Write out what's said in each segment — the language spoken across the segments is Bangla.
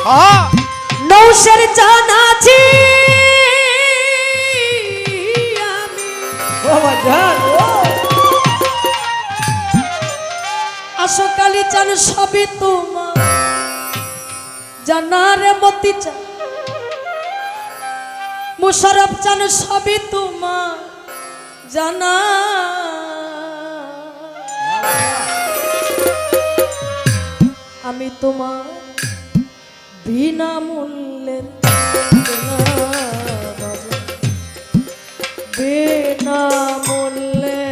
নৌসের জানাছি আসো কালি চান সবই তোমার জানারে মতি চান মুশারফ চান সবই তোমার জানা আমি তোমার বিনামূল্যের বিনামূল্যে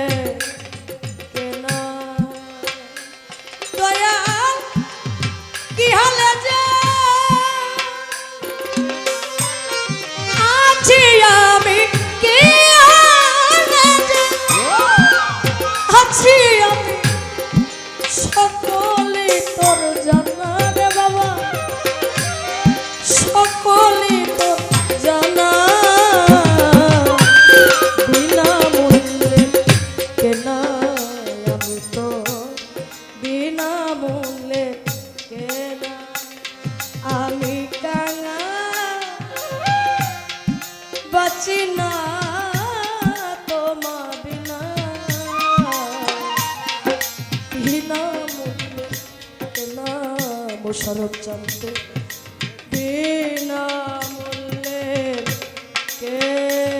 কেনা দয়াল কি হালে যে আছি আমি কি হালে যে আছি আমি সকলে তোর জানা রে বাবা সকলে তোর জানা বিনামূল্যে কেনা আমি তো বিনামূল্যে কেনা আমি কাঙা বাঁচি না তোমা বিনা বিনামূল্যে কেনা মোশারফ জানতে বিনামূল্যে কেনা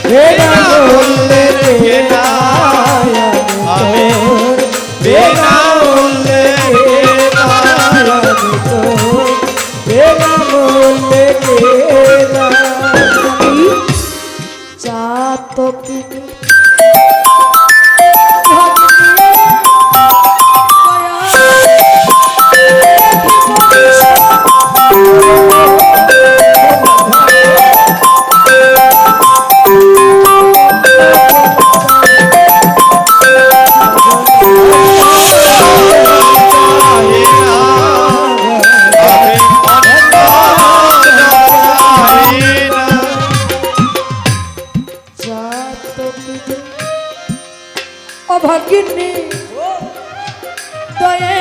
বিনামূল্যে কেনা আমি বিনামূল্যে কেনা আমি তো বিনামূল্যে কেনা চাত কি অভাগিনী দয়ে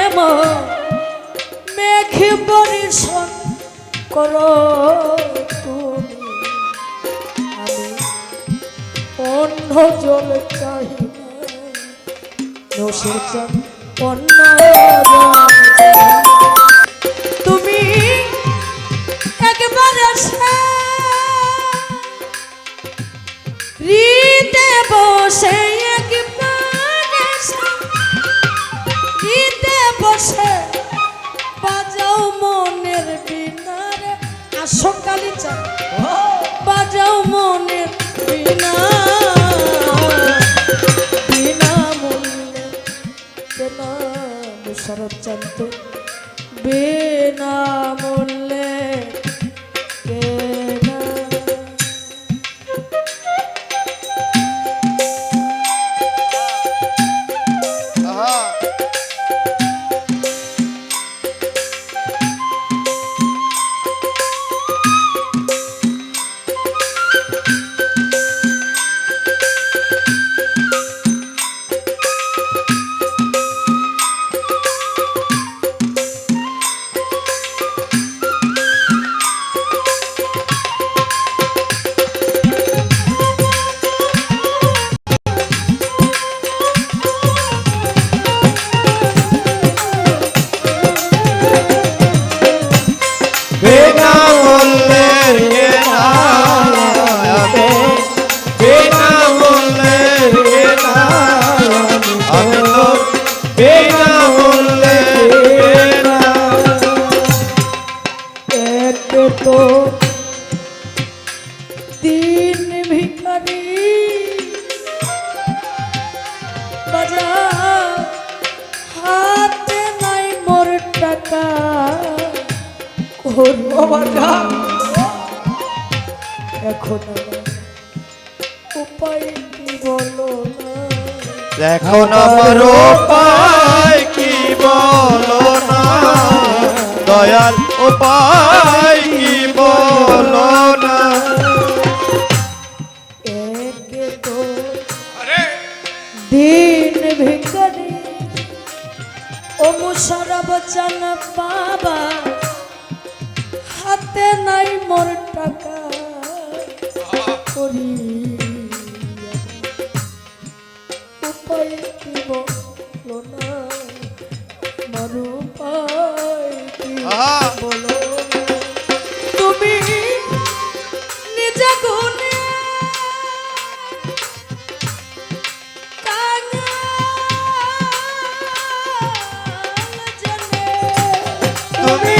মেঘ বর্ষণ করো তুমি আমি অন্য জল চাই নৌসের চান অন্য তুমি একবার এসে হৃদে বসে বসে বাজাও মনের বিনারে আসো কালি চান বাজাও মনের বিনা বিনামূল্যে কেনা মোশারফ জানতে বিনামূল্যে কেনা হরি ও বাজান এখন আমার উপায় কি বলো না এখন আমার উপায় কি বলো না দয়াল উপায় কি বলো না একে তো দিন ভিখারি ও মুসারা বচন বাবা হাতে নাই মোর টাকা করি উপায় কি বলো না আমার উপায় কি বলো না তুমি নিজে গুনে তুমি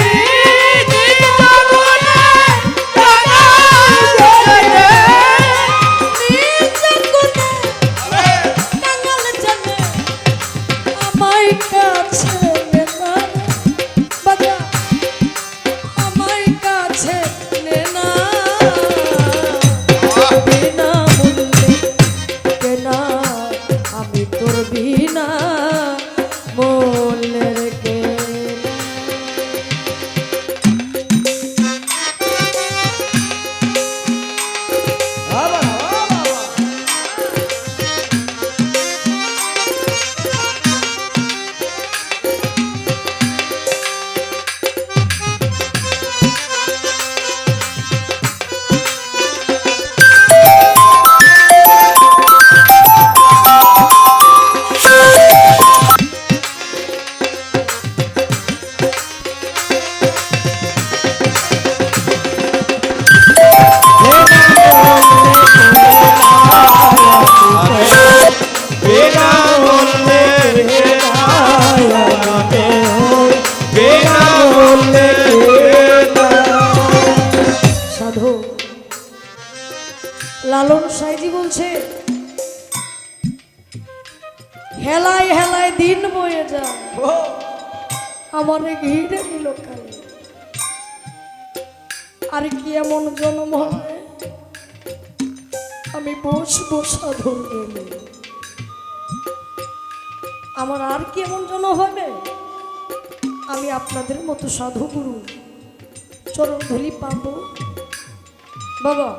বিনা মূল্যের কেনা বিনা মূল্যে বিনা মূল্যে সাধু লালন সাইজি বলছে হেলায় হেলায় দিন বয়ে যা আমারে ঘিরে নিল কালে আর কি এমন জন্ম হবে আমি বসবো সাধুর গেলে আমার আর কি এমন জন্ম হবে আমি আপনাদের মতো সাধু গুরু চরণ ধুলি পাবো বাবা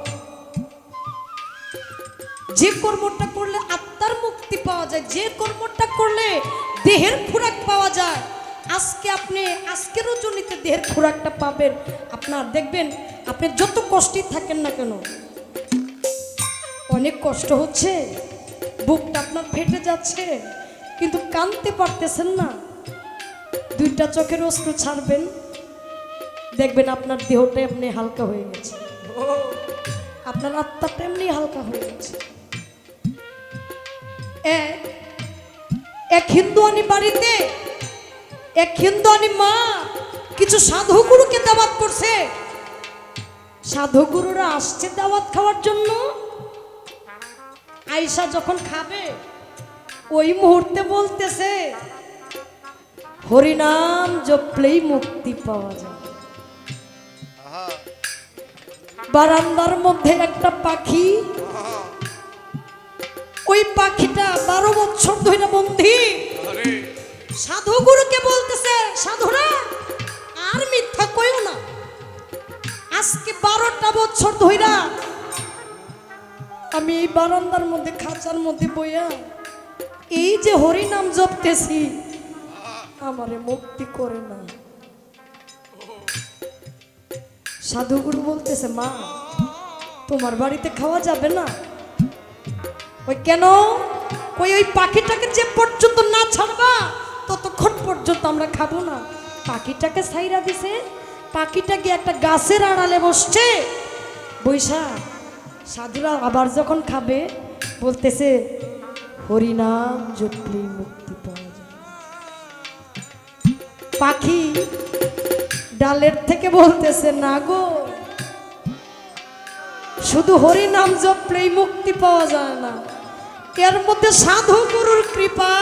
যে কর্মটা করলে আত্মার মুক্তি পাওয়া যায় যে কর্মটা করলে দেহের খোরাক পাওয়া যায় আজকে আপনি আজকের রজনীতে দেহের খোরাকটা পাবেন আপনার দেখবেন আপনি যত কষ্টই থাকেন না কেন অনেক কষ্ট হচ্ছে বুকটা আপনার ফেটে যাচ্ছে কিন্তু কাঁদতে পারতেছেন না দুইটা চোখের অশ্রু ছাড়বেন দেখবেন আপনার দেহটা এমনি হালকা হয়ে গেছে আপনার আত্মাটা এমনি হালকা হয়ে গেছে এক হিন্দুয়ানি বাড়িতে এক হিন্দুয়ানি মা কিছু সাধুগুরুকে দাওয়াত করছে সাধুগুরুরা আসছে দাওয়াত খাওয়ার জন্য আয়েশা যখন খাবে ওই মুহূর্তে বলতেছে হরিনাম জপলেই মুক্তি পাওয়া যায় বারান্দার মধ্যে একটা পাখি ওই পাখিটা 12 বছর ধরে বন্ধি সাধুগুরুকে বলতেছে সাধুরা আর মিথ্যা কইও না আজকে 12টা বছর ধইরা আমি এই বারান্দার মধ্যে খাঁচার মধ্যে বইয়া এই যে হরি নাম জপতেছি আমারে মুক্তি করে না সাধুগুরু বলতেছে মা তোমার বাড়িতে খাওয়া যাবে না ওই কেন ওই পাখিটাকে যে পর্যন্ত না ছাড়বা ততক্ষণ পর্যন্ত আমরা খাবো না পাখিটাকে ছাইরা দিছে পাখিটা গিয়ে একটা গাছের আড়ালে বসছে বৈশা সাধুরা আবার যখন খাবে বলতেছে হরিনাম জপলে মুক্তি পাওয়া যায় পাখি ডালের থেকে বলতেছে না গো শুধু হরিনাম জপলেই মুক্তি পাওয়া যায় না এর মধ্যে সাধু গুরুর কৃপা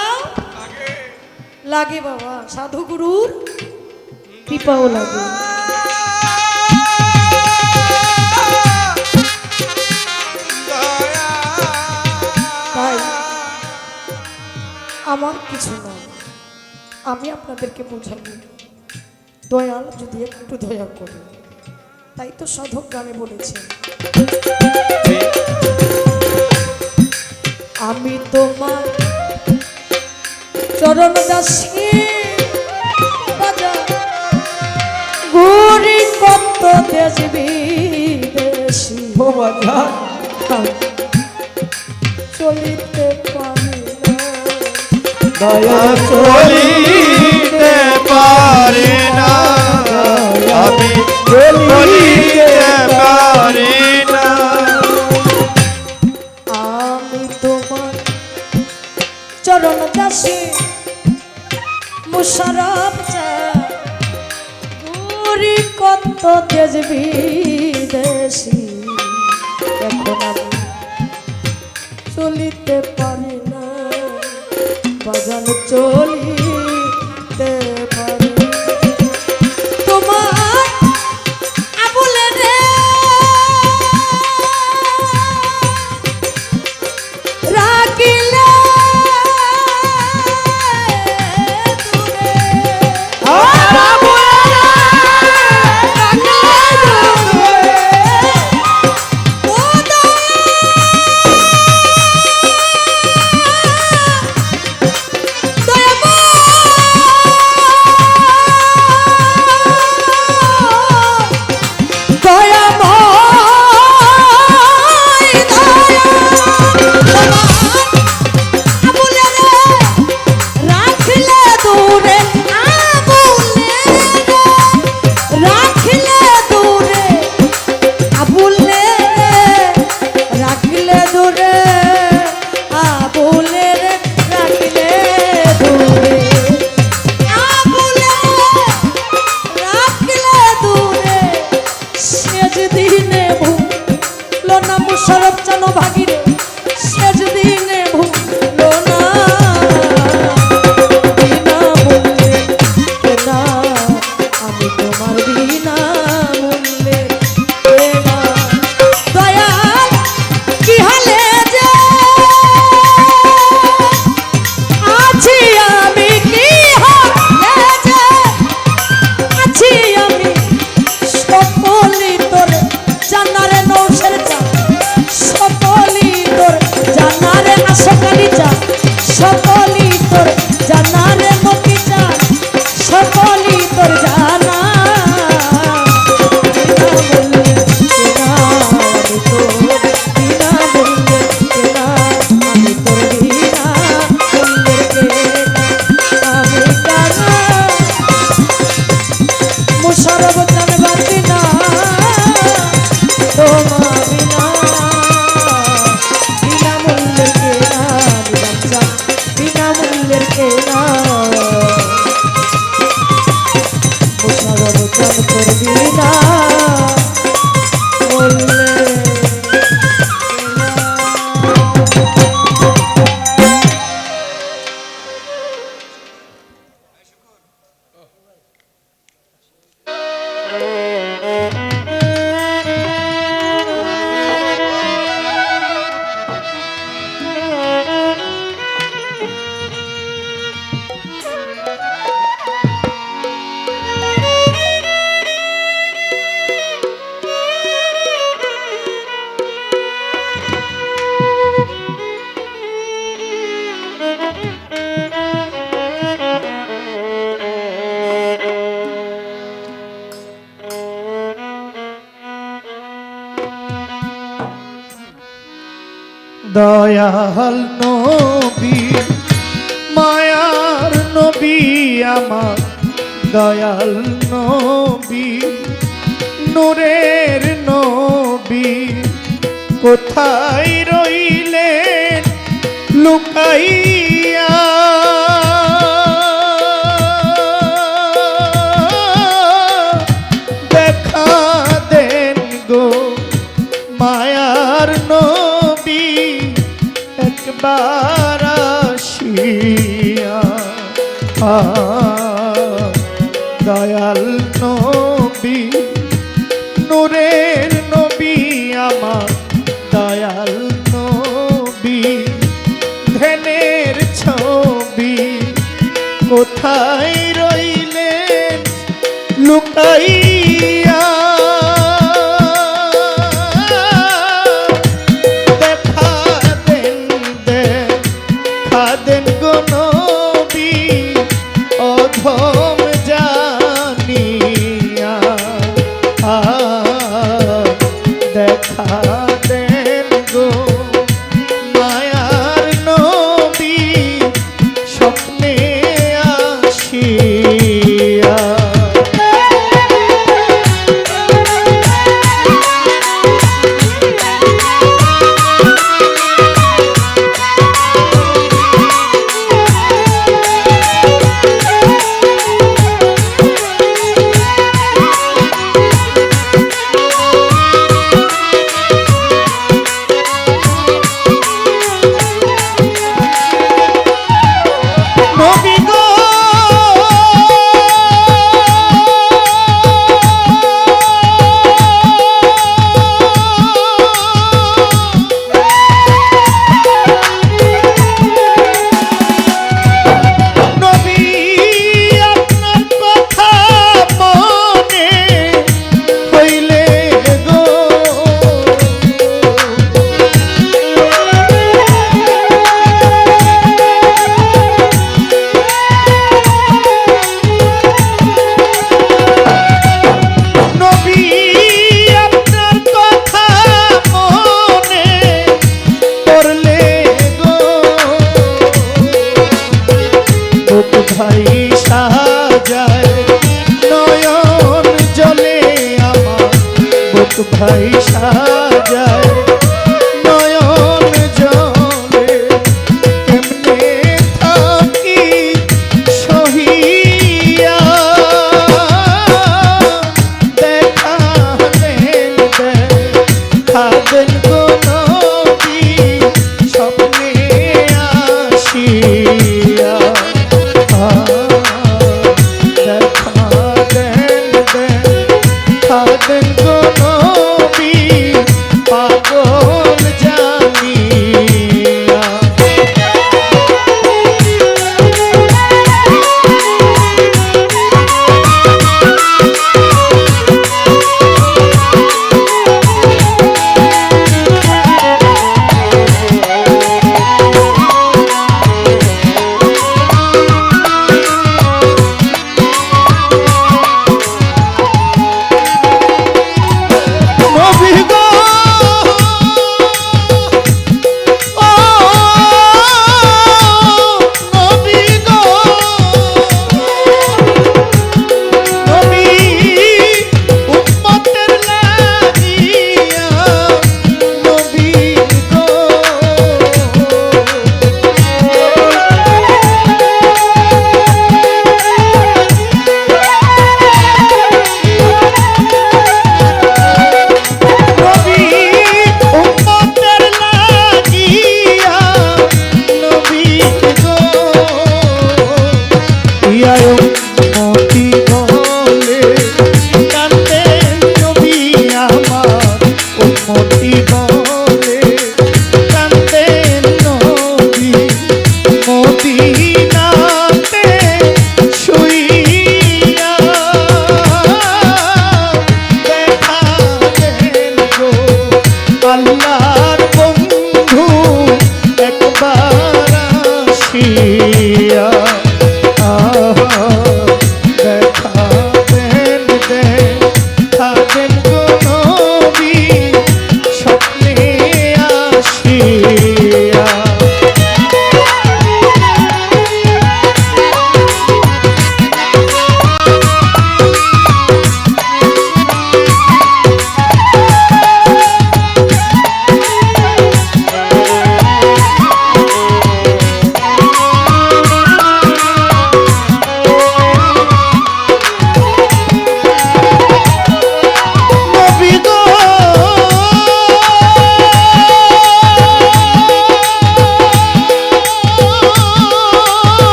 লাগে বাবা সাধু গুরুর কৃপাও লাগে আমার কিছু না, আমি আপনাদেরকে বোঝাবো, দয়াল যদি একটু দয়া করে। তাই তো সাধক গানে বলেছে, আমি তোমার চরণ দাসী বাজা ঘুরি কত দেশ বিদেশি, ও বাজান চলিতে পারি না, দয়া চলিতে পারি না, আমি চলিতে পারি না। আমি তোমার চরণ দাসী মুশারফ ঘুরি কত দেশ বিদেশি, এখন আমি চলিতে পারি না, বাজান চলিতে পারি না। তোমার আবুলে রে রাখিলে মুশারফ জানো ভাগিরে শেষ দিনে ভুলো না, বিনা মূল্যে কেনা আমি তোমার বিনা মূল্যে কেনা। দয়াল কি হালে যে আছি আমি, কি হালে যে আছি আমি, সকলি তোর জানারে নৌশের চা, সকলি তোর জানারে আশকালি চা, সকলি তোর জানারে মতি চা, সকলি তোর জানা বিনা মূল্যে কেনা, আমি তোর বিনা মূল্যে কেনা, আমি কানা মুশারফ জানে বাতি না তোমার বিনা, বিনা মূল্যের কেনা, বিনা মূল্যের কেনা, মুশারফ জান তোর বিনা মূল্যে দয়াল নবী মায়ার নবী আমার, দয়াল নবী নূরের নবী, কোথায় রইলেন লুকাইয়া, দেখা দেন গো মায়ার নবী একবার আসিয়া। দয়াল নবী নূরের নবী আমার, দয়াল নবী ধ্যানের ছবি, লুকাইয়া দেখা দেন গো নবী অধম জানিয়া দেখা দেন গো মায়ার নবী স্বপ্নে আসিয়া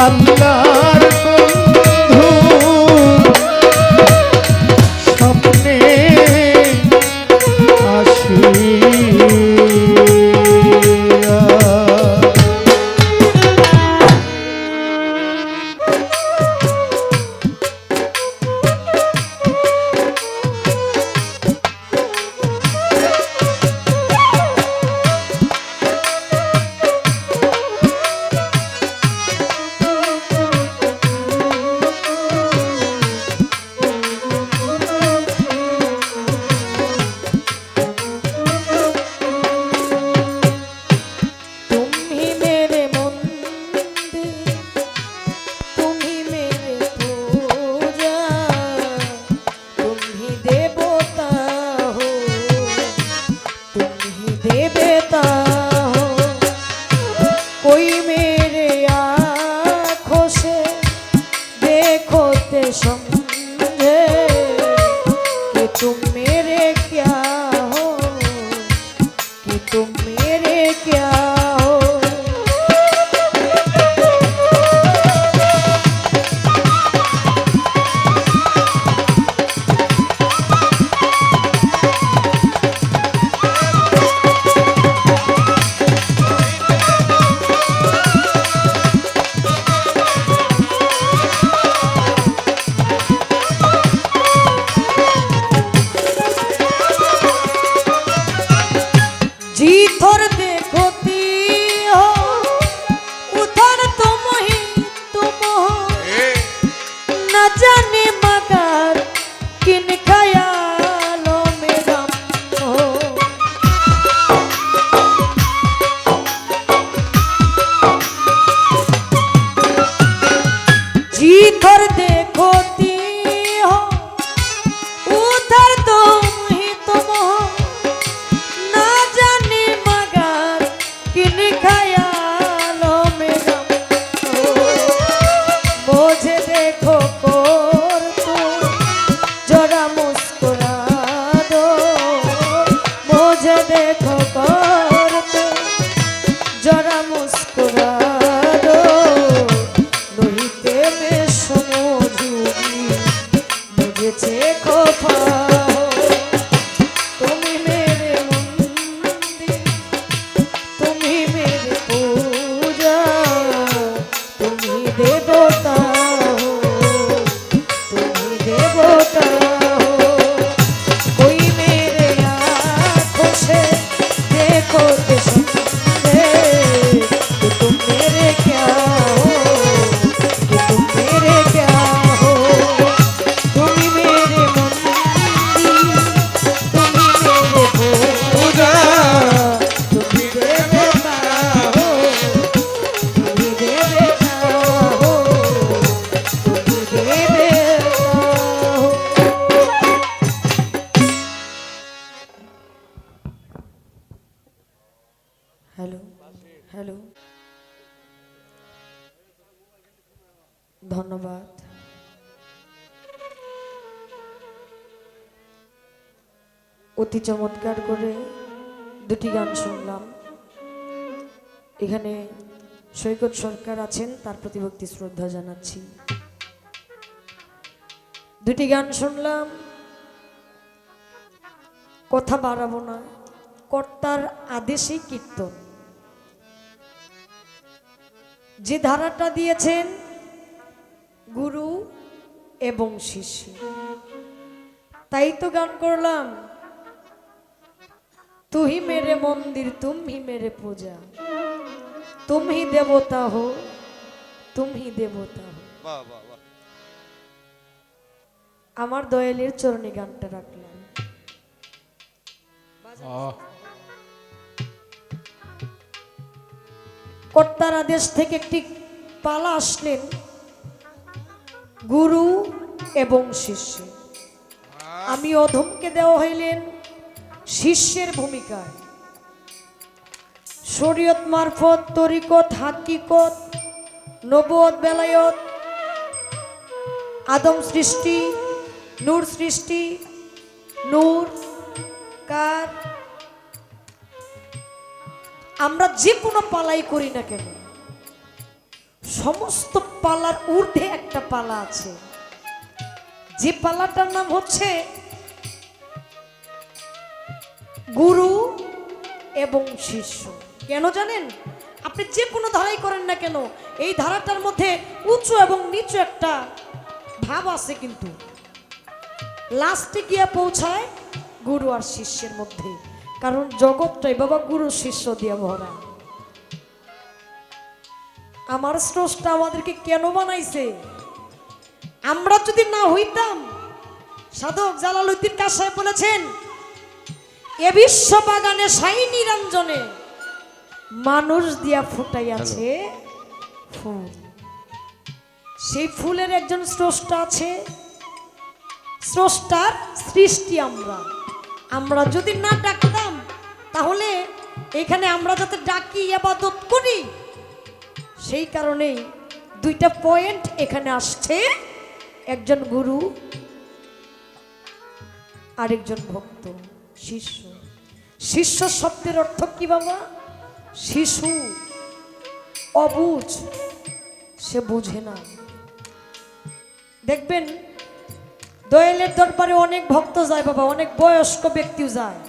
আল্লাহর বন্ধু স্বপ্নে আসিয়া তুমি মেরে মন্দির, তুমি মেরে পূজা, তুমি দেবতা হো, তুমি দেবতা हो। कोई मेरे आँखों से देखो ते समझे कि तुम मेरे क्या हो, कि तुम मेरे क्या हो। जिधर देखो ती हो, उधर तुम ही तुम हो, न जाने मगर किन ख्यालों में गम हो। जिधर देखो ती हो, उधर तुम ही तुम हो, ना जाने मगर किन ख्यालों में गम हो। मुझे देखो और तुम जरा मुस्कुरा दो, मुझे देखो और तुम जरा मुस्कुरा दो, नहीं ते मैं समझूंगी मुझे देखो पाओ। তুমি মেরে মন্দির, তুমি মেরে পূজা, তুমি দেবতা हो, তুমি দেবতা हो। कोई मेरे आँखों से देखो तो समझे कि तुम मेरे क्या हो, कि तुम मेरे क्या हो। तुम मेरे मंदिर, তুমি মেরে পূজা, তুমি দেবতা हो, তুমি দেবতা हो, তুমি দেবতা हो। হ্যালো হ্যালো, ধন্যবাদ। অতি চমৎকার করে দুটি গান শুনলাম। এখানে সৈকত সরকার আছেন, তার প্রতি ভক্তি শ্রদ্ধা জানাচ্ছি। দুটি গান শুনলাম, কথা বাড়াবো না, কর্তার আদেশেই কীর্তন। যে ধারাটা দিয়েছেন গুরু এবং শিষ্য, তাই তো গান করলাম। तू ही मेरे मंदिर, तुम ही मेरे पूजा, तुम ही देवता हो, तुम ही देवता हो। वाह वाह वाह। আমার দয়ালের চরণে গানটা রাখলাম। কর্তার আদেশ থেকে একটি পালা আসলেন গুরু এবং শিষ্য। আমি অধমকে দেওয়া হইলেন শিষ্যের ভূমিকায়। শরীয়ত মারফত, তরিকত, হাকিকত, নবুয়ত, বেলায়ত, আদম সৃষ্টি, নূর সৃষ্টি, নূর কার, আমরা যে কোনো পালাই করি না কেন সমস্ত পালার ঊর্ধ্বে একটা পালা আছে, যে পালাটার নাম হচ্ছে গুরু এবং শিষ্য। কেন জানেন? আপনি যে কোনো ধারাই করেন না কেন, এই ধারাটার মধ্যে উঁচু এবং নিচু একটা ভাব আছে, কিন্তু লাস্টে গিয়ে পৌঁছায় গুরু আর শিষ্যের মধ্যে। কারণ জগৎটাই বাবা গুরু শিষ্য দিয়ে ভরা। আমার স্রষ্টা আমাদেরকে কেন বানাইছে? আমরা যদি না হইতাম, সাধক জালালউদ্দিন কাসাই বলেছেন, এ বিশ্ব বাগানে সাই নিরঞ্জনে মানুষ দিয়া ফুটাইয়াছে ফুল। সেই ফুলের একজন স্রষ্টা আছে, স্রষ্টার সৃষ্টি আমরা। আমরা যদি না ডাকতাম, তাহলে এখানে আমরা যাতে ডাকি ইবাদত করি, সেই কারণেই দুইটা পয়েন্ট এখানে আসছে, একজন গুরু আরেকজন ভক্ত, শিষ্য। শিষ্য শব্দের অর্থ কি বাবা? শিশু, অবুঝ, সে বুঝে না। দেখবেন দয়ালের দরবারে অনেক ভক্ত যায় বাবা, অনেক বয়স্ক ব্যক্তিও যায়।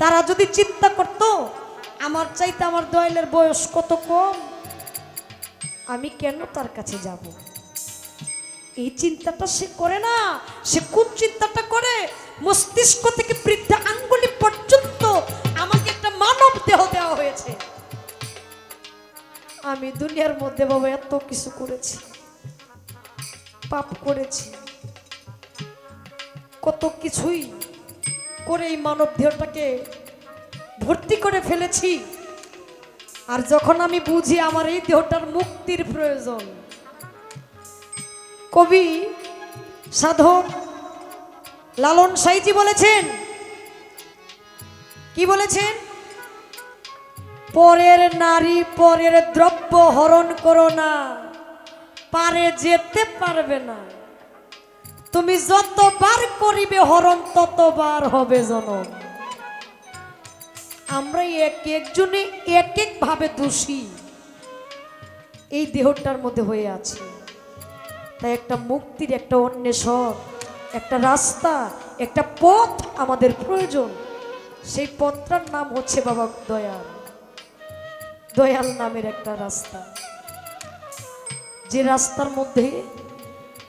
তারা যদি চিন্তা করত, আমার চাইতে আমার দয়ালের বয়স কত কম, আমি কেন তার কাছে যাব, এই চিন্তাটা সে করে না। সে কোন চিন্তাটা করে? মস্তিষ্ক থেকে বৃদ্ধা আঙ্গুলি পর্যন্ত আমাকে একটা মানব দেহ দেওয়া হয়েছে। আমি দুনিয়ার মধ্যে বাবা এত কিছু করেছি, পাপ করেছি, কত কিছুই করে এই মানব দেহটাকে ভর্তি করে ফেলেছি। আর যখন আমি বুঝি আমার এই দেহটার মুক্তির প্রয়োজন, কবি সাধক লালন সাইজি বলেছেন, কি বলেছেন? পরের নারী পরের দ্রব্য হরণ করো না, পারে যেতে পারবে না। তুমি যতবার করিবে হরণ, ততবার হবে জনম। আমরা এক একজনে এক এক ভাবে দোষী এই দেহটার মধ্যে হয়ে আছে। তাই একটা মুক্তির, একটা অন্বেষণ, একটা রাস্তা, একটা পথ আমাদের প্রয়োজন। সেই পথটার নাম হচ্ছে বাবা দয়াল। দয়াল নামের একটা রাস্তা, যে রাস্তার মধ্যে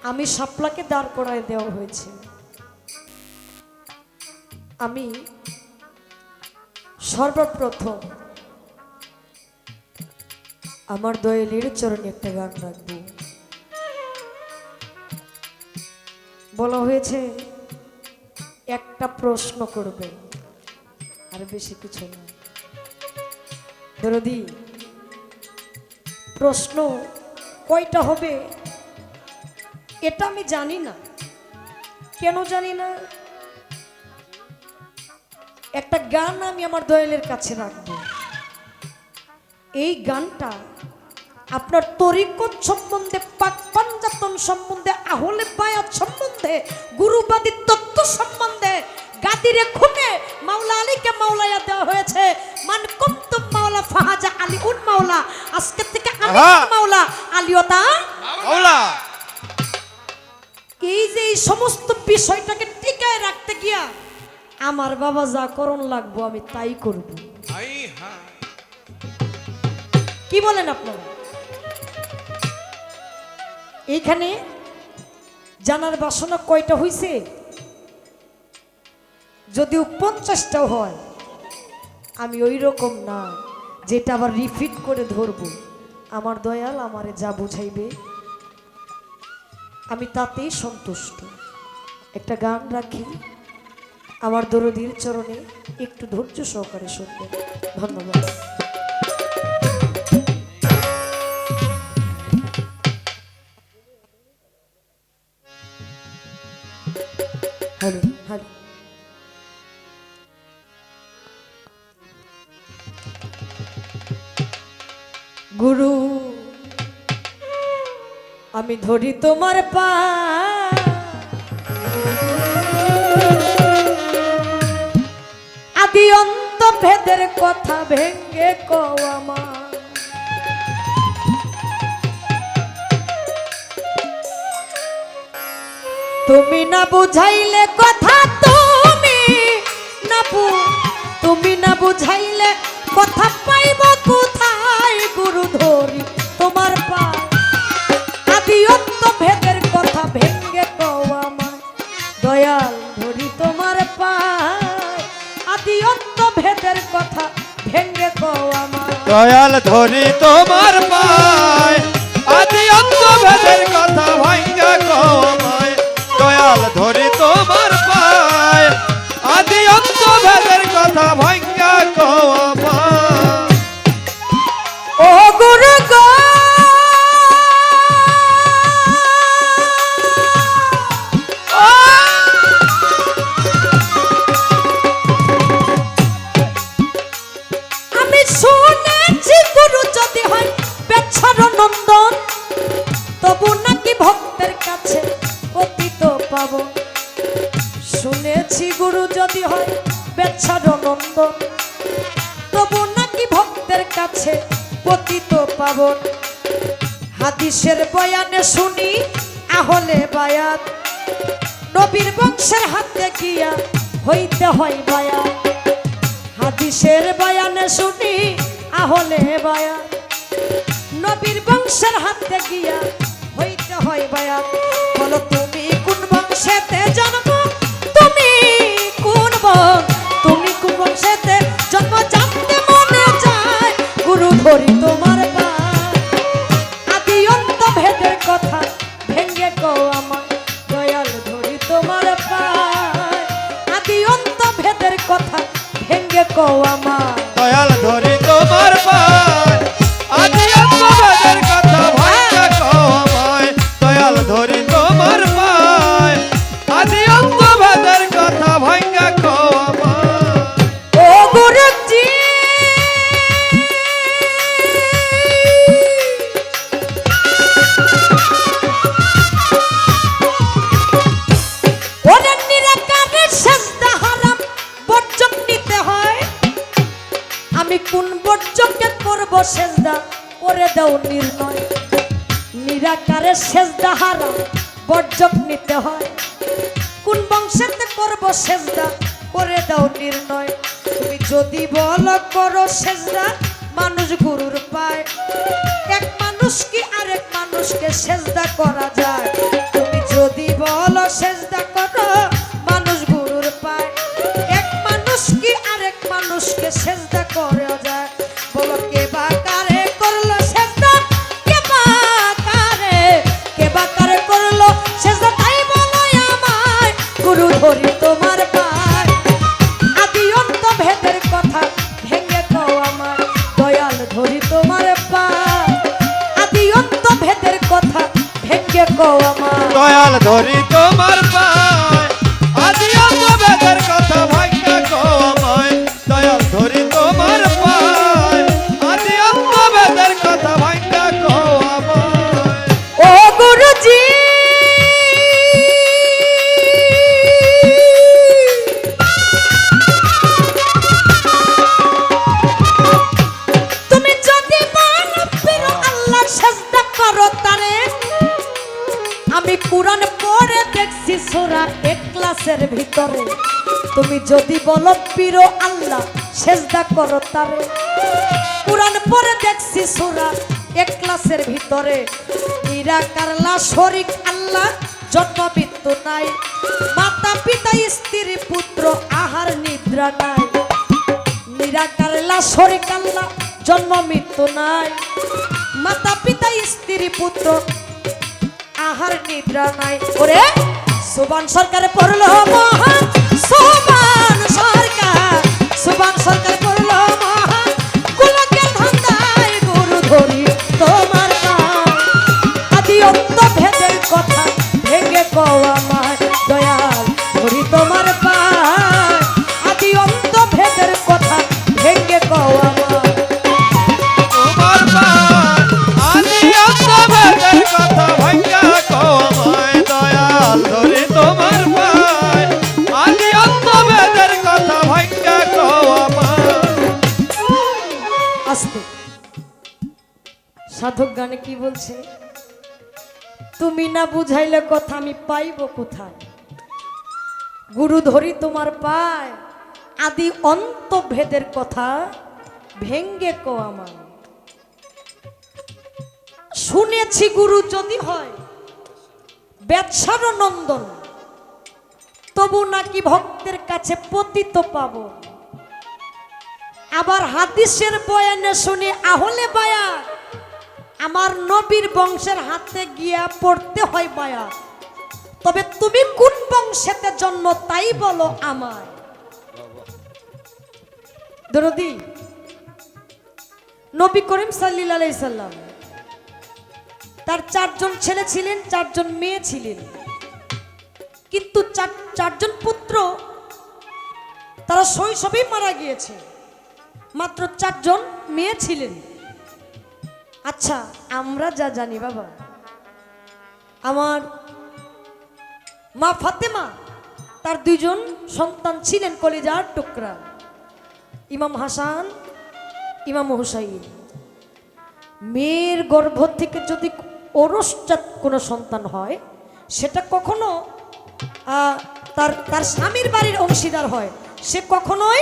আমি শাপলাকে দাঁড় করায় দেওয়া হয়েছে। আমি সর্বপ্রথম আমার দয়ালের চরণে একটা গান রাখবো। বলা হয়েছে একটা প্রশ্ন করবেন, আর বেশি কিছু না। দরদি, প্রশ্ন কয়টা হবে এটা আমি জানি না। কেন জানি না? একটা গান আমি আমার দয়ালের কাছে রাখবো। এই গানটা আপনার তরিকত সম্বন্ধে, পাক পাঞ্জাতন সম্বন্ধে, আহলে বায়াত সম্বন্ধে, গুরুবাদী তত্ত্ব সম্বন্ধে, গাদিরে খুনে মাওলা আলীকে মাওলায়া দেওয়া হয়েছে। মান কুনতুম মাওলা ফাহাজা আলী উন মাওলা, আজকে থেকে আমি মাওলা, আলীও তা মাওলা। এই যে এই সমস্ত বিষয়টাকে টিকায় রাখতে গিয়া আমার বাবা যা করণ লাগবো আমি তাই করব। কি বলেন আপনারা? এইখানে জানার বাসনা কয়টা হইছে? যদিও 50টাও হয়, আমি ওই রকম না যেটা আবার রিপিট করে ধরবো। আমার দয়াল আমারে যা বুঝাইবে আমি তাতেই সন্তুষ্ট। একটা গান রাখি আমার দরদির চরণে, একটু ধৈর্য সহকারে শুনবেন। ধন্যবাদ। হ্যালো হ্যালো, গুরু আমি ধরি তোমার পা, আদি অন্ত ভেদের কথা ভেঙ্গে কও আমার। তুমি না বুঝাইলে কথা, তুমি না বুঝাইলে কথা, পাইব কোথায় গুরু ধরি তোমার পায়। আদি অন্ত ভেদের কথা ভেঙ্গে কও আমায়, দয়াল ধরি তোমার পায়। আদি অন্ত ভেদের কথা ভেঙ্গে কও আমায়, দয়াল ধরি তোমার পায়। আদি অন্ত ভেদের কথা ভাঙ্গা কও আমায়, দয়াল ধরি তোমার পায়। আদি অন্ত ভেদের কথা ভাঙ্গা কও আমায়। ও গুরু গো আমি শুনেছি গুরু যদি হয় বেচ্ছার নন্দন, তবু নাকি ভক্তের কাছে পতিত পাব। শুনেছি গুরু যদি হয় বেচ্ছার নন্দন, তবু নাকি ভক্তের কাছে পতিত পাবন। হাদিসের বয়ানে শুনি আহলে বায়াত, নবীর বংশের হাতে গিয়া হইতে হয় বায়াত। হাদিসের বয়ানে শুনি আহলে বায়াত, নবীর বংশের হাতে গিয়া হইতে হয় বায়াত। বলো তুমি কোন বংশেতে জন্ম, তুমি কোন বংশেতে জন্ম, জানতে মনে চায় গুরু ধরি তোমার পায়। আদি অন্ত ভেদের কথা ভেঙ্গে কও আমায়, দয়াল ধরি তোমার পায়। আদি অন্ত ভেদের কথা ভেঙ্গে কও আমায়, দয়াল ধরি তোমার পায়। আদি অন্ত ভেদের কথা ভাঙ্গা কও আমায়, দয়াল ধরি তোমার পায়। আদি অন্ত ভেদের কথা ভাঙ্গা কও আমায়। ও গুরুজি ওরে নিরাকারের সেজদা হারাম, বর্জন নিতে হয়। আমি কোন বর্জনকে করব সেজদা, করে দাও নির্ণয়। নিরাকারের সেজদা হারাম, বর্জন নিতে হয়। কোন বংশেতে করব সেজদা, করে দাও নির্ণয়। তুমি যদি বলো করো সেজদা, মানুষ গুরুর পায়। এক মানুষ কি আরেক মানুষকে সেজদা করা যায়? তুমি যদি বলো সেজদা করো, মানুষ গুরুর পায়। এক মানুষ কি আরেক মানুষকে সেজদা করা যায়? বলো কে বা কারে করলো সেজদা, কে বা কারে করলো সেজদা, তাই বলো আমায় গুরু ধরি তোমার পায়। আদি অন্ত ভেদের কথা ভেঙ্গে কও আমায়, দয়াল ধরি তোমার পায়। আদি অন্ত ভেদের কথা ভেঙ্গে কও আমায়, দয়াল ধরি তোমার পায়। আদি অন্ত ভেদের কথা ভাঙ্গা কও আমায়, দয়াল ধরি তোমার পায়। আদি অন্ত ভেদের কথা ভাঙ্গা কও আমায়। ও গুরুজি তুমি যদি বলো পীর আল্লাহ সেজদা করো তারে, আমি কুরআন পড়ে দেখছি সূরা ইখলাসের ভিতরে। তুমি যদি বলো পীর আল্লাহ সেজদা করো তারে, কুরআন পড়ে দেখছি সূরা ইখলাসের ভিতরে। নিরাকার লা শরীক আল্লাহ, জন্ম মৃত্যু নাই। মাতা পিতা স্ত্রী পুত্র আহার নিদ্রা নাই। নিরাকার লা শরীক আল্লাহ, জন্ম মৃত্যু নাই। মাতা পিতা স্ত্রী পুত্র আহার নিদ্রা নাই। ওরে সুবান সরকার পড়লো মহান, সুবান সরকার পড়লো মহান। গোলকের ধান্দায় গুরু ধরি তোমার পায়। আদি অন্ত ভেদের কথা ভেঙ্গে কও আমায়, দয়াল ধরি তোমার পায়। আদি অন্ত ভেদের কথা ভেঙ্গে কও আমায়, তোমার পায়। আদি অন্ত ভেদের কথা ভাঙ্গা কও আমায়, দয়াল ধরি তোমার পায়। আদি অন্ত ভেদের কথা ভাঙ্গা কও আমায়। আস্তে। সাধক গানে কি বলছে? তুমি না বুঝাইলে কথা আমি পাইব কোথায়? গুরু ধরি তোমার পায়, আদি অন্ত ভেদের কথা ভেঙ্গে কো আমার। শুনেছি গুরু যদি হয় ব্যবসার নন্দন, তবু নাকি ভক্তের কাছে পতিত পাব। আবার হাদিসের বয়ানে শুনি আহলে বায়া, আমার নবীর বংশের হাতে গিয়া পড়তে হয় বায়া। তবে তুমি কোন বংশেতে জন্ম তাই বলো আমায়। দরদি নবী করিম সাল্লাল্লাহু আলাইহি সাল্লাম, তার 4 জন ছেলে ছিলেন, 4 জন মেয়ে ছিলেন, কিন্তু 4 জন পুত্র তারা শৈশবেই মারা গিয়েছে, মাত্র 4 জন মেয়ে ছিলেন। আচ্ছা, আমরা যা জানি বাবা, আমার মা ফাতেমা তার 2 জন সন্তান ছিলেন কলিজার টুকরা, ইমাম হাসান, ইমাম হুসাইন। মেয়ের গর্ভ থেকে যদি ওরসজাত কোনো সন্তান হয়, সেটা কখনো তার তার স্বামীর বাড়ির অংশীদার হয়, সে কখনোই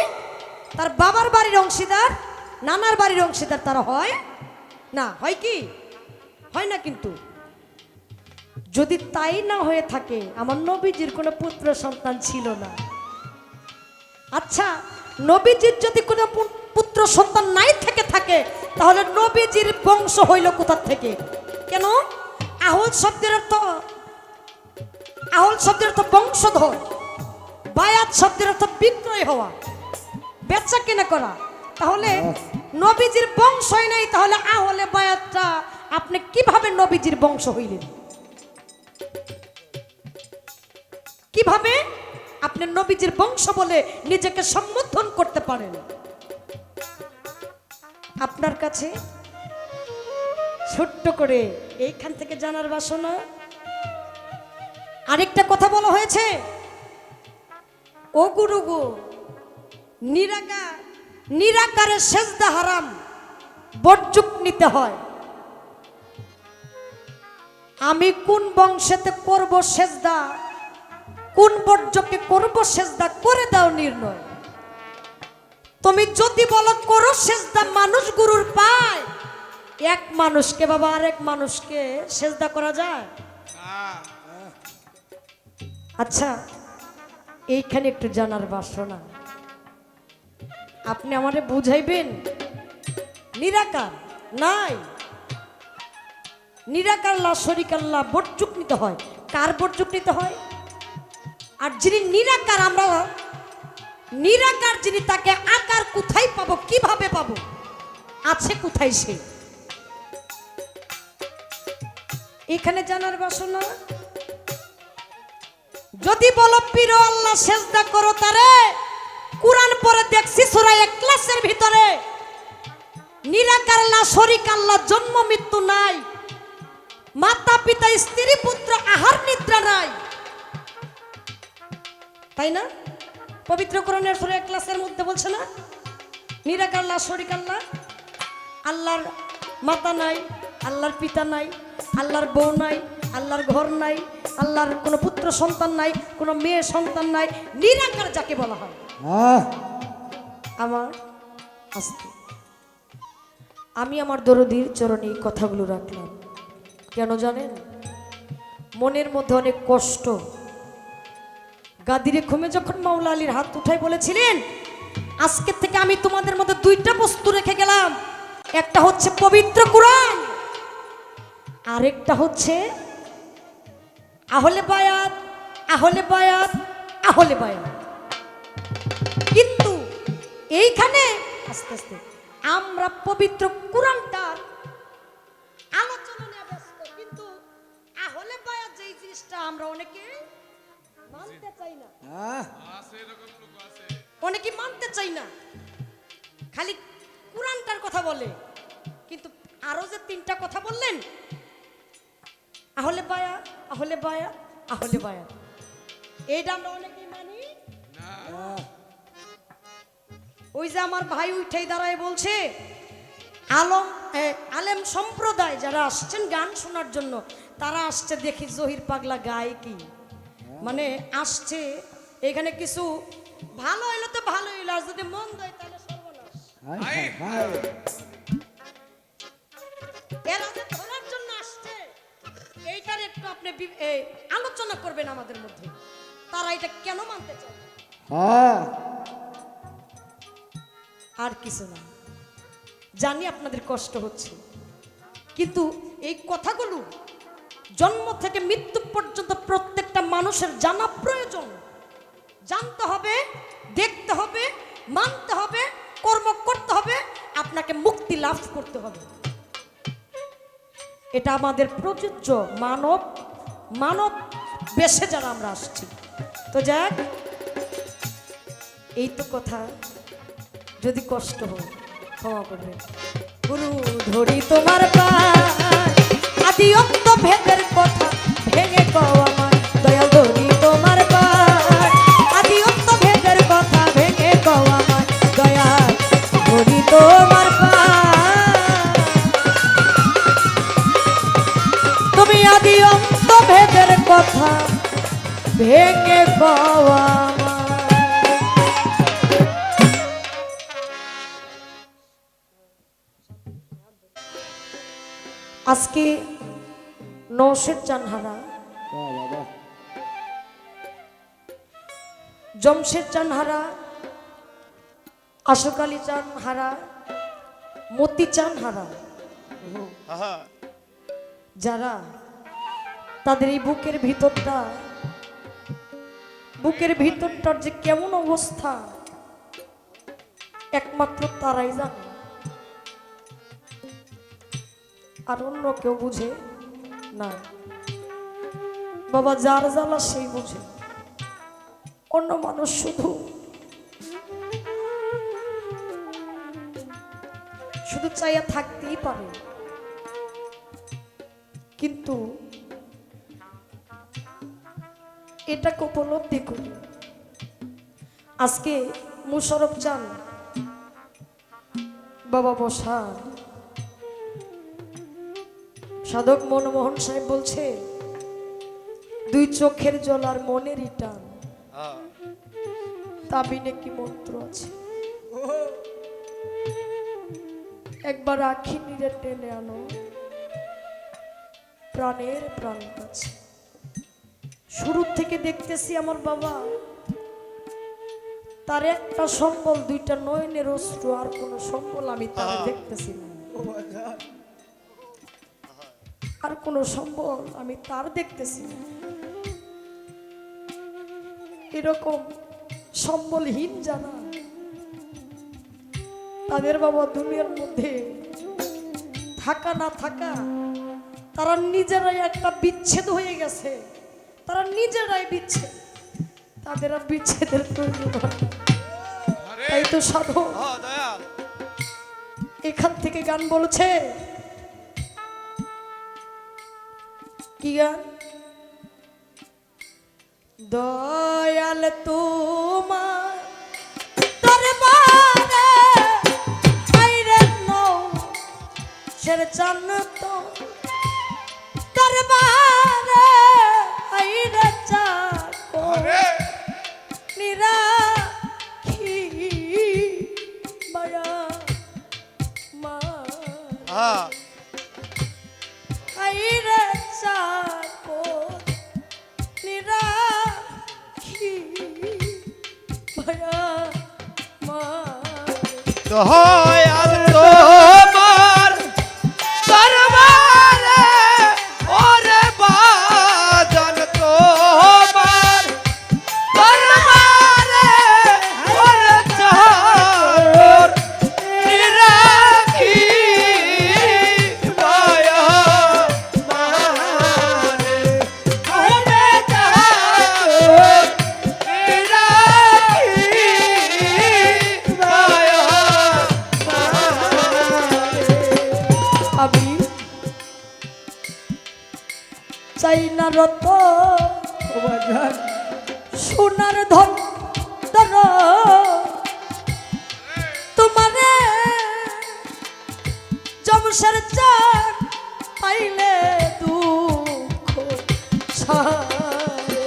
তার বাবার বাড়ির অংশীদার, নানার বাড়ির অংশীদার তারা হয় না। হয় কি? হয় না। কিন্তু যদি তাই না হয়ে থাকে, আমার নবীজির কোনো পুত্র সন্তান ছিল না। আচ্ছা, নবীজির যদি কোনো পুত্র সন্তান নাই থেকে থাকে, তাহলে নবীজির বংশ হইল কোথা থেকে? কেন? আহল শব্দের অর্থ বংশধর, বায়াত শব্দের অর্থ বিক্রয় হওয়া, বেচা কেনা করা। তাহলে নবীজির বংশই নাই, তাহলে আহলে বায়াতটা আপনি কিভাবে নবীজির বংশ হইলেন? কিভাবে আপনি নবীজির বংশ বলে নিজেকে সম্বোধন করতে পারেন? আপনার কাছে ছোট্ট করে এইখান থেকে জানার বাসনা। আরেকটা কথা বলা হয়েছে, ও গুরু গো, নিরাকারে সেজদা হারাম, বর্জুক নিতে হয়। আমি কোন বংশেতে করব সেজদা, কোন বর্জকে করব সেজদা, করে দাও নির্ণয়। তুমি যদি বলো করো সেজদা মানুষ গুরুর পায়, এক মানুষকে বাবা আরেক মানুষকে সেজদা করা যায়? আচ্ছা, এইখানে একটু জানার বাসনা, আপনি আমারে বুঝাইবেন। নিরাকার নাই, নিরাকার লা শরীক আল্লাহ, বর্জুক নিতে হয়। কার বর্জুক নিতে হয়? আর যিনি নিরাকার, আমরা নিরাকার যিনি, তাকে আকার কোথায় পাবো, কিভাবে পাবো, আছে কোথায় সে? এখানে জানার বাসনা। যদি বলো পীর আল্লাহ সেজদা করো তারে, কুরআন পড়ে দেখছি সূরা ইখলাসের ভিতরে নিরাকার লা শরীক আল্লাহ, জন্ম মৃত্যু নাই, মাতা পিতা স্ত্রী পুত্র আহার নিদ্রা নাই, তাই না? পবিত্র কোরআনের সূরা ইখলাসের মধ্যে বলছে না, নিরাকার লা শরীক আল্লাহ, আল্লাহর মাতা নাই, আল্লাহর পিতা নাই, আল্লাহর বউ নাই, আল্লাহর ঘর নাই, আল্লাহর কোনো পুত্র সন্তান নাই, কোনো মেয়ে সন্তান নাই, নিরাকার যাকে বলা হয়। আমার আস্তে আমি আমার দরদির চরণে এই কথাগুলো রাখলাম। কেন জানেন? মনের মধ্যে অনেক কষ্ট। গাদিরে ঘুমে যখন মাওলা আলীর হাত উঠাই বলেছিলেন, আজকে থেকে আমি তোমাদের মধ্যে 2টা বস্তু রেখে গেলাম, একটা হচ্ছে পবিত্র কুরআন, আরেকটা হচ্ছে আহলে বায়াত, আহলে বায়াত, আহলে বায়াত। কিন্তু এইখানে আস্তে আস্তে আমরা পবিত্র কুরআনটার আলোচনা নিয়ে ব্যস্ত, কিন্তু আহলে বায়াত যেই জিনিসটা আমরা অনেকে মানতে চাই না, অনেকে মানতে চাই না, খালি কুরআনটার কথা বলে। কিন্তু আরো যে 3টা কথা বললেন, আহলে বায়াত, আহলে বায়াত, আহলে বায়াত, এইটা আমরা অনেকেই মানি না। ওই যে আমার ভাই উঠেই দাঁড়ায় বলছে, আলেম সম্প্রদায় যারা আসছেন গান শোনার জন্য, তারা আসছে দেখি জহির পাগলা গায় কি, মানে আসছে এখানে কিছু ভালো হইলো তো ভালো হইলো, আর যদি মন দেয় তাহলে সর্বনাশ। এরা যে ধরার জন্য আসছে এইটার একটু আপনি আলোচনা করবেন আমাদের মধ্যে, তারা এটা কেন মানতে চায় আর কিছু না। জানি আপনাদের কষ্ট হচ্ছে, কিন্তু এই কথাগুলো জন্ম থেকে মৃত্যু পর্যন্ত প্রত্যেকটা মানুষের জানা প্রয়োজন। জানতে হবে, দেখতে হবে, মানতে হবে, কর্ম করতে হবে, আপনাকে মুক্তি লাভ করতে হবে। এটা আমাদের প্রযোজ্য, মানব বেশে যারা আমরা আসছি। তো যাক, এই তো কথা, যদি কষ্ট হয় ক্ষমা করবেন। গুরু ধরি তোমার পায়, আদি অন্ত ভেদের কথা ভেঙে কও আমার দয়াল। ধরি তোমার পায়, আদি অন্ত ভেদের কথা ভেঙে কও আমার দয়াল। ধরি তোমার পায়, তুমি আদি অন্ত ভেদের কথা ভেঙে কও আমার। আজকে নওশের চানহারা, জমশের চানহারা, আশোক আলী চানহারা, মতি চানহারা, যারা তাদের এই বুকের ভিতরটার যে কেমন অবস্থা একমাত্র তারাই জানে, আর অন্য কেউ বুঝে না। বাবা যার জ্বালা সেই বুঝে, অন্য মানুষ শুধু চাইয়া থাকতেই পারে, কিন্তু এটাকে উপলব্ধি করি। আজকে মুশারফ চান বাবা বসা, সাধক মনমোহন সাহেব বলছে, দুই চোখের জল আর মনের টান, তাবিনে কি মন্ত্র আছে, একবার আখি নিরে টেনে আনো প্রাণের প্রাণ কাছে। শুরু থেকে দেখতেছি আমার বাবা, তার একটা সম্বল, দুইটা নয়নের অশ্রু, আর কোন সম্বল আমি তার দেখতেছি না, আর কোন সম্বল আমি তার দেখতেছি না। এরকম সম্বলহীন যারা, তাদের বাবা দুনিয়ার মধ্যে থাকা না থাকা, তারা নিজেরাই একটা বিচ্ছেদ হয়ে গেছে, তারা নিজেরাই বিচ্ছেদ, তাদের আর বিচ্ছেদের প্রয়োজন হয় না। তাই তো সাধু এখান থেকে গান বলছে, কি গান? দয়াল তোমার দরবারে আইরে নওশের চান তো দরবারে আইরে চাকো নিরাখি মায়া মা আইরে চাকো নিরাখি মায়া মা। দয়াল তোমার দরবারে ওরে বাজান, তোমার দরবারে ওরে চাকর নিরাখি মায়া মারে, ওরে চাকর নিরাখি মায়া মারে। আমি চাই না রত সোনার ধন ধর, তোমারে মানুষের চান পাইলে দুঃখ সারে।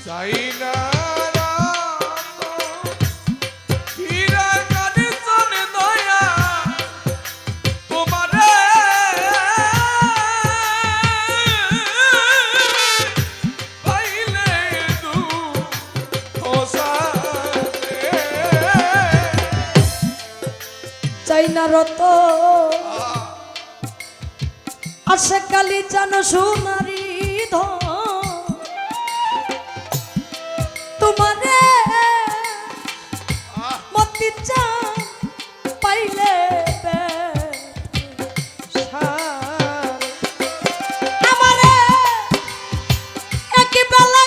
চাই না হীরা কানে চলে দয়া তোমারে পাইলে দুঃখ সারে। চাই না রত আসে কালি জানো সোনারি ধন তোমারে মতি চান পাইলে আমারে একই বেলা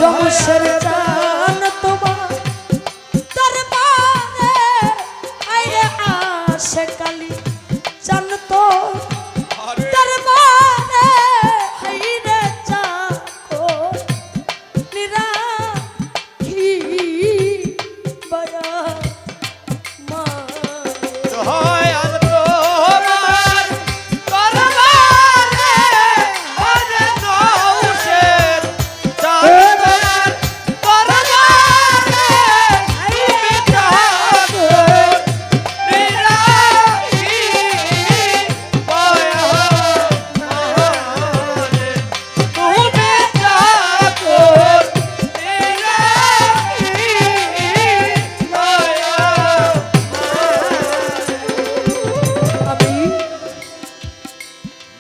জমশের জান তোমার দরবারে আইরে আসে কালি জান তো দরবারে আইরে চাকো নিরাখি বয়া মা দয়াল তোমার দরবারে ওরে নৌশের চাঁদ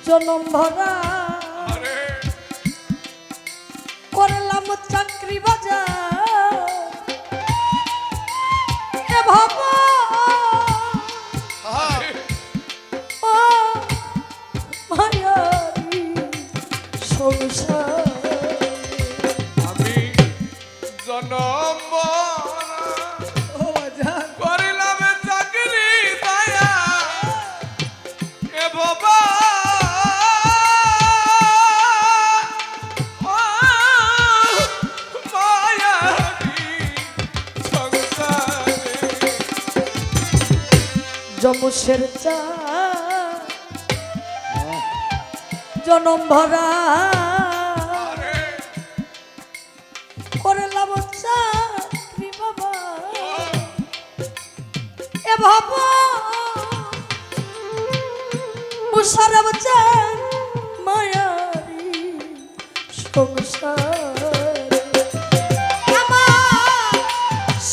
জনম ভরা করলাম চাকরি বাজার এ ভাবা ও মায়ারি সংসার আমি জনম করিলাম চাকরি দয়া এ বাবা জমশের চা জনম ভরা করলাম চাকরি বাবা এ ভাবা মুশারফ চান মায়ারি সংসার আমার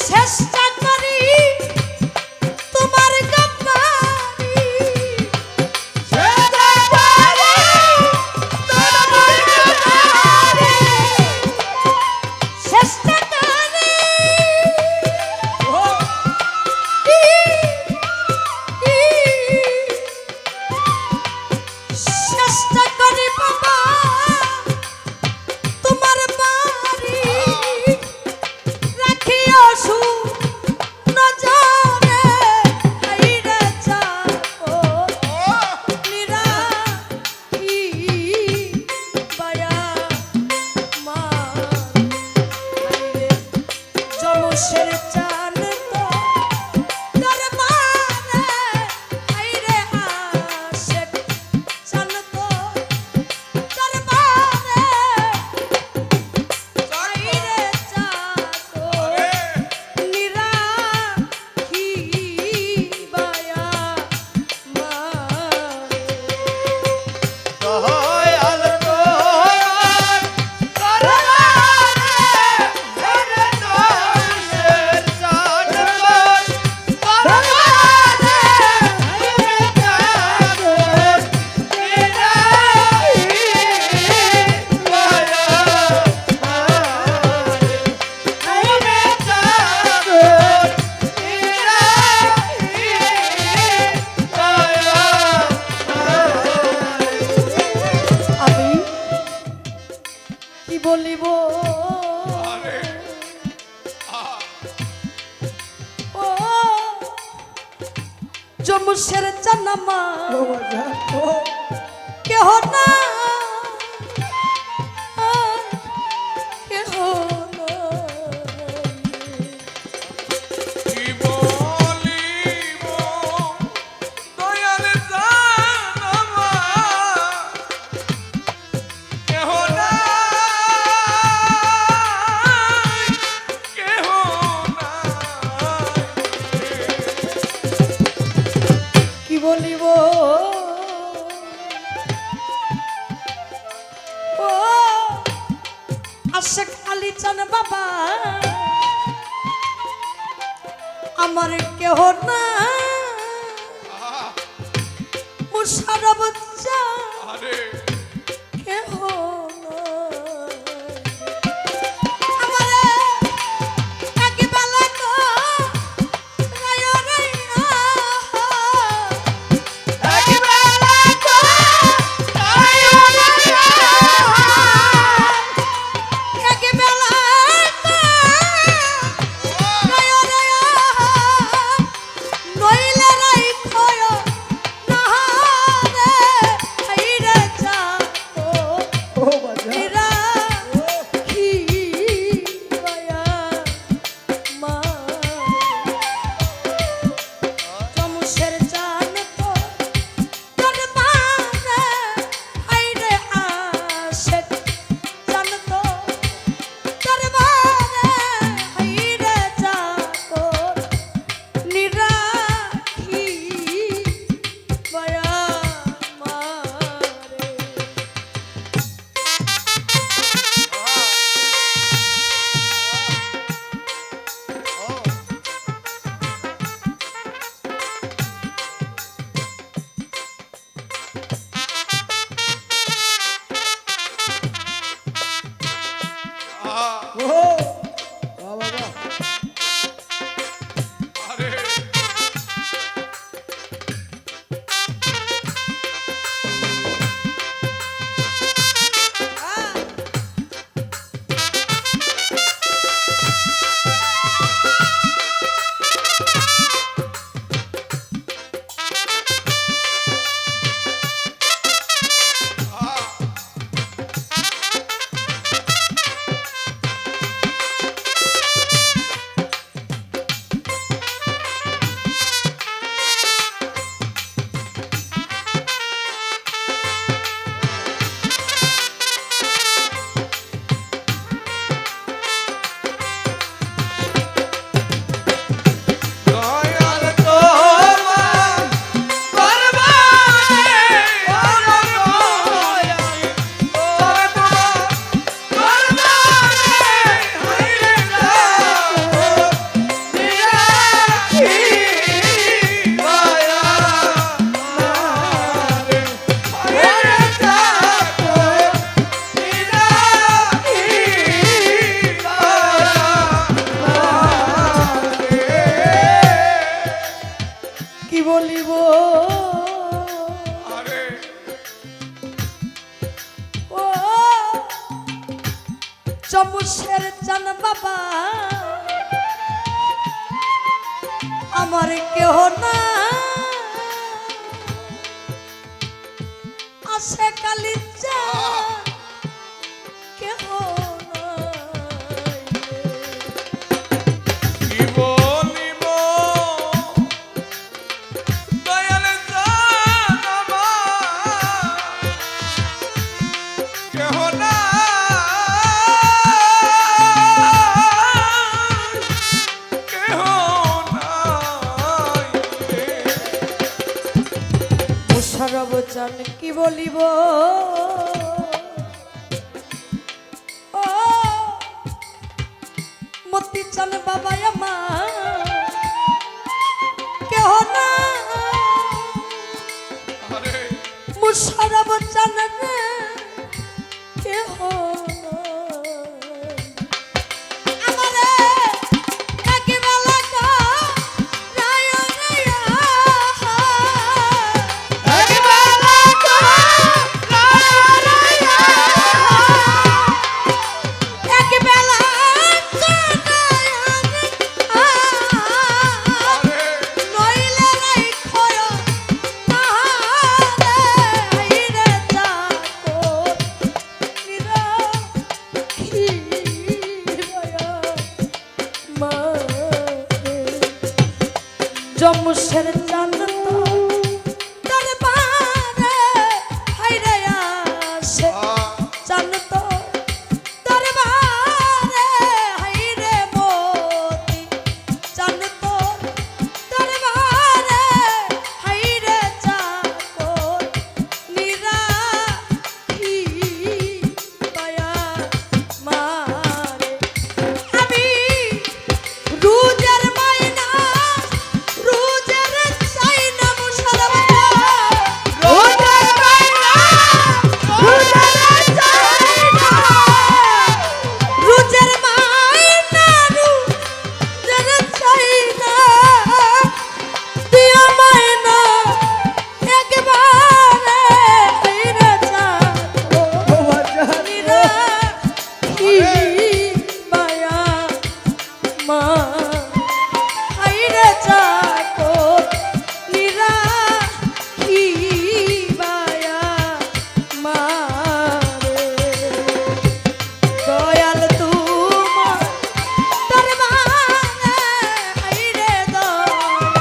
চেষ্টা করি তোমার গাম্বারি চেষ্টা করি তোমার গাম্বারি চেষ্টা করি চেষ্টা চমুসের জানামা ও বাজান ও কেহ না কেহ না কি বলিব দয়াল জানামা কেহ নাই কেহ নাই কি বলিব ও আশেক আলী চান বাবা আমার কেহ না মুশারফ চান আরে কেহ না আমারে একবেলা তো রায় রাইয়া একবেলা তো রায় রাইয়া একবেলা তো রায় রাইয়া নইলে রাইখয় না রে হাইরে যা ও বাজান এরা কি মায়া মা চমুসের জান তো তোর মানে হাইরে আশেক জান তো তোর মানে হাইরে যা তোর নিরাখি মায়া মারে ও বাবা বাবা আরে দয়াল তোমার দরবারে আমার দয়াল তোর তোমার দরবারে হাইরে যাও নিরাখি মায়া মারে হাইরে যাও নিরাখি কি বলিব আরে ও চমুসের জান বাবা আমার কেহ না আসে কালি চান কেহ নাই কি বলিব দয়াল জানামা কেহ নাই কেহ নাই মুশারফ চান কি বলিব ও মতি চান বাবা আমার কেহ না আরে মুশারফ চান রে কেহ না আমারে একবেলা তো রায় রাইয়া একবেলা তো রায় রাইয়া একবেলা তো রায় রাইয়া আরে নইলে রাইখয় জমশের জানত দরবারে হাইরে আসে জানত দরবারে হাইরে মোতি জানত দরবারে হাইরে চাকর নিরাখি পায়া মারে আমি রুজের মাইনা রুজের চাইনা মুশারফ রুজের মাইনা রুজের চাইনা রুজের মাইনা রুজের চাইনা দিয়া মাইনা একবারে ফিরে যা ও বাজান কি মায়া মা হাইরে চাকো নিরা কি মায়া মা দয়াল তোমার দরবারে হাইরে দয়াল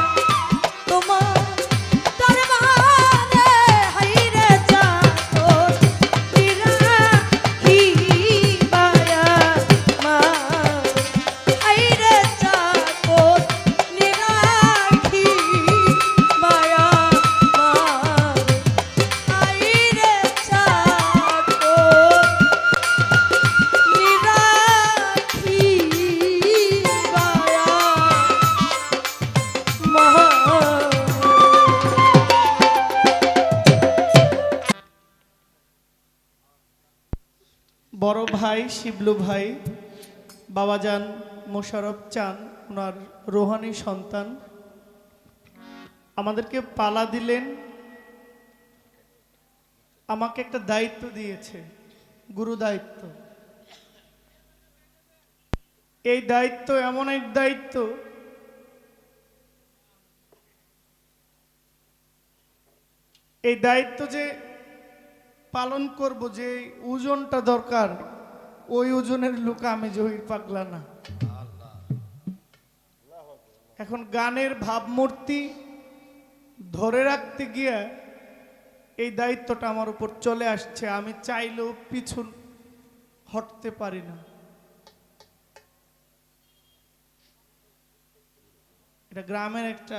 তোমার দরবারে হাইরে চাকর নিরাখি মায়া মা হাইরে চাকর নিরাখি মায়া মা হাইরে চাকর নিরাখি বড় ভাই শিবলু ভাই বাবাজান মোশাররফ চান ওনার রোহানি সন্তান আমাদেরকে পালা দিলেন আমাকে একটা দায়িত্ব দিয়েছে গুরু দায়িত্ব এই দায়িত্ব এমন এক দায়িত্ব এই দায়িত্ব যে পালন করব যে ওজনটা দরকার ওই ওজনের লোক আমি জহির পাগলা না এখন গানের ভাবমূর্তি ধরে রাখতে গিয়ে এই দায়িত্বটা আমার উপর চলে আসছে আমি চাইলেও পিছু হটতে পারি না এটা গ্রামের একটা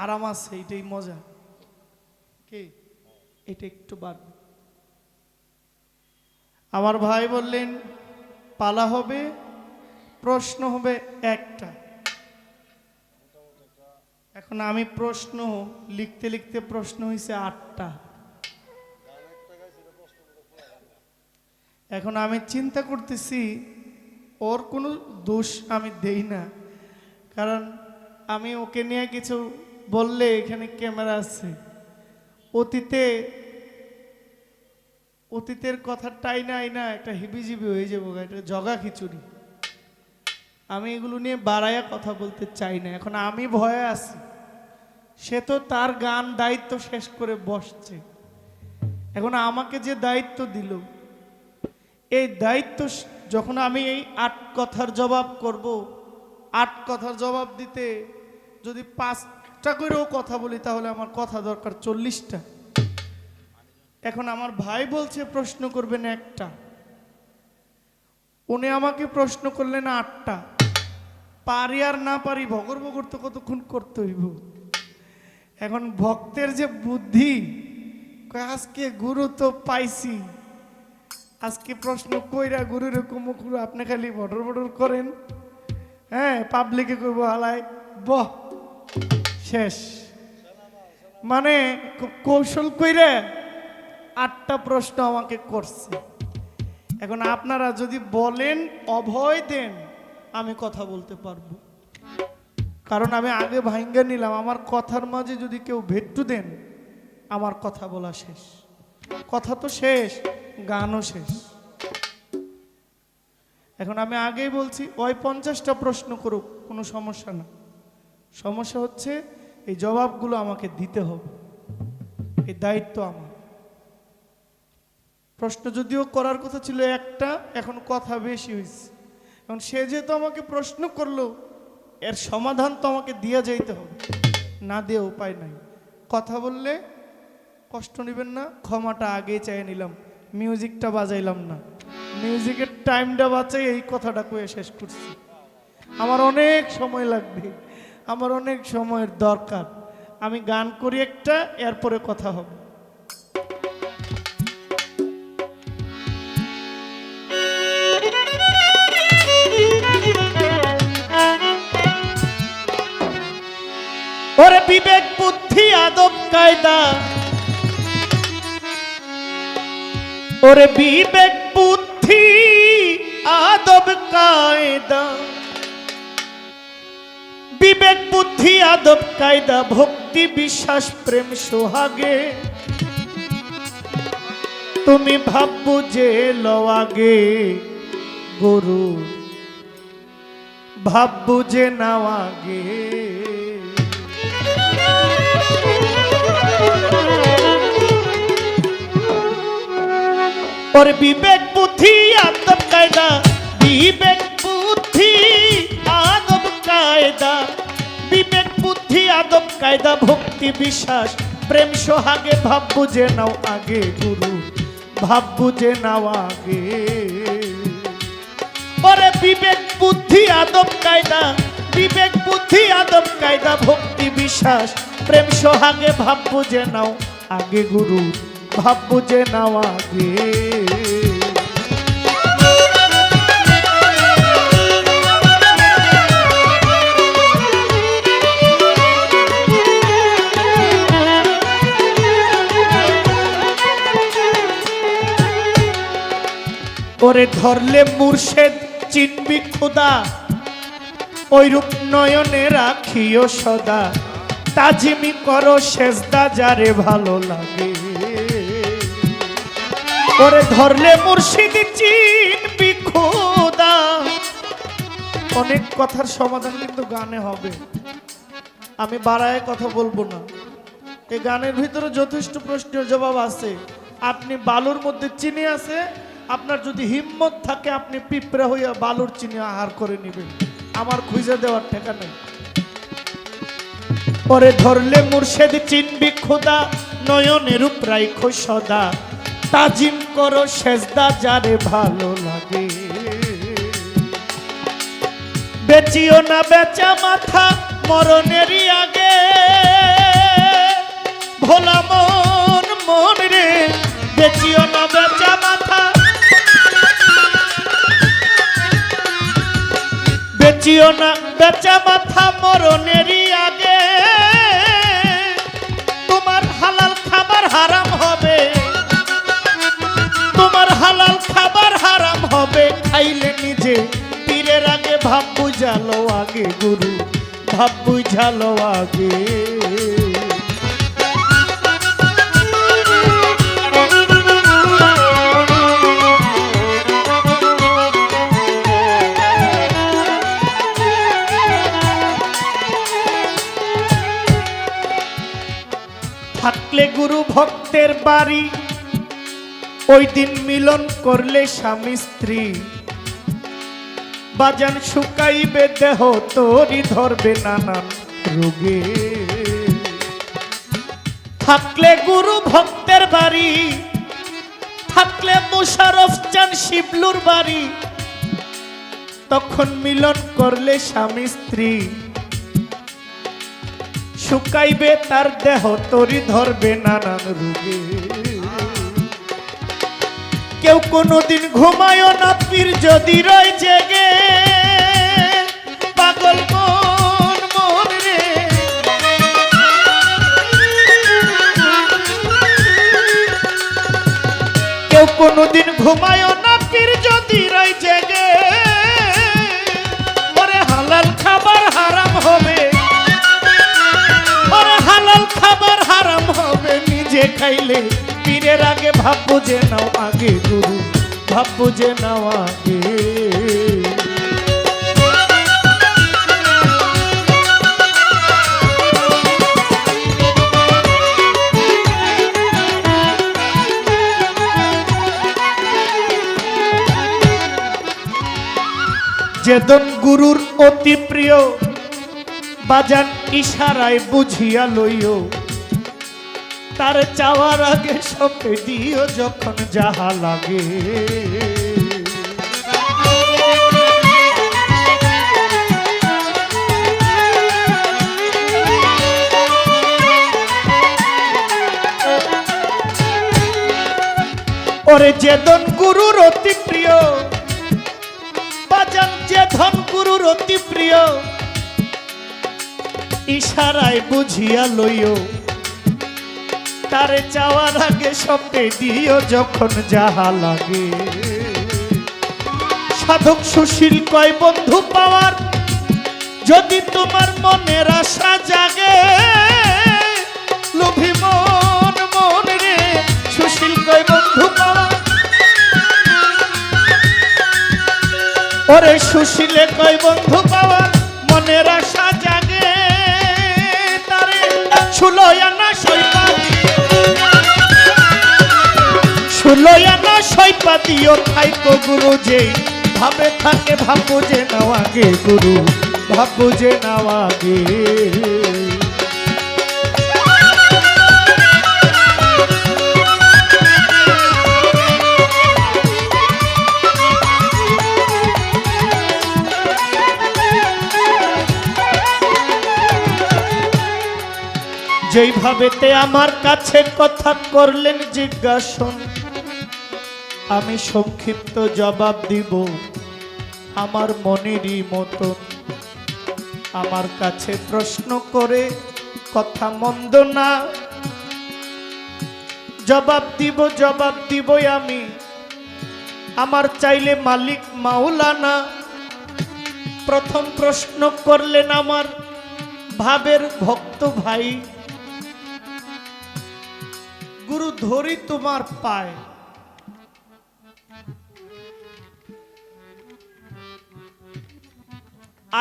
আরাম আছে এটাই মজা কি এটা একটু বাড়বে আমার ভাই বললেন পালা হবে প্রশ্ন হবে একটা এখন আমি প্রশ্ন লিখতে লিখতে প্রশ্ন হয়েছে 8টা এখন আমি চিন্তা করতেছি ওর কোনো দোষ আমি দেই না কারণ আমি ওকে নিয়ে কিছু বললে এখানে ক্যামেরা আছে অতীতের কথাটাই না একটা হিবিজিবি হয়ে যাবো একটা জগা খিচুড়ি আমি এগুলো নিয়ে বাড়াইয়া কথা বলতে চাই না এখন আমি ভয়ে আছি সে তো তার গান দায়িত্ব শেষ করে বসছে এখন আমাকে যে দায়িত্ব দিল এই দায়িত্ব যখন আমি এই 8 কথার জবাব করব 8 কথার জবাব দিতে যদি 5টা করেও কথা বলি তাহলে আমার কথা দরকার 40টা এখন আমার ভাই বলছে প্রশ্ন করবেন একটা উনি আমাকে প্রশ্ন করলেন 8টা পারি আর না পারি ভগর ভগর তো কতক্ষণ করতে হইব এখন ভক্তের যে বুদ্ধি আজকে গুরু তো পাইছি আজকে প্রশ্ন কইরা গুরুর কুমুকুরু আপনি খালি বটর বটর করেন হ্যাঁ পাবলিকে কইব হালাই বহ শেষ মানে খুব কৌশল কইরা 8টা প্রশ্ন আমাকে করছে এখন আপনারা যদি বলেন অভয় দেন আমি কথা বলতে পারবো কারণ আমি আগে ভাঙ্গা নিলাম আমার কথার মাঝে যদি কেউ ভেট্টু দেন আমার কথা বলা শেষ কথা তো শেষ গানও শেষ এখন আমি আগেই বলছি ওই 50টা প্রশ্ন করুক কোনো সমস্যা না সমস্যা হচ্ছে এই জবাবগুলো আমাকে দিতে হবে এই দায়িত্ব আমার প্রশ্ন যদিও করার কথা ছিল একটা এখন কথা বেশি হয়েছে এখন সে যেহেতু আমাকে প্রশ্ন করলো এর সমাধান তো আমাকে দিয়ে যাইতে হবে না দিয়ে উপায় নাই। কথা বললে কষ্ট নেবেন না, ক্ষমাটা আগে চাই নিলাম, মিউজিকটা বাজাইলাম না, মিউজিকের টাইমটা বাঁচাই এই কথাটা কয়ে শেষ করছি। আমার অনেক সময় লাগবে, আমার অনেক সময়ের দরকার। আমি গান করি একটা, এরপরে কথা হবে। ওরে বিবেক বুদ্ধি আদব কায়দা, ওরে বিবেক বুদ্ধি আদব কায়দা, বিবেক বুদ্ধি আদব কায়দা, ভক্তি বিশ্বাস প্রেম সোহাগে, তুমি ভাববো যে লওয়াগে গুরু, ভাববো যে নাওয়াগে। और विवेक बुद्धि आदब कायदा, विवेक बुद्धि आदब कायदा, विवेक बुद्धि आदब कायदा, भक्ति विश्वास प्रेम सोहागे, भाब्बू जे नाव आगे गुरु, भाब्बू जे नाव आगे। और विवेक बुद्धि आदब कायदा, विवेक बुद्धि आदब कायदा, भक्ति विश्वास प्रेम सोहागे, भाब्बू जे नाव आगे गुरु, भाब्बू जे नाव आगे। ওরে ধরলে মুর্শেদ চিনবি খুদা, ওই রূপ নয়নে রাখিও সদা, তাজিমি করো সেজদা যারে ভালো লাগে। ওরে ধরলে মুর্শিদ চিনবি খুদা। অনেক কথার সমাধান কিন্তু গানে হবে, আমি বাড়ায় কথা বলবো না। এই গানের ভিতরে যথেষ্ট প্রশ্নের জবাব আছে। আপনি বালুর মধ্যে চিনি আছে, আপনার যদি হিম্মত থাকে আপনি পিঁপড়া হইয়া বালুর চিনি আহার করে নেবেন, আমার খুঁজে দেওয়ার ঠেকা নেই। পরে ধরলে মুর্শেদ চিনবি খোদা, নয়নের উপরাই সদা, তাজিম করো সেজদা যারে ভালো লাগে। বেচিও না বেচা মাথা মরণেরই আগে, ভোলা মন মন রে, বেচিও না বেচা মাথা, বেচিও না বেচা মাথা মরণেরই আগে, তোমার হালাল খাবার হারাম হবে, তোমার হালাল খাবার হারাম হবে, খাইলে নিজে পীরের আগে, ভাব বুঝালো আগে গুরু, ভাব বুঝালো আগে। থাকলে গুরু ভক্তের বাড়ি, ওই দিন মিলন করলে স্বামী স্ত্রী, বাজান শুকাইবে দেহ তোরি, ধরবে নানান রোগে। থাকলে গুরু ভক্তের বাড়ি, থাকলে মুশারফ চান শিবলুর বাড়ি, তখন মিলন করলে স্বামী স্ত্রী, শুকাইবে তার দেহ তোরি, ধরবে নানান রোগে। কেউ কোনোদিন ঘুমায় না পীর যদি রয় জেগে, পাগল মন মন রে। কেউ কোনোদিন ঘুমায় না পীর যদি রয় জেগে, ওরে হালাল খাবার হারাম হবে, ওরে হালাল খাবার হারাম হবে, নিজে খাইলে পীরের আগে, ভাববো যে নাও আগে গুরু, ভাববো যে নাও আগে। যেদন গুরুর অতি প্রিয়, বাজান ইশারায় বুঝিয়া লইও, তার চাওয়ার আগে সপে দিও যখন যাহা লাগে। ওরে যে ধন গুরুর অতি প্রিয়, বাজান যে ধন গুরুর অতি প্রিয়, ইশারায় বুঝিয়া লইও, তারে চাওয়ার আগে সপে দিও যখন যাহা লাগে। সাধক সুশীল কয় বন্ধু পাওয়ার যদি তোমার মনের আশা জাগে, লোভী মন মন রে সুশীল কয় বন্ধু পাওয়ার, ওরে সুশীলে কয় বন্ধু পাওয়ার মনের আশা জাগে, তারে সুলয়ানা সৈপা সুলয়ানা সৈপা দিও থাইকো গুরু, যে ভাবে থাকে ভাবো যে নাওয়াগে গুরু, ভাবো যে নাওয়াগে। যেইভাবেতে আমার কাছে কথা করলেন জিজ্ঞাসন, আমি সংক্ষিপ্ত জবাব দিব আমার মনেরই মতন। আমার কাছে প্রশ্ন করে কথা মন্দ না, জবাব দিবই আমি, আমার চাইলে মালিক মাওলানা। প্রথম প্রশ্ন করলেন আমার ভাবের ভক্ত ভাই, গুরু ধরি তোমার পায়,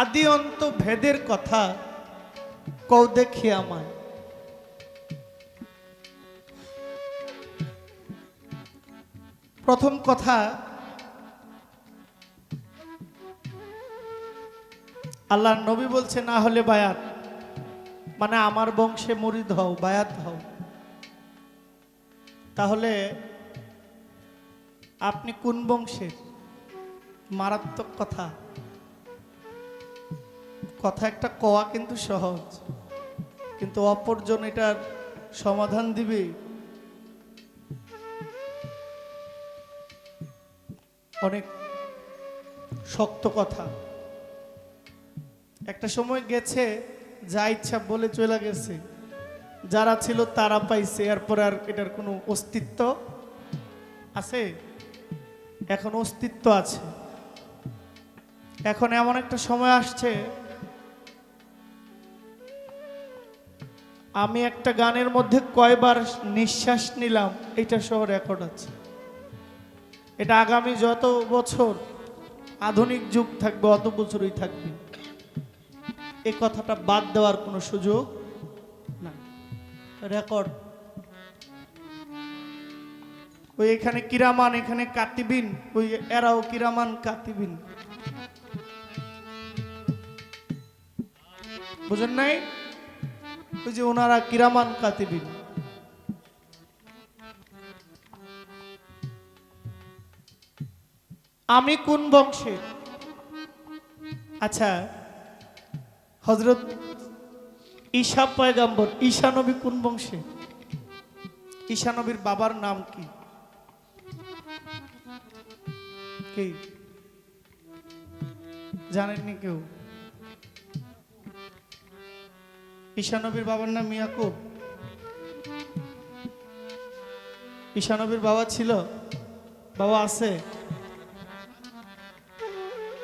আদি অন্ত ভেদের কথা কও দেখি আমায়। প্রথম কথা, আল্লাহর নবী বলছে না হলে বায়াত, মানে আমার বংশে মুরিদ হও, বায়াত হও। তাহলে আপনি কোন বংশের? মারাত্মক কথা। কথা একটা কওয়া কিন্তু সহজ, কিন্তু অপরজন এটার সমাধান দিবে অনেক শক্ত কথা। একটা সময় গেছে, যা ইচ্ছা বলে চলে গেছে, যারা ছিল তারা পাইছে, এরপর আর এটার কোনো অস্তিত্ব আছে? এখন অস্তিত্ব আছে। এখন এমন একটা সময় আসছে, আমি একটা গানের মধ্যে কয়বার নিঃশ্বাস নিলাম এটা সহ রেকর্ড আছে। এটা আগামী যত বছর আধুনিক যুগ থাকবে অত বছরই থাকবে, এই কথাটা বাদ দেওয়ার কোনো সুযোগ না। রেকর্ড। ওই এখানে কিরামান, এখানে কাতিবিন, ওই এরাও কিরামান কাতিবিন, বুঝেন নাই? ওই যে ওনারা কিরামান কাতিবিন। আমি কোন বংশের? আচ্ছা, হযরত ঈসা পয়গম্বর, ঈসা নবী কোন বংশে? ঈসা নবীর বাবার নাম কি? কি জানেননি কেউ? ঈসা নবীর বাবার নাম ইয়াকুব। ঈসা নবীর বাবা ছিল? বাবা আছে?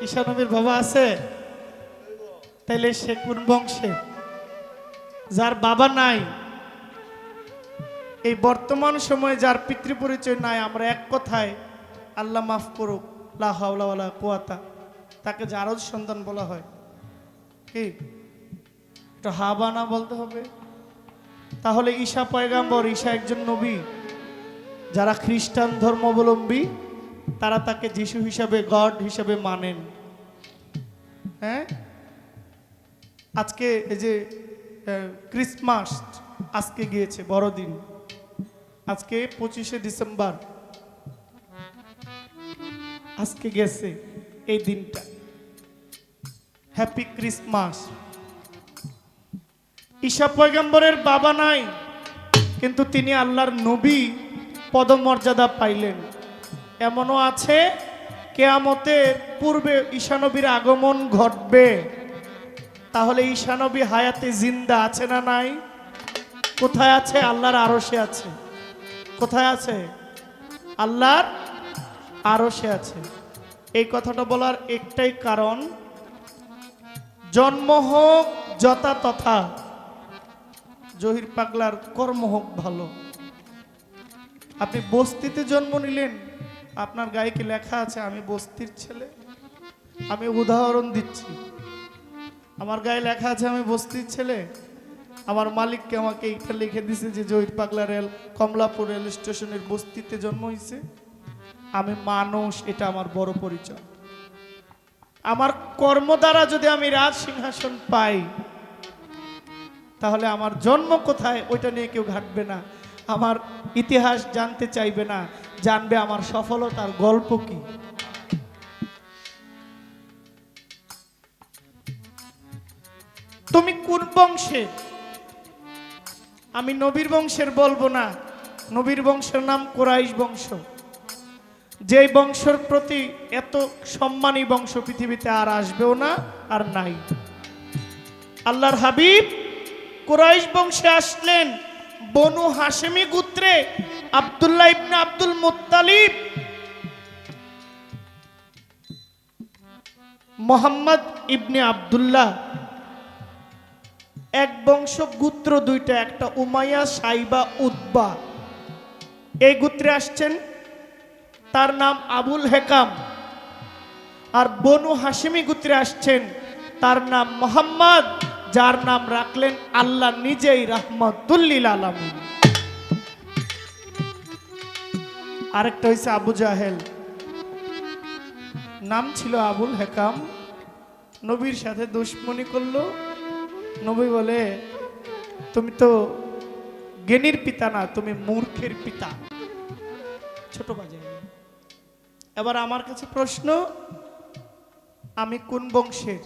ঈসা নবীর বাবা আছে? তাইলে সে কোন বংশে? যার বাবা নাই, এই বর্তমান সময়ে যার পিতৃ পরিচয় নাই, আমরা এক কথায় আল্লাহ মাফ করুক, লা হাওলা ওয়ালা কুওয়াতা, তাকে জারজ সন্তান বলা হয়। কি একটু হাবানা বলতে হবে? তাহলে ঈসা পয়গাম্বর, ঈসা একজন নবী। যারা খ্রিস্টান ধর্মাবলম্বী তারা তাকে যিশু হিসাবে, গড হিসাবে মানেন। হ্যাঁ, আজকে এই যে ক্রিসমাস আজকে গিয়েছে, বড়দিন আজকে 25শে ডিসেম্বর, আজকে গেছে এই দিনটা। Happy Christmas. ঈসা পয়গম্বরের বাবা নাই, কিন্তু তিনি আল্লাহর নবী পদমর্যাদা পাইলেন। এমনও আছে কিয়ামতের পূর্বে ঈসা নবীর আগমন ঘটবে। তাহলে ঈসা নবী হায়াতে জিন্দা আছে না নাই? কোথায় আছে? আল্লাহর আরশে আছে। কোথায় আছে? আল্লাহর আরশে আছে। এই কথাটা বলার একটাই কারণ, জন্ম হোক যথা তথা, জহির পাগলার কর্ম হোক ভালো। আপনি বস্তিতে জন্ম নিলেন, আপনার গায়ে কি লেখা আছে আমি বস্তির ছেলে? আমি উদাহরণ দিচ্ছি, আমার গায়ে লেখা আছে আমি বস্তির ছেলে। আমার মালিককে আমাকে এইটা লিখে দিছে যে জহির পাগলা রেল কমলাপুর রেল স্টেশনের বস্তিতে জন্ম হয়েছে। আমি মানুষ, এটা আমার বড় পরিচয়। আমার কর্ম দ্বারা যদি আমি রাজ সিংহাসন পাই, তাহলে আমার জন্ম কোথায় ওইটা নিয়ে কেউ ঘাটবে না, আমার ইতিহাস জানতে চাইবে না, জানবে আমার সফলতার গল্প কি। তুমি কোন বংশে? আমি নবীর বংশের বলবো না, নবীর বংশের নাম কুরাইশ বংশ। যেই বংশের প্রতি এত সম্মানী বংশ পৃথিবীতে আর আসবেও না, আর নাই। আল্লাহর হাবিব কুরাইশ বংশে আসলেন, বনু হাশেমি গোত্রে আব্দুল্লাহ ইবনে আব্দুল মুত্তালিব, মোহাম্মদ ইবনে আব্দুল্লাহ, এক বংশ গোত্র দুইটা, একটা উমাইয়া, সাইবা, উতবা। এই গোত্রে আসছেন, তার নাম আবুল হেকাম। আর বনু হাশেমি গোত্রে আসছেন, তার নাম মোহাম্মদ, যার নাম রাখলেন আল্লাহ নিজেই রাহমাতুল লিল আলামিন। আরেকটা হইছে আবু জাহেল, নাম ছিল আবুল হেকাম। নবীর সাথে দুশমনি করলো। নবী বলে, তুমি তো জ্ঞানীর পিতা না, তুমি মূর্খের পিতা। ছোট বাজায়। এবার আমার কাছে প্রশ্ন, আমি কোন বংশের?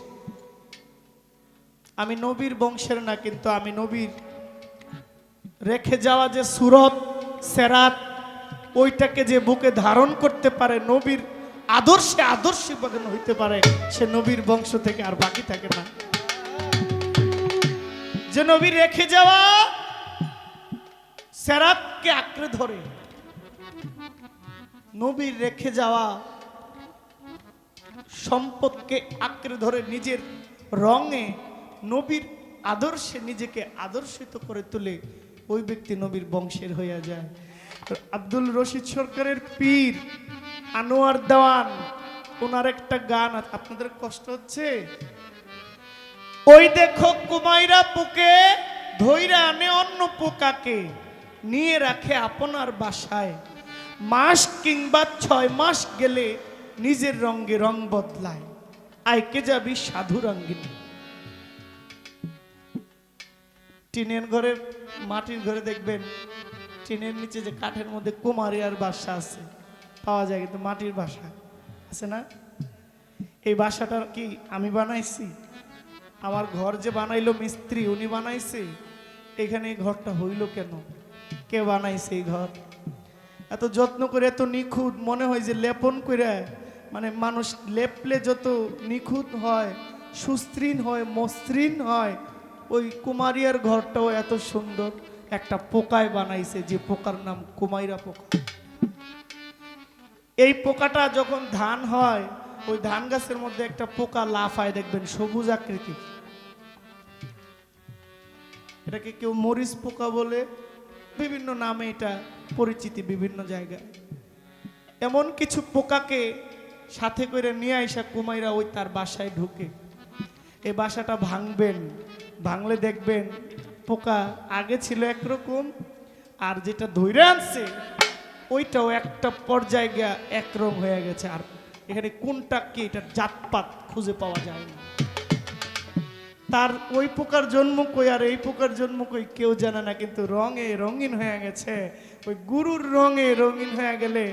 আমি নবীর বংশের না, কিন্তু আমি নবীর রেখে যাওয়া যে সুরত সেরাত, ওইটাকে যে বুকে ধারণ করতে পারে, নবীর আদর্শে আদর্শী হইতে পারে, সে নবীর বংশ থেকে আর বাকি থাকে না। যে নবী রেখে যাওয়া সেরাতকে আঁকড়ে ধরে, নবীর রেখে যাওয়া সম্পদকে আঁকড়ে ধরে, নিজের রঙে নবীর আদর্শে নিজেকে আদর্শিত করে তুলে, ওই ব্যক্তি নবীর বংশের হইয়া যায়। আব্দুল রশিদ সরকারের পীর আনোয়ার দেওয়ান, ওনার একটা গান, আপনাদের কষ্ট হচ্ছে? ওই দেখো কুমাইরা পোকে ধইরা আনে অন্য পোকাকে, নিয়ে রাখে আপনার বাসায়, মাস কিংবা 6 মাস গেলে নিজের রঙে রং বদলায়, আইকে যাবি সাধু রঙ্গিনী। টিনের ঘরের, মাটির ঘরে দেখবেন টিনের নিচে যে কাঠের মধ্যে কুমারিয়ার বাসা আছে, পাওয়া যায়, কিন্তু মাটির বাসা আছে না? এই বাসাটা কি আমি বানাইছি? আমার ঘর যে বানাইলো মিস্ত্রি, উনি বানাইছে। এখানে এই ঘরটা হইল কেন? কে বানাইছে এই ঘর? এত যত্ন করে, এত নিখুঁত, মনে হয় যে লেপন করে, মানে মানুষ লেপলে যত নিখুঁত হয়, সুস্ত্রীন হয়, মসৃণ হয়, ওই কুমারিয়ার ঘরটাও এত সুন্দর একটা পোকায় বানাইছে, যে পোকার নাম কুমাইরা পোকা। এই পোকাটা যখন ধান হয়, ওই ধান গাছের মধ্যে একটা পোকা লাফায়, দেখবেন সবুজ আকৃতির। এটাকে কেউ মরিচ পোকা বলে, বিভিন্ন নামে এটা পরিচিতি বিভিন্ন জায়গায়। এমন কিছু পোকাকে সাথে করে নিয়ে আইসা কুমাইরা ওই তার বাসায় ঢুকে। এই বাসাটা ভাঙবেন, ভাঙলে দেখবেন পোকা আগে ছিল একরকম, আর যেটা ধরে আনছে ওইটাও একটা পর্যায়ে গিয়া একরকম হয়ে গেছে। আর এখানে কোনটা কি, এটা জাতপাত খুঁজে পাওয়া যায় না। তার ওই প্রকার জন্ম কই আর এই প্রকার জন্ম কই কেউ জানে না, কিন্তু রঙে রঙিন হয়ে গেছে। ওই গুরুর রঙে রঙিন হয়ে গেলে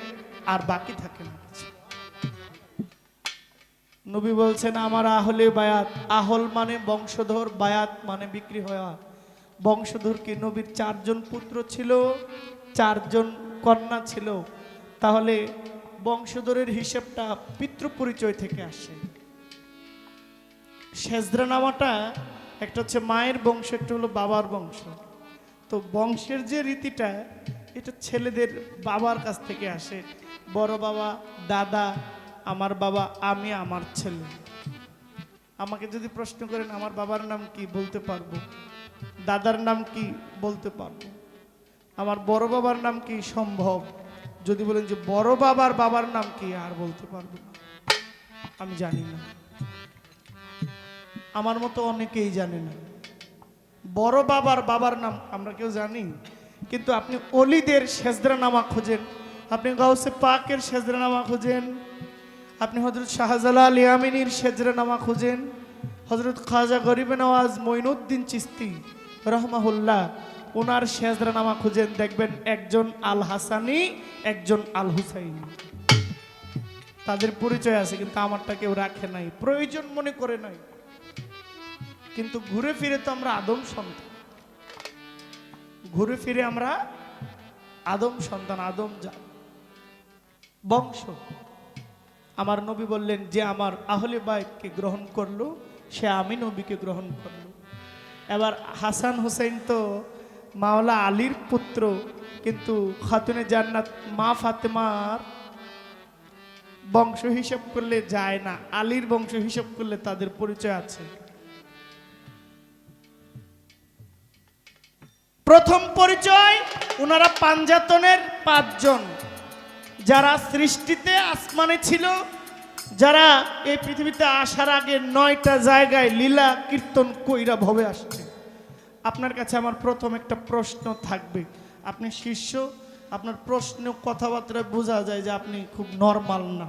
আর বাকি থাকে না কিছু। নবী বলছেন আমার আহলে বায়াত, আহল মানে বংশধর, বায়াত মানে বিক্রি হওয়া। বংশধর কি? নবীর 4 জন পুত্র ছিল, 4 জন কন্যা ছিল। তাহলে বংশধরের হিসেবটা পিতৃ পরিচয় থেকে আসে। সেজদা নামাটা একটা হচ্ছে মায়ের বংশ, একটা হলো বাবার বংশ। তো বংশের যে রীতিটা, এটা ছেলেদের বাবার কাছ থেকে আসে। বড় বাবা, দাদা, আমার বাবা, আমি, আমার ছেলে। আমাকে যদি প্রশ্ন করেন আমার বাবার নাম কি, বলতে পারবো। দাদার নাম কি, বলতে পারবো। আমার বড় বাবার নাম কি, সম্ভব। যদি বলেন যে বড় বাবার বাবার নাম কি, আর বলতে পারবো না, আমি জানি না। আমার মতো অনেকেই জানে না বড় বাবার বাবার নাম, আমরা কেউ জানি। কিন্তু আপনি অলিদের সেজদা নামা খোঁজেন, আপনি গাউসে পাকের সেজদা নামা খোঁজেন, আপনি হযরত শাহজালাল ইয়ামিনীর সেজদা নামা খোঁজেন, হযরত খাজা গরিবে নওয়াজ মঈনুদ্দিন চিশতি রহমাহুল্লাহ ওনার সেজদা নামা খুঁজেন, দেখবেন একজন আল হাসানি, একজন আল হুসাইনি। তাদের পরিচয় আছে, কিন্তু আমারটা কেউ রাখে নাই, প্রয়োজন মনে করে নাই। কিন্তু ঘুরে ফিরে তো আমরা আদম সন্তান, ঘুরে ফিরে আমরা আদম সন্তান, আদম বংশ। আমার নবী বললেন যে আমার আহলে বাইতকে গ্রহণ করলো, সে আমি নবীকে গ্রহণ করলো। এবার হাসান হুসাইন তো মাওলা আলীর পুত্র, কিন্তু খাতুনে জান্নাত মা ফাতেমার বংশ হিসাব করলে যায় না, আলীর বংশ হিসাব করলে তাদের পরিচয় আছে। প্রথম পরিচয়, ওনারা পাঞ্জাতনের 5 জন, যারা সৃষ্টিতে আসমানে ছিল, যারা এই পৃথিবীতে আসার আগে 9টা জায়গায় লীলা কীর্তন কইরা ভবে আসছে। আপনার কাছে আমার প্রথম একটা প্রশ্ন থাকবে, আপনি শিষ্য, আপনার প্রশ্ন কথাবার্তায় বোঝা যায় যে আপনি খুব নরমাল না,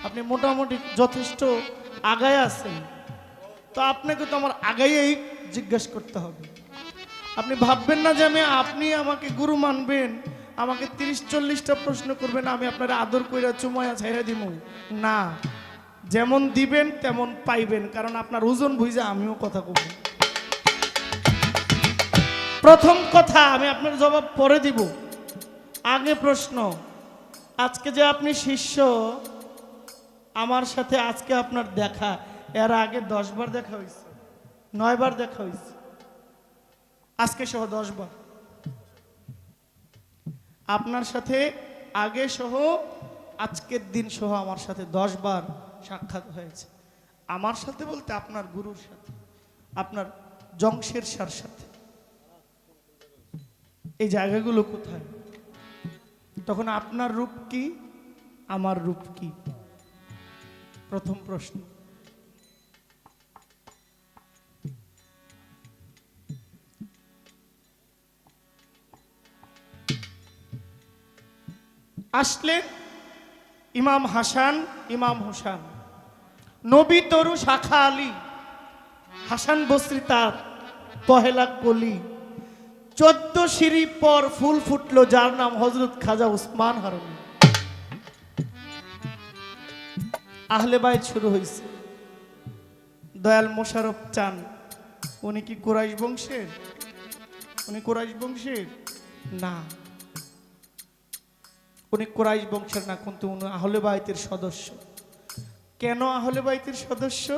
আপনি মোটামুটি যথেষ্ট আগায় আছেন। তো আপনাকে তো আমার আগাইয়েই জিজ্ঞেস করতে হবে। আপনি ভাববেন না যে আপনি আমাকে গুরু মানবেন, আমাকে 30-40টা প্রশ্ন করবেন, আমি আপনার আদর কইরা চুমায়া ছাইরা দিব না। যেমন দিবেন তেমন পাইবেন, কারণ আপনার ওজন বুঝে আমিও কথা কব। প্রথম কথা, আমি আপনার জবাব পরে দিব, আগে প্রশ্ন। আজকে যে আপনি শিষ্য, আমার সাথে আজকে আপনার দেখা, এর আগে 10 বার দেখা হয়েছে, 9 বার দেখা হয়েছে, আজকে সহ 10 বার। আপনার সাথে আগে সহ আজকের দিন সহ আমার সাথে 10 বার সাক্ষাৎ হয়েছে। আমার সাথে বলতে আপনার গুরুর সাথে, আপনার জংশের সার সাথে। এই জায়গাগুলো কোথায়? তখন আপনার রূপ কি, আমার রূপ কি? প্রথম প্রশ্ন। আসলেন ইমাম হাসান, ইমাম হুসান, নবী তরু শাখা আলী, হাসান বসরি তার পহেলা কলি। 14 সিঁড়ি পর ফুল ফুটলো, যার নাম হযরত খাজা উসমান হারুনি। আহলে বাইত শুরু হয়েছে। দয়াল মোশাররফ চান, উনি কি কুরাইশ বংশের? উনি কুরাইশ বংশের না, উনি কুরাইশ বংশের না, কিন্তু উনি আহলে বাইতের সদস্য। কেন আহলে বাইতের সদস্য?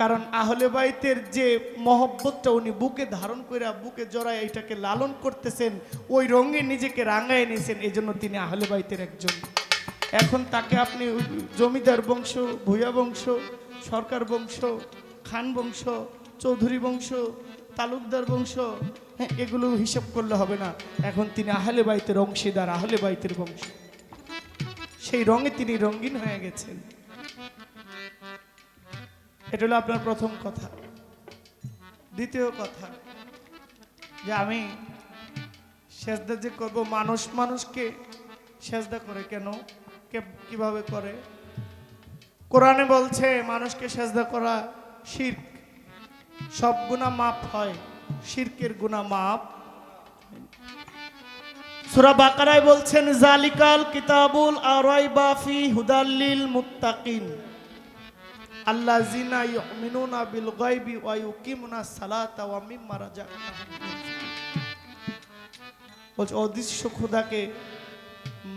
কারণ আহলে বাইতের যে মহব্বতটা উনি বুকে ধারণ করে, বুকে জড়ায় এটাকে লালন করতেছেন, ওই রঙে নিজেকে রাঙায় নিয়েছেন, এই জন্য তিনি আহলে বাইতের একজন। এখন তাকে আপনি জমিদার বংশ, ভূয়া বংশ, সরকার বংশ, খান বংশ, চৌধুরী বংশ, তালুকদার বংশ, হ্যাঁ, এগুলো হিসাব করলে হবে না। এখন তিনি আহলে বাইতের অংশীদার, আহলে বাইতের বংশ, সেই রঙে তিনি রঙিন হয়ে গেছেন। এটা হলো আপনার প্রথম কথা। দ্বিতীয় কথা, যে আমি সেজদা যে করবো, মানুষ মানুষকে সেজদা করে কেন, কিভাবে করে? কোরআনে বলছে মানুষকে সেজদা করা শিরক। সব গুনাহ মাফ হয়, শিরকের গুনাহ মাফ। সূরা বাকারায় বলছেন জালিকাল কিতাবুল আরাইবা ফি হুদাল্লিল মুত্তাকিন আল্লাযিনা ইউমিনুনা বিল গায়বি ওয়া ইউকিমুনাস সালাতা ওয়া মিম্মা রাযাকনাহুম বলছে অদৃশ্য খোদাকে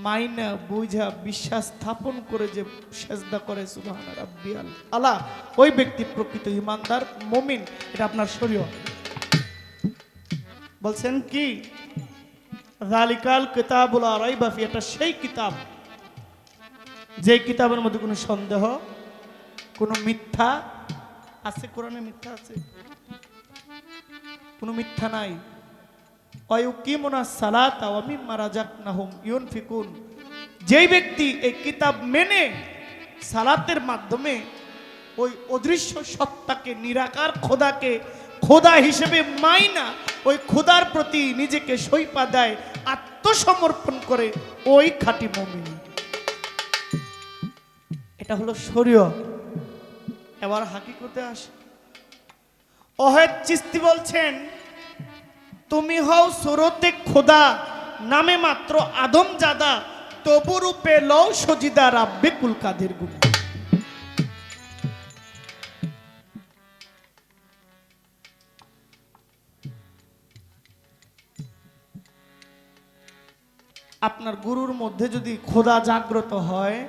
মাইনা বুঝা বিশ্বাস স্থাপন করে যে সেজদা করে সুবহান রাব্বিয়াল আলা, ওই ব্যক্তি প্রকৃত ঈমানদার মুমিন। এটা আপনার শরীয়ত বলছেন কি যালিকাল কিতাবুল লা রাইবা ফি, এটা সেই কিতাব যে কিতাবের মধ্যে কোনো সন্দেহ, কোনো মিথ্যা আছে? কোরআনে মিথ্যা আছে? কোনো মিথ্যা নাই। ওয়ায়ুকিমুনাস সালাতা ওয়া মিম্মা রাযাকনাহুম ইউনফিকুন, যেই ব্যক্তি এই কিতাব মেনে সালাতের মাধ্যমে ওই অদৃশ্য সত্তাকে, নিরাকার খোদাকে খোদা হিসেবে মাইনা ওই খোদার প্রতি নিজেকে সইপা দেয়, আত্মসমর্পণ করে, ওই খাঁটি মুমিন। এটা হলো শরীয়ত। এবার হাকিকতে আসে। ওয়াহেদ চিশতি বলছেন তুমি হও সুরতে খোদা, নামে মাত্র আদমজাদা, তবু রূপে লও সজিদা রাব্বে কুল কাদের গুণ। আপনার গুরুর মধ্যে যদি খোদা জাগ্রত হয়,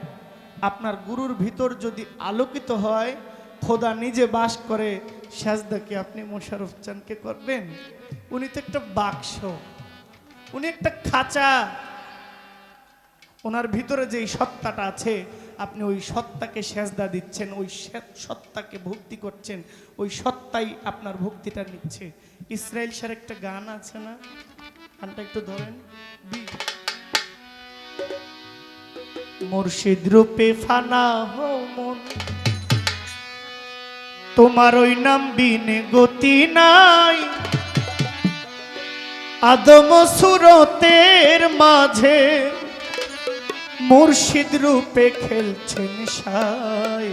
আপনার গুরুর ভিতর যদি আলোকিত হয়, খোদা নিজে বাস করে, সাজদা কি আপনি মোশাররফ চানকে করবেন? উনি তো একটা বাক্স, উনি একটা খাঁচা। ওনার ভিতরে যে সত্তাটা আছে, আপনি ওই সত্তাকে সেজদা দিচ্ছেন, ওই সত্তাকে ভক্তি করছেন, ওই সত্তাই আপনার ভক্তিটা নিচ্ছে। ইসরায়েল স্যার একটা গান আছে না, গানটা একটু ধরেন। মুর্শিদ রূপে ফানা হও মন, তোমার ওই নাম বিনে গতি নাই, আদম সুরতের মাঝে মুর্শিদ রূপে খেলছেন সাই,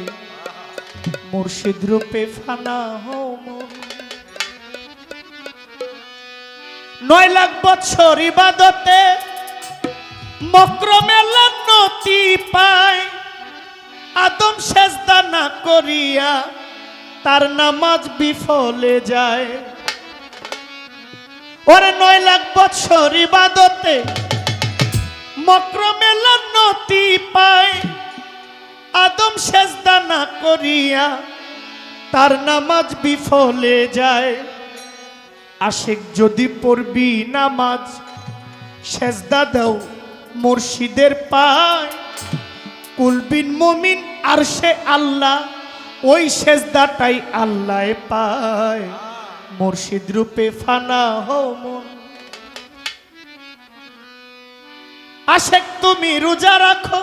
মুর্শিদ রূপে ফানা হও মন। 9 লাখ বছর ইবাদতে মক্রমে লান্নতি পায়, আদম সেজদা না করিয়া তার নামাজ বিফলে যায়। ওরে 9 লাখ বছর ইবাদতে মক্রমে লান্নতি পায়, আদম সেজদা না করিয়া তার নামাজ বিফলে যায়। আশিক যদি পড়বি নামাজ, সেজদা দাও মুর্শিদের পায়, কুলবিন মুমিন আরশে আল্লাহ, ওই সেজদাটাই আল্লাহ পায়, মুর্শিদ রূপে ফানা হও মন। আশিক তুমি রোজা রাখো,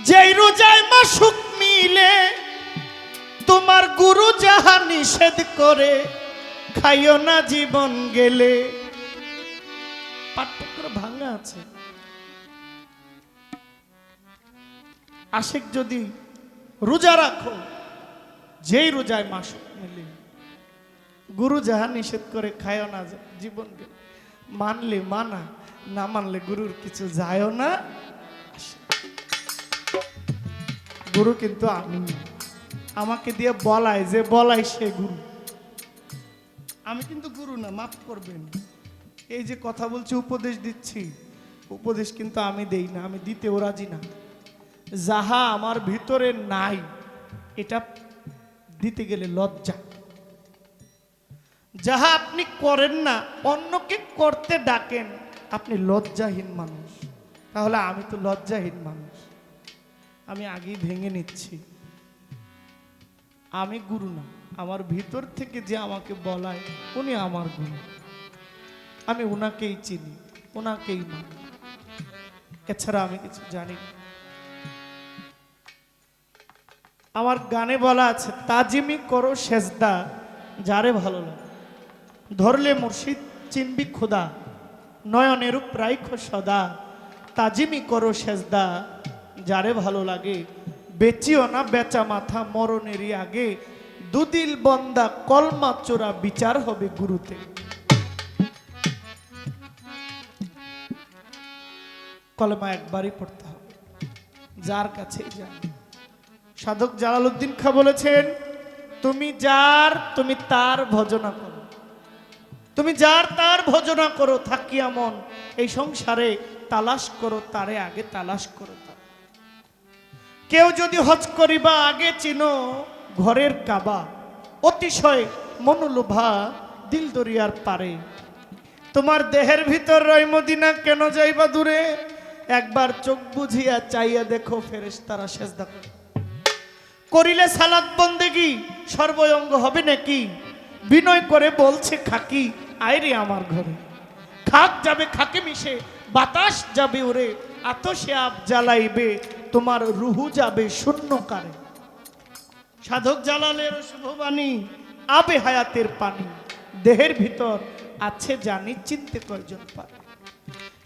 যেই রোজায় মাসুক মিলে, তোমার গুরু যাহা নিষেধ করে, খাইও না জীবন গেলে। পাঠ্যক্র ভাঙা আছে। আশিক যদি রোজা রাখো, যেই রোজায় মাসুক মিলে, গুরু যাহা নিষেধ করে, খাইও না জীবন গেলে। মানলে মানা, না মানলে গুরুর কিছু যায়ও না। গুরু কিন্তু আমি, আমাকে দিয়ে বলায়, যে বলায় সে গুরু। আমি কিন্তু গুরু না, মাফ করবেন। এই যে কথা বলছি, উপদেশ দিচ্ছি, উপদেশ কিন্তু আমি দেই না, আমি দিতেও রাজি না। যাহা আমার ভিতরে নাই, এটা দিতে গেলে লজ্জা। যাহা আপনি করেন না, অন্যকে করতে ডাকেন, আপনি লজ্জাহীন মানুষ। তাহলে আমি তো লজ্জাহীন মানুষ, আমি আগেই ভেঙে নিচ্ছি। আমি গুরু না, আমার ভিতর থেকে যে আমাকে বলায়, উনি আমার গুরু। আমি ওনাকেই চিনি, ওনাকেই মানি, এছাড়া আমি কিছু জানি না। আমার গানে বলা আছে, তাজিমি করো সেজদা যারে ভালো লাগে, ধরলে মুর্শিদ চিনবি খোদা, নয়নের রাইখো সদা, তাজিমি করো সেজদা যারে ভালো লাগে, বেচিও না বেচা মাথা মরণেরই আগে, দুদিল বন্দা কলমা চোরা বিচার হবে গুরুতে। কলমা একবারই পড়তে হবে, যার কাছেই যান। সাধক জালালউদ্দিন খাঁ বলেছেন, তুমি যার তুমি তার ভজনা করো, তুমি যার তার ভজনা করো, থাকিয়া মন এই সংসারে তালাশ করো তারে, আগে তালাশ করো। কেউ যদি হজ করিবা আগে চিনো ঘরের কাবা, অতিশয় মনোলোভা দিল দরিয়ার পারে। তোমার দেহের ভিতর রয় মদিনা, কেন যাইবা দূরে? একবার চোখ বুঝিয়া চাইয়া দেখো ফেরেশতারা সেজদা করে। করিলে সালাত বন্দেগি সর্বঙ্গ হবে নাকি? বিনয় করে বলছে খাকি, আইরে আমার ঘরে। খাক যাবে খাকে মিশে, বাতাস যাবে ওরে, আতশে আপ জ্বালাইবে, তোমার রুহু যাবে শূন্যকারে। সাধক জালালের শুভবাণী, আবে হায়াতের পানি, দেহের ভিতর আছে জানি, চিনতে কয়জন পারে।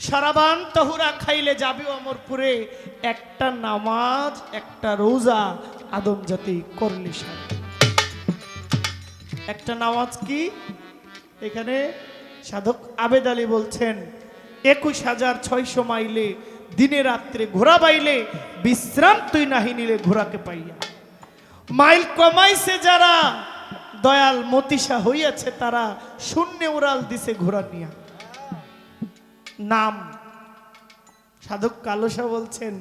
সারাবান তহুরা খাইলে যাবে অমরপুরে, একটা নামাজ একটা রোজা আদম জাতি করলে সারা। একটা নামাজ কি? এখানে সাধক আবেদ আলী বলছেন, 21,600 মাইলে দিনে রাত্রে ঘোরা বাইলে, বিশ্রাম তুই নাহি নিলে ঘোরাকে পাইয়া। মাইল কমাইছে যারা, দয়াল মতিশা হইয়াছে তারা, শূন্যে উড়াল দিছে ঘোরা নিয়া। নাম সাধক কালসা বলছেন,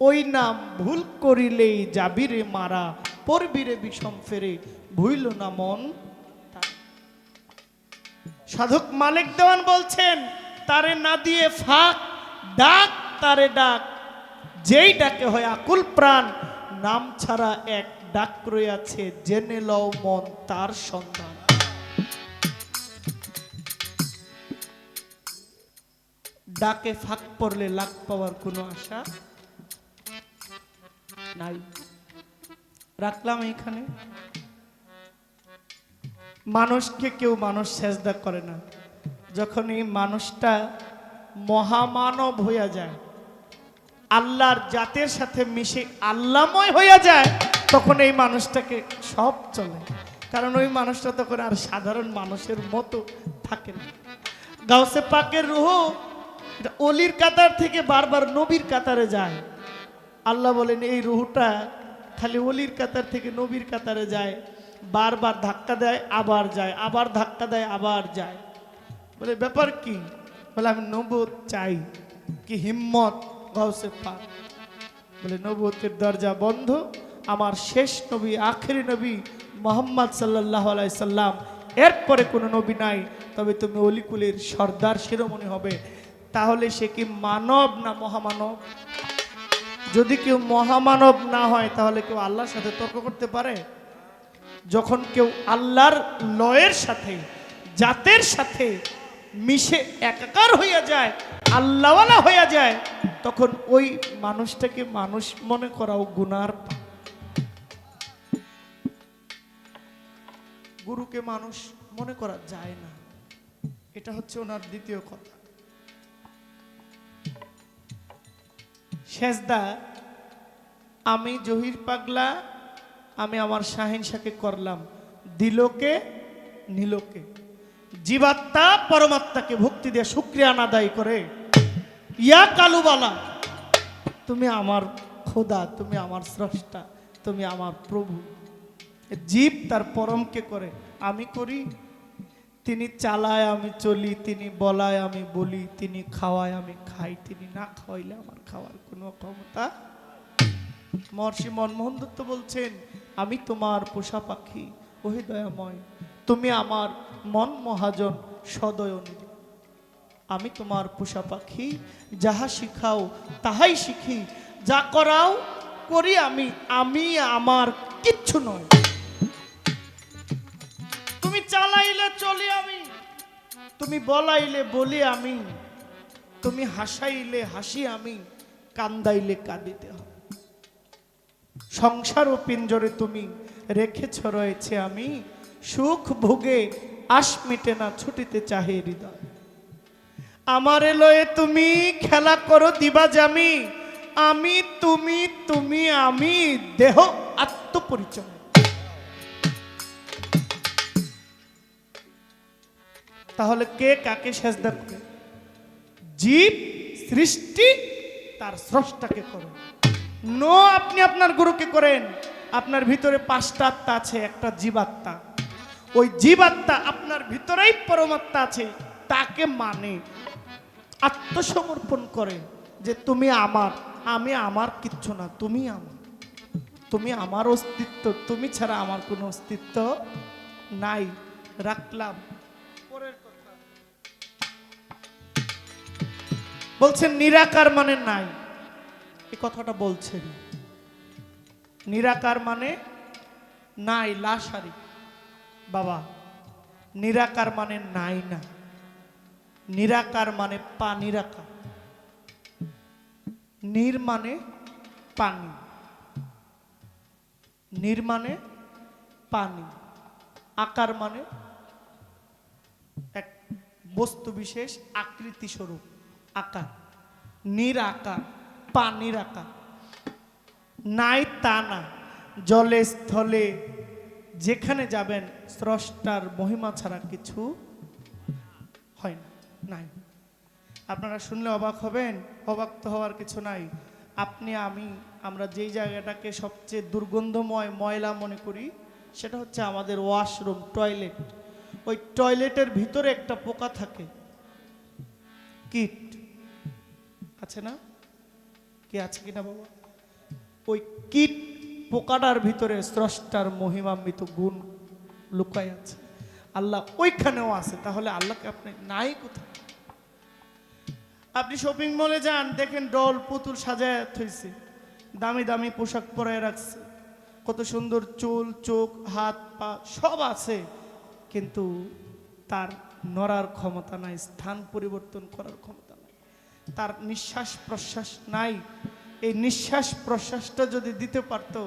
ওই নাম ভুল করিলেই যাবিরে মারা, পড়বিরে বিষম ফেরে, ভুইল না মন। সাধক মালিক দেওয়ান বলছেন, তারে না দিয়ে ফাঁক, ডাক তারে ডাক, যেই ডাকে হয় আকুল প্রাণ, নাম ছাড়া এক ডাক রয়েছে, জেনে লও মন তার সন্ধান। ডাকে ফাঁক পড়লে লাখ পাওয়ার কোনো আশা নাই। রাখলাম এখানে। মানুষকে কেউ মানুষ সেজদা করে না, যখন এই মানুষটা মহামানব হইয়া যায়, আল্লাহর জাতের সাথে মিশে আল্লাহময় হইয়া যায়, তখন এই মানুষটাকে সব চলে। কারণ ওই মানুষটা তখন আর সাধারণ মানুষের মতো থাকে না। গাউসে পাকের রূহ অলির কাতার থেকে বারবার নবীর কাতারে যায়। আল্লাহ বলেন, এই রূহটা খালি অলির কাতার থেকে নবীর কাতারে যায়, বারবার ধাক্কা দেয় আবার যায়, আবার ধাক্কা দেয় আবার যায়। বলে ব্যাপার কি? বলে আমি নবুয়ত চাই। কি হিম্মত গাউসে পাক! বলে নবুয়তের দরজা বন্ধ, আমার শেষ নবী আখেরি নবী মুহাম্মদ সাল্লাল্লাহু আলাইহি সাল্লাম, এরপরে কোনো নবী নাই, তবে তুমি অলিকুলের সর্দার শিরোমণি হবে। তাহলে সে কি মানব না মহামানব? যদি কেউ মহামানব না হয়, তাহলে কেউ আল্লাহর সাথে তর্ক করতে পারে? যখন কেউ আল্লাহর লয়ের সাথে, জাতের সাথে মিশে একাকার হইয়া যায়, আল্লাহওয়ালা হইয়া যায়, তখন ওই মানুষটাকে মানুষ মনে করাও গুনার। গুরুকে মানুষ মনে করা যায় না, এটা হচ্ছে ওনার দ্বিতীয় কথা। সেজদা আমি জহির পাগলা, আমি আমার শাহিন শাকে করলাম, দিলকে নীলকে, জীবাত্মা পরমাত্মাকে ভক্তি দিয়ে শুকরিয়া আদায় করে, ইয়া কালুবালা, তুমি আমার খোদা, তুমি আমার স্রষ্টা, তুমি আমার প্রভু। জীব তার পরমকে করে, আমি করি। তিনি চালায় আমি চলি, তিনি বলায় আমি বলি, তিনি খাওয়ায় আমি খাই, তিনি না খাওয়াইলে আমার খাওয়ার কোনো ক্ষমতা। মহর্ষি মনমোহন দত্ত বলছেন, আমি তোমার পোষা পাখি, ওহে দয়াময়, তুমি আমার মন মহাজন সদয়নিধি। আমি তোমার পোষা পাখি, যাহা শিখাও তাহাই শিখি, যা করাও করি আমি, আমি আমার কিচ্ছু নয়। তুমি চালাইলে চলি আমি, তুমি বলাইলে বলি আমি, তুমি হাসাইলে হাসি আমি, কান্দাইলে কাঁদিতে হয়। সংসার ও পিঞ্জরে তুমি রেখেছ রয়েছে আমি, সুখ ভোগে আশ মিটে না, ছুটিতে চাহে হৃদয়। আমারে লয়ে তুমি খেলা করো দিবা জামি, আমি তুমি, তুমি আমি, দেহ আত্মপরিচয়। তাহলে কে কাকে সেজদা করে? জীব সৃষ্টি তার স্রষ্টাকে করে। নো, আপনি আপনার গুরুকে করেন। আপনার ভিতরে 5টা আত্মা আছে, একটা জীবাত্মা। ওই জীবাত্মা আপনার ভিতরেই পরমাত্মা আছে, তাকে মানে আত্মসমর্পণ করে যে তুমি আমার, আমি আমার কিচ্ছু না, তুমি আমার, তুমি আমার অস্তিত্ব, তুমি ছাড়া আমার কোনো অস্তিত্ব নাই। রাখলাম। পরের কথা বলছেন নিরাকার মানে নাই, এই কথাটা বলছেন। নিরাকার মানে নাই, লাশারি। বাবা, নিরাকার মানে নাই না, নিরাকার মানে পানি রাখা। নির মানে পানি, নির মানে পানি, আকার মানে এক বস্তু বিশেষ আকৃতি স্বরূপ আকার। নির আকার, পানির আকার। নাই তা না, জলে স্থলে যেখানে যাবেন স্রষ্টার মহিমা ছাড়া কিছু হয় না, নাই। আপনারা শুনলে অবাক হবেন, অবাক তো হওয়ার কিছু নাই। আপনি আমি আমরা যেই জায়গাটাকে সবচেয়ে দুর্গন্ধময় ময়লা মনে করি সেটা হচ্ছে আমাদের ওয়াশরুম, টয়লেট। ওই টয়লেটের ভিতরে একটা পোকা থাকে, কীট আছে না? কি আছে কিনা বাবা? ওই কীট পোকাটার ভিতরে স্রষ্টার মহিমান্বিত গুণ লুকায় আছে। আল্লাহ ওইখানেও আছে। তাহলে আল্লাহকে আপনি নাই কোথায়? আপনি শপিং মলে যান, দেখেন ডল পুতুল সাজায় থইছে, দামি দামি পোশাক পরায় রাখছে, কত সুন্দর চুল, চোখ, হাত, পা সব আছে, কিন্তু তার নড়ার ক্ষমতা নাই, স্থান পরিবর্তন করার ক্ষমতা নাই, তার নিঃশ্বাস প্রশ্বাস নাই। এই নিঃশ্বাস প্রশ্বাসটা যদি দিতে পারতো,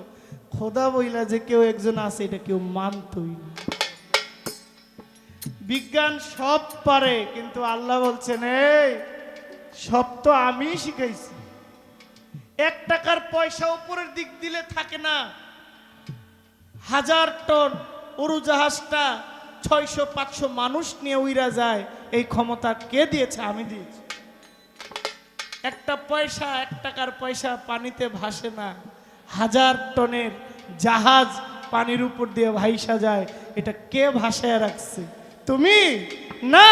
খোদা বইলা যে কেউ একজন আছে এটা কেউ মানতই না। বিজ্ঞান সব পারে, কিন্তু আল্লাহ বলছেন এই সব তো আমি শিখাইছি। 1 টাকার পয়সা উপরের দিক দিলে থাকে না, 1000 টন উড়োজাহাজটা 600-500 মানুষ নিয়ে উইরা যায়। এই ক্ষমতা কে দিয়েছে? আমি দিয়েছি। একটা পয়সা, 1 টাকার পয়সা পানিতে ভাসে না, 1000 টনের জাহাজ পানির উপর দিয়ে ভাইসা যায়। এটা কে ভাসায় রাখছে? তুমি না,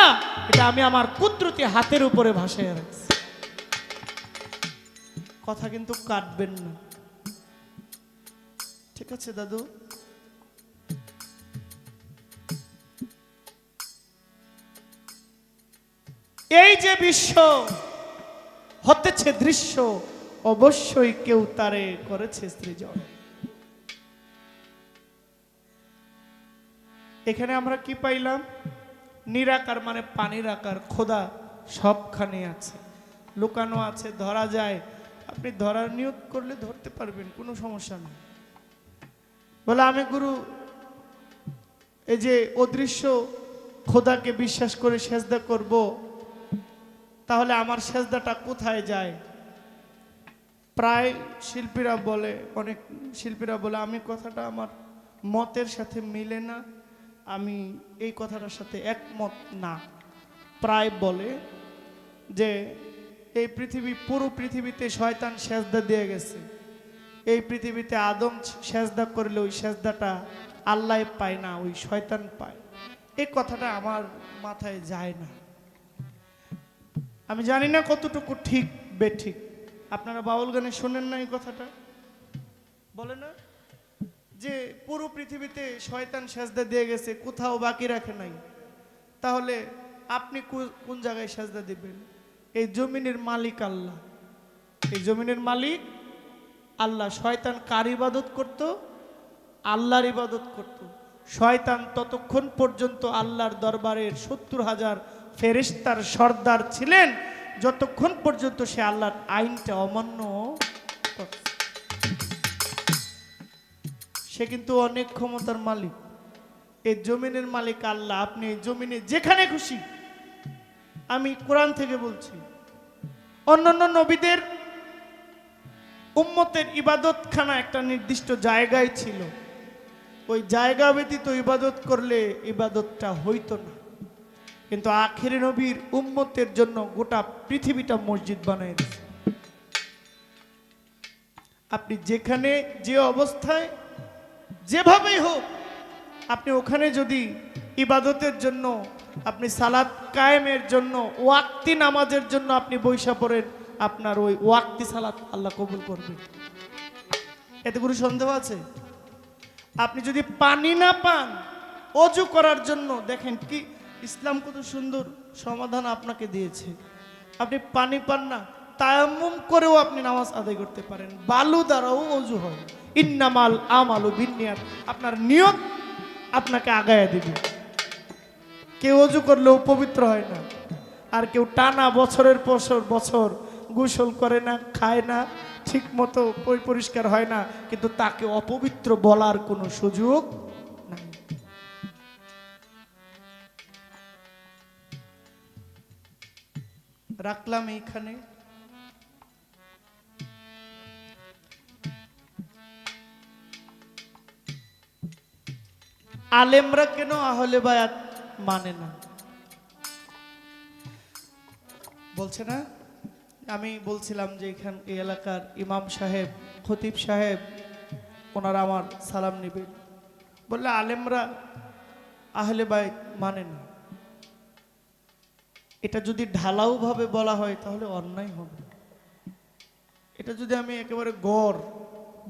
এটা আমি আমার কুদরতি হাতের উপরে ভাসায় রাখছি। কথা কিন্তু কাটবেন না, ঠিক আছে দাদু? এই যে বিশ্ব হতেছে দৃশ্য, অবশ্যই কেউ তারে করেছে সৃজন। এখানে আমরা কি পাইলাম? নিরাকার মানে পানির আকার। খোদা সবখানে আছে, লুকানো আছে, ধরা যায়। আপনি ধরার নিয়ত করলে ধরতে পারবেন, কোনো সমস্যা নেই। বলে আমি গুরু এই যে অদৃশ্য খোদাকে বিশ্বাস করে সেজদা করব, তাহলে আমার সেজদাটা কোথায় যায়? প্রায় শিল্পীরা বলে, অনেক শিল্পীরা বলে আমি কথাটা আমার মতের সাথে মিলে না, আমি এই কথাটার সাথে একমত না। প্রায় বলে যে এই পৃথিবী, পুরো পৃথিবীতে শয়তান সেজদা দিয়ে গেছে। এই পৃথিবীতে আদম সেজদা করলে ওই সেজদাটা আল্লাহ পায় না, ওই শয়তান পায়। এই কথাটা আমার মাথায় যায় না। আমি জানি না কতটুকু ঠিক বেঠিক। আপনারা বাউল গানে শোনেন না এই কথাটা? বলে না যে পুরো পৃথিবীতে শয়তান সেজদা দিয়ে গেছে, কোথাও বাকি রাখে নাই। তাহলে আপনি কোন জায়গায় সেজদা দিবেন? এই জমিনের মালিক আল্লাহ, এই জমিনের মালিক আল্লাহ। শয়তান কার ইবাদত করত? আল্লাহর ইবাদত করত। শয়তান ততক্ষণ পর্যন্ত আল্লাহর দরবারের 70,000 ফেরেশতার সর্দার ছিলেন, যতক্ষণ পর্যন্ত সে আল্লাহর আইনটা অমান্য করত। সে কিন্তু অনেক ক্ষমতার মালিক। এই জমিনের মালিক আল্লাহ। আপনি এই জমিনে যেখানে খুশি, আমি কোরআন থেকে বলছি, অন্যান্য নবীদের উম্মতের ইবাদতখানা একটা নির্দিষ্ট জায়গায় ছিল। ওই জায়গা ব্যতীত ইবাদত করলে ইবাদতটা হইতো না। কিন্তু আখেরি নবীর উম্মতের জন্য গোটা পৃথিবীটা মসজিদ বানিয়ে দিয়েছে। আপনি যেখানে যে অবস্থায় যেভাবেই হোক, আপনি ওখানে যদি ইবাদতের জন্য, আপনি সালাত কায়েমের জন্য, ওয়াক্তি নামাজের জন্য আপনি বৈশা পড়েন, আপনার ওই ওয়াক্তি সালাত আল্লাহ কবুল করবে, এতে কোনো সন্দেহ আছে? আপনি যদি পানি না পান অজু করার জন্য, দেখেন কি ইসলাম কত সুন্দর সমাধান আপনাকে দিয়েছে। আপনি পানি পান না, তায়াম্মুম করেও আপনি নামাজ আদায় করতে পারেন, বালু দ্বারাও অজু হয়। ইন্নামাল আমালু বিন্নিয়াত, আপনার নিয়ত আপনাকে আগায়া দিবে। কেউ অজু করলেও পবিত্র হয় না, আর কেউ টানা বছরের বছর গোসল করে না, খায় না, ঠিক মতো পরিষ্কার হয় না, কিন্তু তাকে অপবিত্র বলার কোনো সুযোগ নাই। রাখলাম এইখানে। আলেমরা কেন আহলে বায়াত মানে না বলছে না? আমি বলছিলাম যে এই এলাকার ইমাম সাহেব, খতিব সাহেব, ওনারা আমার সালাম নেবেন, বললে আলেমরা আহলে বায়াত মানে না। এটা যদি ঢালাও ভাবে বলা হয় তাহলে অন্যায় হবে। এটা যদি আমি একেবারে গড়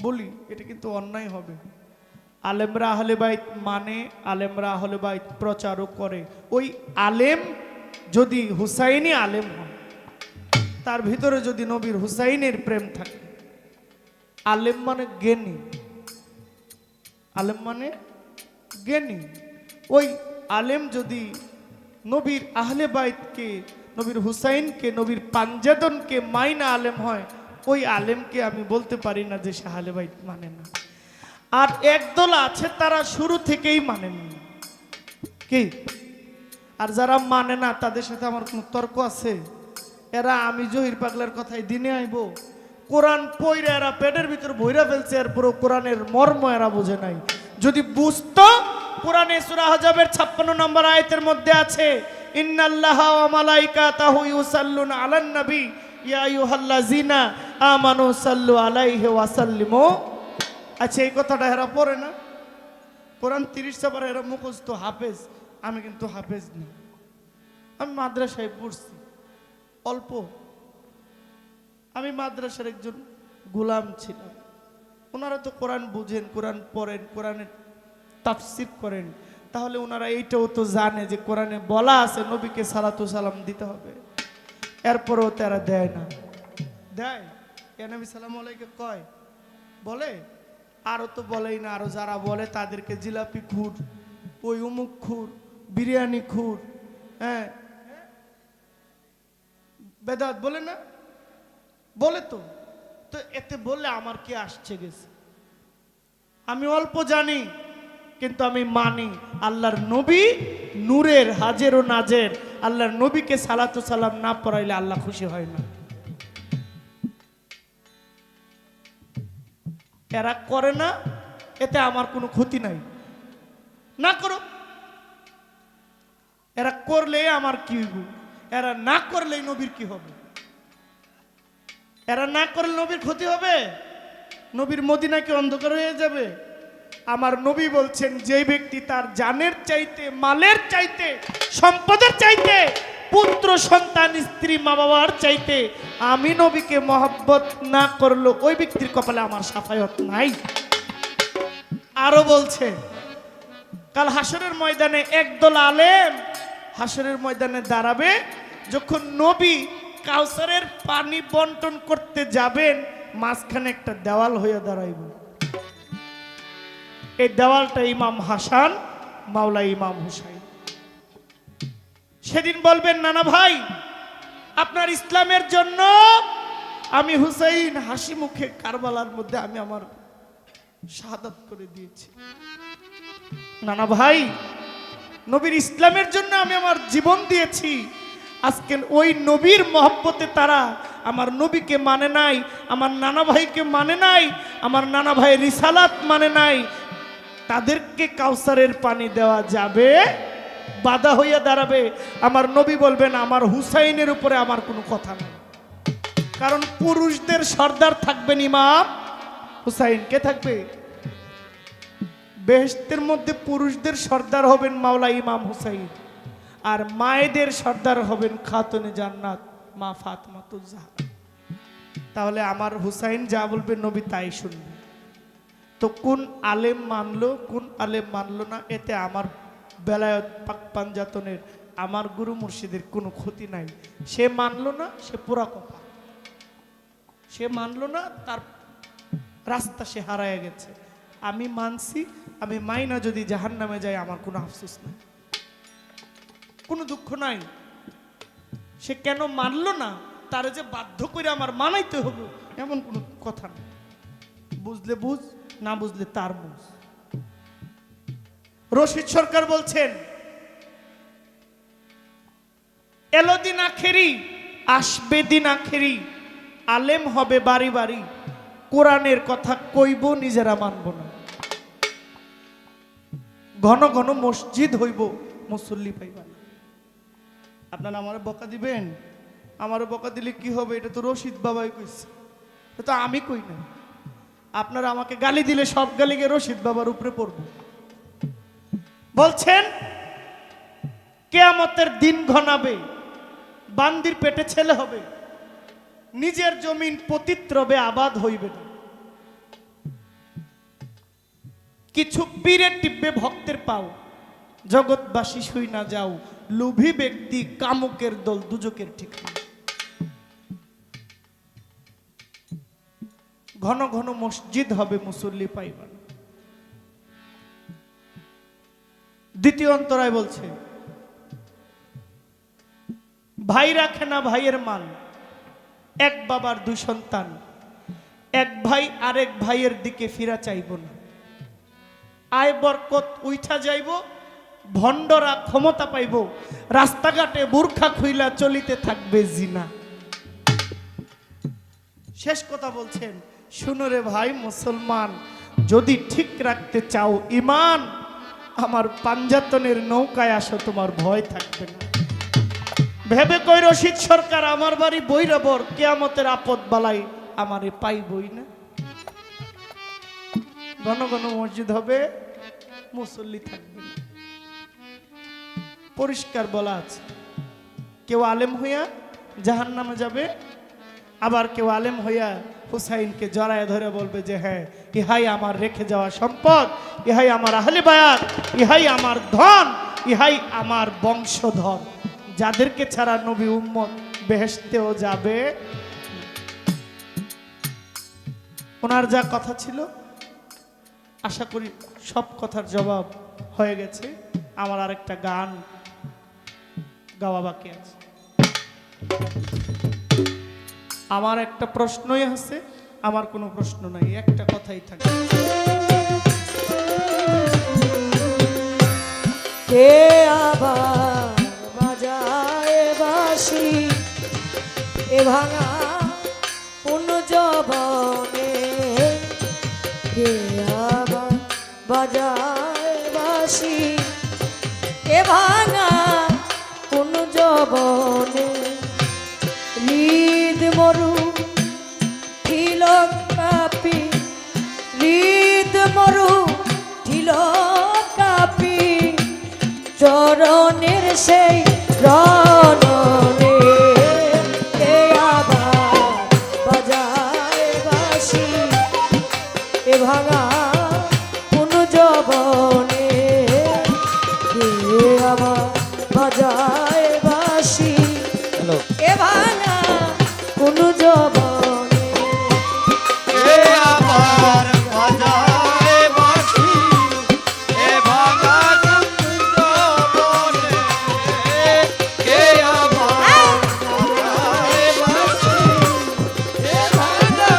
বলি, এটা কিন্তু অন্যায় হবে। আলেমরা আহলে বাইত মানে, আলেমরা আহলে বাইত প্রচারও করে। ওই আলেম যদি হুসাইনি আলেম হয়, তার ভিতরে যদি নবীর হুসাইনের প্রেম থাকে, আলেম মানে জ্ঞানী, আলেম মানে জ্ঞানী। ওই আলেম যদি নবীর আহলে বাইতকে, নবীর হুসাইনকে, নবীর পাঞ্জাদনকে মাইনা আলেম হয়, ওই আলেমকে আমি বলতে পারি না যে সে আহলে বাইত মানে না। আর একদল আছে তারা শুরু থেকেই মানে না, কি? আর যারা মানে না তাদের সাথে আমার কোনো তর্ক আছে? এরা আমি জহির পাগলার কথাই দিনে আইব, কোরআন পইরা এরা পেটের ভিতর ভইরা ফেলছে, এরপরও কোরআনের মর্ম এরা বোঝে নাই। যদি বুঝতো, কোরআনে সূরা হজবের 56 নম্বর আয়াতের মধ্যে আছে, ইন্নাল্লাহা ওয়া মালাইকাতাহু ইউসাল্লুনা আলান নবী ইয়া আইয়ুহাল্লাযিনা আমানু সাল্লু আলাইহি ওয়া সাল্লিমু। আচ্ছা, এই কথাটা এরা পড়ে না? কোরআন 30 সাপার এরা মুখস্থ হাফেজ। আমি কিন্তু হাফেজ না, আমি মাদ্রাসায় পড়ছি অল্প। আমি মাদ্রাসার একজন গোলাম ছিলাম। ওনারা তো কোরআন বুঝেন, কোরআন পড়েন, কোরআনের তাফসীর করেন, তাহলে ওনারা এইটাও তো জানে যে কোরআনে বলা আছে নবীকে সালাতু সালাম দিতে হবে। এরপরেও তারা দেয় না। দেয় ইয়া নবী সালামু আলাইকে কয়, বলে? আরো তো বলেই না। আরো যারা বলে তাদেরকে জিলাপি খুর, ওই উমুক খুর, বিরিয়ানি খুর, হ্যাঁ বেদাত বলে না? বলে তো। তো এতে বললে আমার কি আসছে গেছে? আমি অল্প জানি, কিন্তু আমি মানি আল্লাহর নবী নূরের হাজের ও নাজের। আল্লাহর নবীকে সালাতু সালাম না পড়াইলে আল্লাহ খুশি হয় না। এরা করে না, এতে আমার কোনো ক্ষতি নাই, না করো। এরা করলে আমার কি হইব? এরা না করলে নবীর কি হবে? এরা না করলে নবীর ক্ষতি হবে? নবীর মদিনা কি অন্ধকার হয়ে যাবে? আমার নবী বলছেন, যে ব্যক্তি তার জানের চাইতে, মালের চাইতে, সম্পদের চাইতে, পুত্র সন্তান, স্ত্রী, মা বাবার চাইতে আমি নবীকে মহব্বত না করলো, ওই ব্যক্তির কপালে আমার সাফায়াত নাই। আরো বলছে, কাল হাসরের ময়দানে একদল আলেম হাসরের ময়দানে দাঁড়াবে, যখন নবী কাউসারের পানি বন্টন করতে যাবেন, মাঝখানে একটা দেওয়াল হয়ে দাঁড়াইব। এই দেওয়ালটা ইমাম হাসান, মাওলা ইমাম হুসাইন। সেদিন বলবেন, নানা ভাই, আপনার ইসলামের জন্য আমি হুসাইন হাসি মুখে কারবালার মধ্যে আমি আমার শাহাদাত করে দিয়েছি। নানা ভাই, নবীর ইসলামের জন্য আমি আমার জীবন দিয়েছি। আজকে ওই নবীর মহব্বতে তারা আমার নবীকে মানে নাই, আমার নানা ভাইকে মানে নাই, আমার নানা ভাই রিসালাত মানে নাই। তাদেরকে কাউসারের পানি দেওয়া যাবে বাধা হইয়া দাঁড়াবে, আমার নবী বলবেন আমার হুসাইনের উপরে আমার কোনো কথা নাই। কারণ পুরুষদের সর্দার থাকবেন ইমাম হুসাইন। কে থাকবে? বেহেশতের মধ্যে পুরুষদের সর্দার হবেন মাওলা ইমাম হুসাইন, আর মায়েদের সর্দার হবেন খাতুনে জান্নাত মা ফাতেমাতুজ জাহরা। তাহলে আমার হুসাইন যা বলবে নবী তাই শুনবে। তো কোন আলেম মানলো কোন আলেম মানলো না, এতে আমার বেলায়ত পাক পাঞ্জাতনের আমার গুরু মুর্শিদের কোনো ক্ষতি নাই। সে মানলো না, সে পুরা কথা, সে মানলো না, তার রাস্তা সে হারায় গেছে। আমি মানছি, আমি মাইনা যদি জাহান্নামে যাই আমার কোনো আফসোস নাই, কোনো দুঃখ নাই। সে কেন মানলো না, তার যে বাধ্য করে আমার মানাইতে হবে এমন কোনো কথা নেই। বুঝলে বুঝ, না বুঝলে তার বুঝ। রশিদ সরকার বলছেন, এলো দিন আখেরি আসবে দিন আখেরি, আলেম হবে বাড়ি বাড়ি, কোরআনের কথা কইব নিজেরা মানব না। ঘন ঘন মসজিদ হইব মুসল্লি পাইবা না। আপনারা আমার বকা দিবেন, আমার বকা দিলে কি হবে? এটা তো রশিদ বাবাই কইছে, এটা তো আমি কই না। আপনারা আমাকে গালি দিলে সব গালিকে রশিদ বাবার উপরে পড়ব। বলছেন কিয়ামতের দিন ঘনাবে, বান্দির পেটে ছেলে হবে, নিজের জমিন পতিত রবে, আবাদ হইবে না। কিছু পীরে টিপবে ভক্তের পাও, জগৎবাসী শুই না যাও, লোভী ব্যক্তি কামুকের দল দুজকের ঠিকানা। ঘন ঘন মসজিদ হবে মুসল্লি পাইবা না। দ্বিতীয় অন্তরায় বলছে, ভাই রাখে না ভাইয়ের মাল, এক বাবার দুই সন্তান, এক ভাই আরেক ভাইয়ের দিকে ফিরা চাইব না। আয় বরকত উঠা যাইব, ভণ্ডরা ক্ষমতা পাইব, রাস্তাঘাটে বুরখা খুইলা চলিতে থাকবে জিনা। শেষ কথা বলছেন, শুনো রে ভাই মুসলমান, যদি ঠিক রাখতে চাও ঈমান, আমার পাঞ্জাতনের নৌকায় আসো, তোমার ভয় থাকবে না। ভেবে কই রশিদ সরকার আমার বাড়ি বৈরাবর, কিয়ামতের আপদ বালাই আমারে পাইবই না। ঘন ঘন মসজিদ হবে, মুসল্লি থাকবে না। পরিষ্কার বলা আছে, কেউ আলেম হইয়া জাহান্নামে যাবে, আবার কেউ আলেম হইয়া হুসাইনকে জড়ায় ধরে বলবে যে হ্যাঁ ইহাই আমার রেখে যাওয়া সম্পদ, ইহাই আমার আহলে বায়াত, ইহাই আমার ধন, ইহাই আমার বংশধর, যাদেরকে ছাড়া নবী উম্মত বেহেশতেও যাবে। ওনার যা কথা ছিল আশা করি সব কথার জবাব হয়ে গেছে। আমার আরেকটা গান গাওয়া বাকি আছে। আমার একটা প্রশ্নই আছে, আমার কোনো প্রশ্ন নাই, একটা কথাই থাকে। কে আবার বাজায় বাঁশি এ ভাঙা কোন জবনে, কে আবার বাজায় বাঁশি এ ভাঙা কোন জবনে, হৃদ মরু তিলক কাপি, হৃদ মরু তিলক কাপি, চরণের সেই রণনে, কে আবার বাজায় বাঁশি এ ভাঙা কোন জবনে, কে আবার বাজায় বাঁশি এ ভাঙা কোন জবনে। এ আমার বাজায় বাঁশি, এ ভাঙা জবনে, কে আমার বাজায় বাঁশি, এ ভাঙা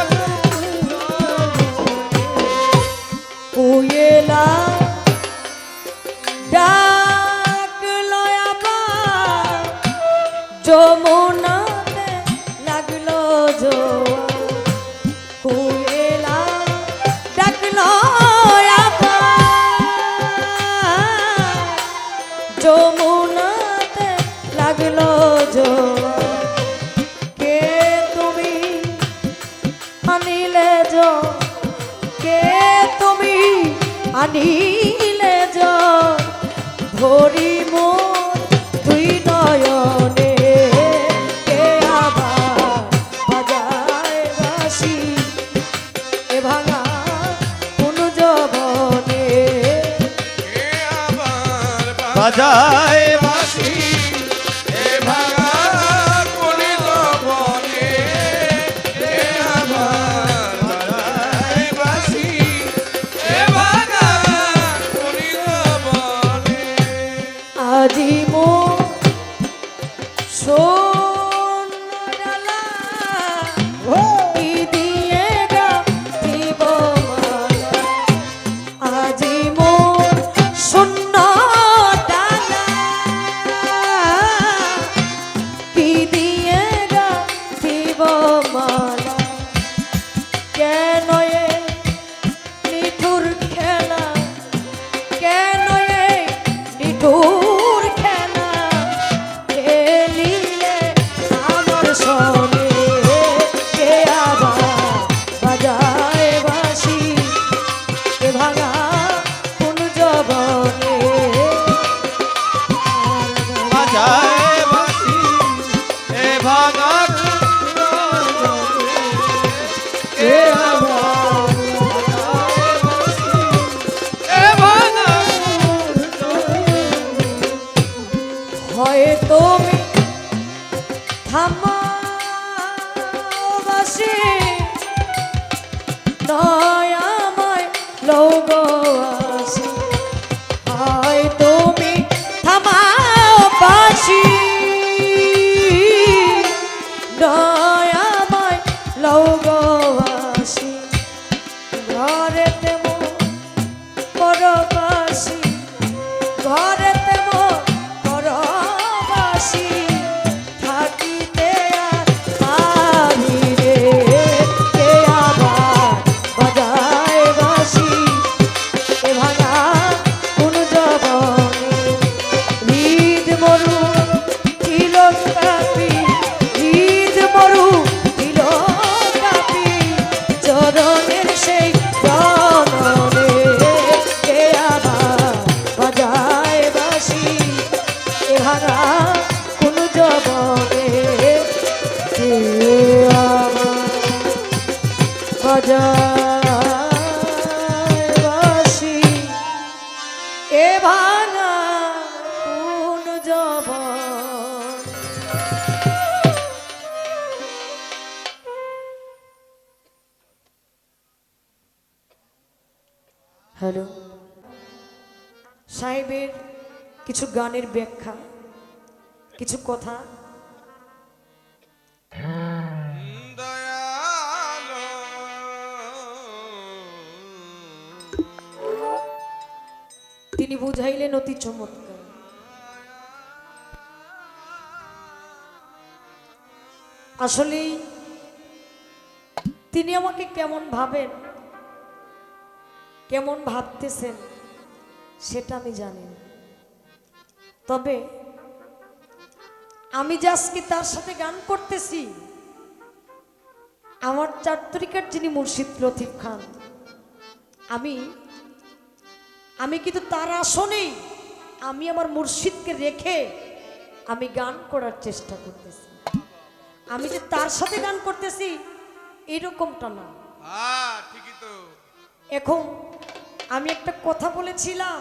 কোয়েলা ডাকলো আবার, যমুনাতে লাগলো জোয়ার, কোয়েলা ডাকলো আবার, যমুনাতে লাগলো জোয়ার কে তুমি আনিলে জল কে তুমি আনিলে জল ভরি মোর দুই নয়নে কে আবার বাজায় বাঁশি এ ভাঙা কোন জবনে কে আবার বাজায় বাঁশি এ ভাঙা কলি জবনে কে আবার বাজায় বাঁশি এ ভাঙা কলি জবনে আজি মোর সোনালা কি দিয়ে গাঁথিব মালা আজি মোর শূন্য ডালা কি দিয়ে গাঁথিব মালা কেন এ নিঠুর খেলা কেন এ নিঠুর খেলা খেলিলে আমার সনে কে আবার বাজায় বাঁশি এ ভাঙা কোন জবনে বাজায় বাঁশি এ ভাঙা কে আবার এ ভাঙা হয় তুমি থামা বাসি নয় আমায় লোক আসি হয় তুমি থামাও বাসি নয় আমায় লোক আসি ঘরে তেমন পরবাসী ঘরে তেমন পরবাসী থাকিতে আর পারি রে কে আবার বাজায় বাঁশি এ ভাঙা কোন জবনে হৃদ মরু তিলক কাপি হৃদ মরু তিলক কাপি চরণের সেই জননে কে আবার বাজায় বাঁশি এ ভাঙা কোন জবনে কে আবার বাজায় বাঁশি এ ভাঙা কোন জবন হ্যালো সাহেবের কিছু গানের ব্যাখ্যা কিছু কথা দয়ালো তিনি বুঝাইলেন অতি চমৎকার আসলে তিনি আমাকে কেমন ভাবেন কেমন ভাবতেছেন সেটা আমি জানি না তবে আমি যে আজকে তার সাথে গান করতেছি আমার 4 তরিকার যিনি মুর্শিদ লতিফ খান আমি কিন্তু তার আসনেই আমি আমার মুর্শিদকে রেখে আমি গান করার চেষ্টা করতেছি আমি যে তার সাথে গান করতেছি এরকমটা না হ্যাঁ ঠিকই তো এখন আমি একটা কথা বলেছিলাম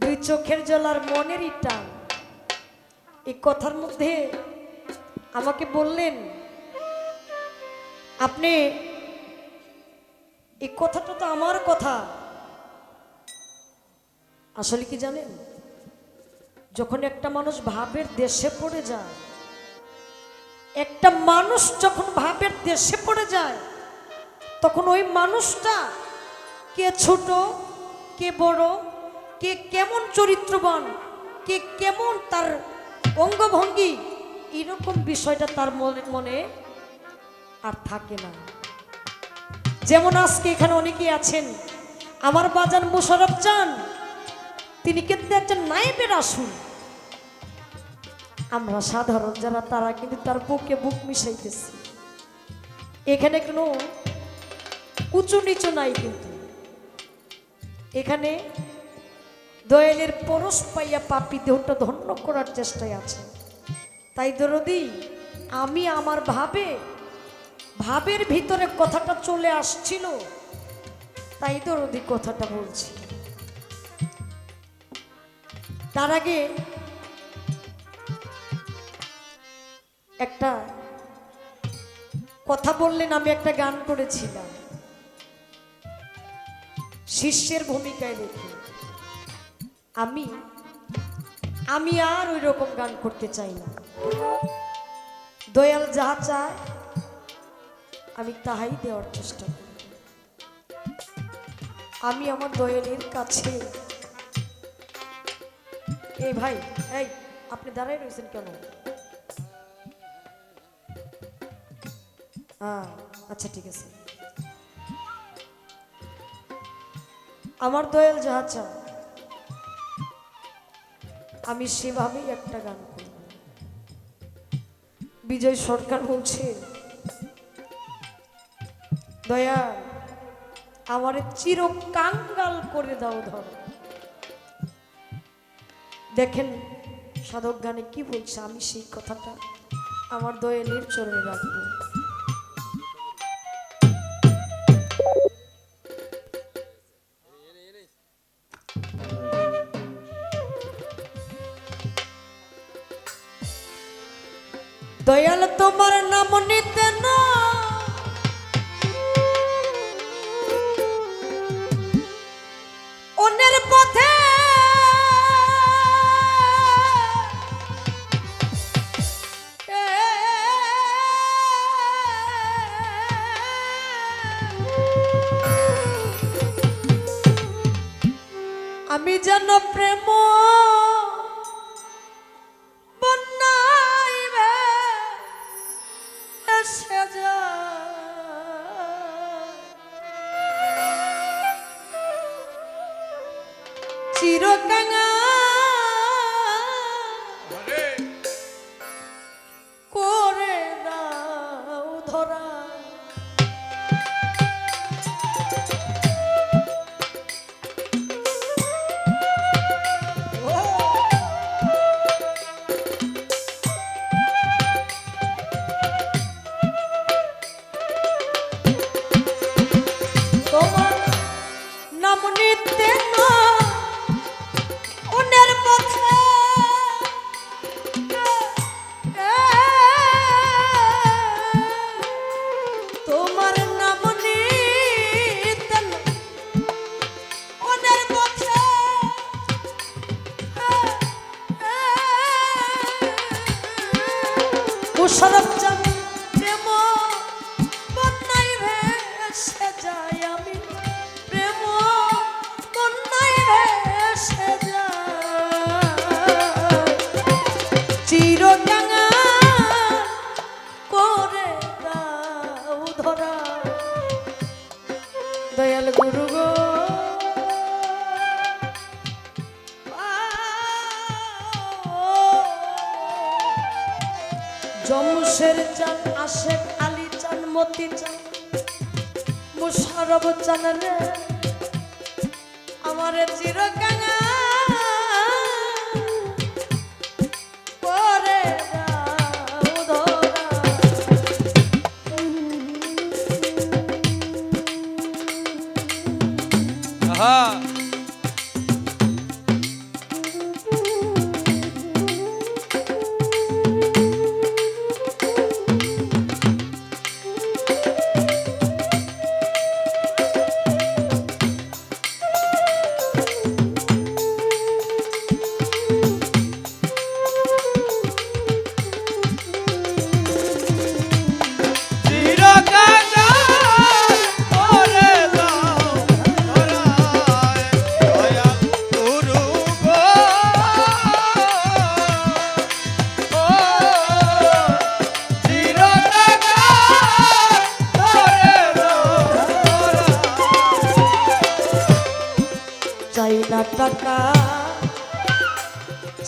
2 চোখের জল আর মনেরই টান এই কথার মধ্যে আমাকে বললেন আপনি এই কথাটা তো আমার কথা আসলে কি জানেন যখন একটা মানুষ ভাবের দেশে পড়ে যায় একটা মানুষ যখন ভাবের দেশে পড়ে যায় তখন ওই মানুষটা কে ছোট কে বড় কে কেমন চরিত্রবান কে কেমন তার অঙ্গভঙ্গি এরকম বিষয়টা তার মনে আর থাকে না যেমন আজকে এখানে অনেকেই আছেন আমার বাজান মোশাররফ চান তিনি কিন্তু একজন নায়েবের আসুন। আমরা সাধারণ যারা তারা কিন্তু তার বুকে বুক মিশাইতেছি। এখানে কোনো উঁচু নিচু নাই, কিন্তু এখানে দয়ালের পরশ পাইয়া পাপী দেহটা ধন্য করার চেষ্টায় আছে। তাই দরদি আমি আমার ভাবের ভিতরে কথাটা চলে আসছিল, তাই দরদি কথাটা বলছি। তার আগে একটা কথা বললেন, আমি একটা গান করেছিলাম শিষ্যের ভূমিকায় রেখে। আমি আর ওই রকম গান করতে চাই না। দয়াল যাহা চায় আমি তাহাই দেওয়ার চেষ্টা করি। আমি আমার দয়ালের কাছে, এই ভাই, এই আপনি দাঁড়াই রয়েছেন কেন? আচ্ছা ঠিক আছে। আমার দয়াল যাহা চায় আমি সেভাবেই একটা গান করব। বিজয় সরকার বলছে, দয়াল আমারে চিরকাঙ্গাল করে দাও ধর। দেখেন সাধক গানে কি বলছে, আমি সেই কথাটা আমার দয়ালের চরণে রাখবো। দয়াল তোমার নাম নিতে না অন্যের পথে আমি যেন প্রেম চিরকাঙ্গা করে দাও ধরা। তোমার নাম নিতে না অন্যের পথে তোমার নাম নিতে না অন্যের পথে মুশারফ জান প্রেম বন্যাই ভেসে যায়, আমি প্রেম বন্যাই ভেসে যায়, চিরকাঙ্গা করে দাও ধরা। দয়াল গুরু গো জমশের চান, আশেক আলী চান, মতি চান, মুশারফ চান রে আমার চিরকাঙ্গা করে দাও ধরা। আহা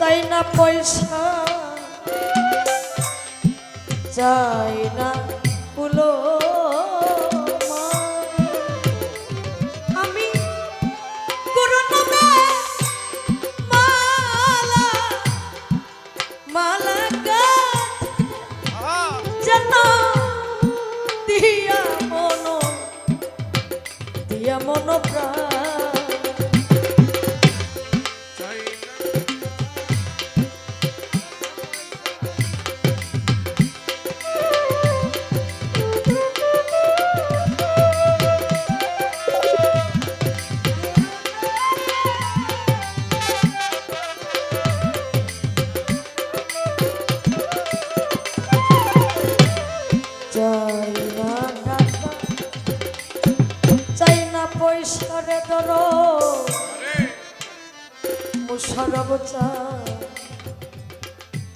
চাই না পয়সা চাই না কুলো আমি গুরু নামে মালা মালা যেন দিয়া মন প্রাণ চাই না চাই না টাকা চাই না পয়সা রে দর আরে মুশারব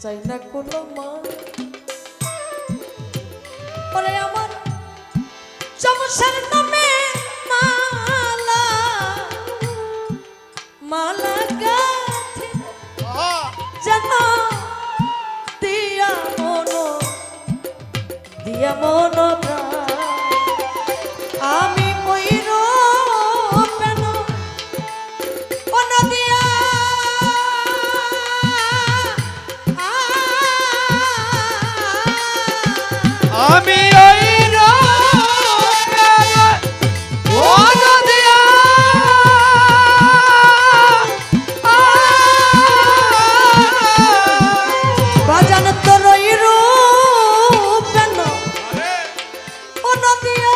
চাই না কোনো মা ওরে আমার চমসার নামে মালা মালা গাথে যেন দিয়া মন প্রাণ আমি কইর পেন অন দিয়া আমি ওই বাজান তোর রূপ কেন অন দিয়া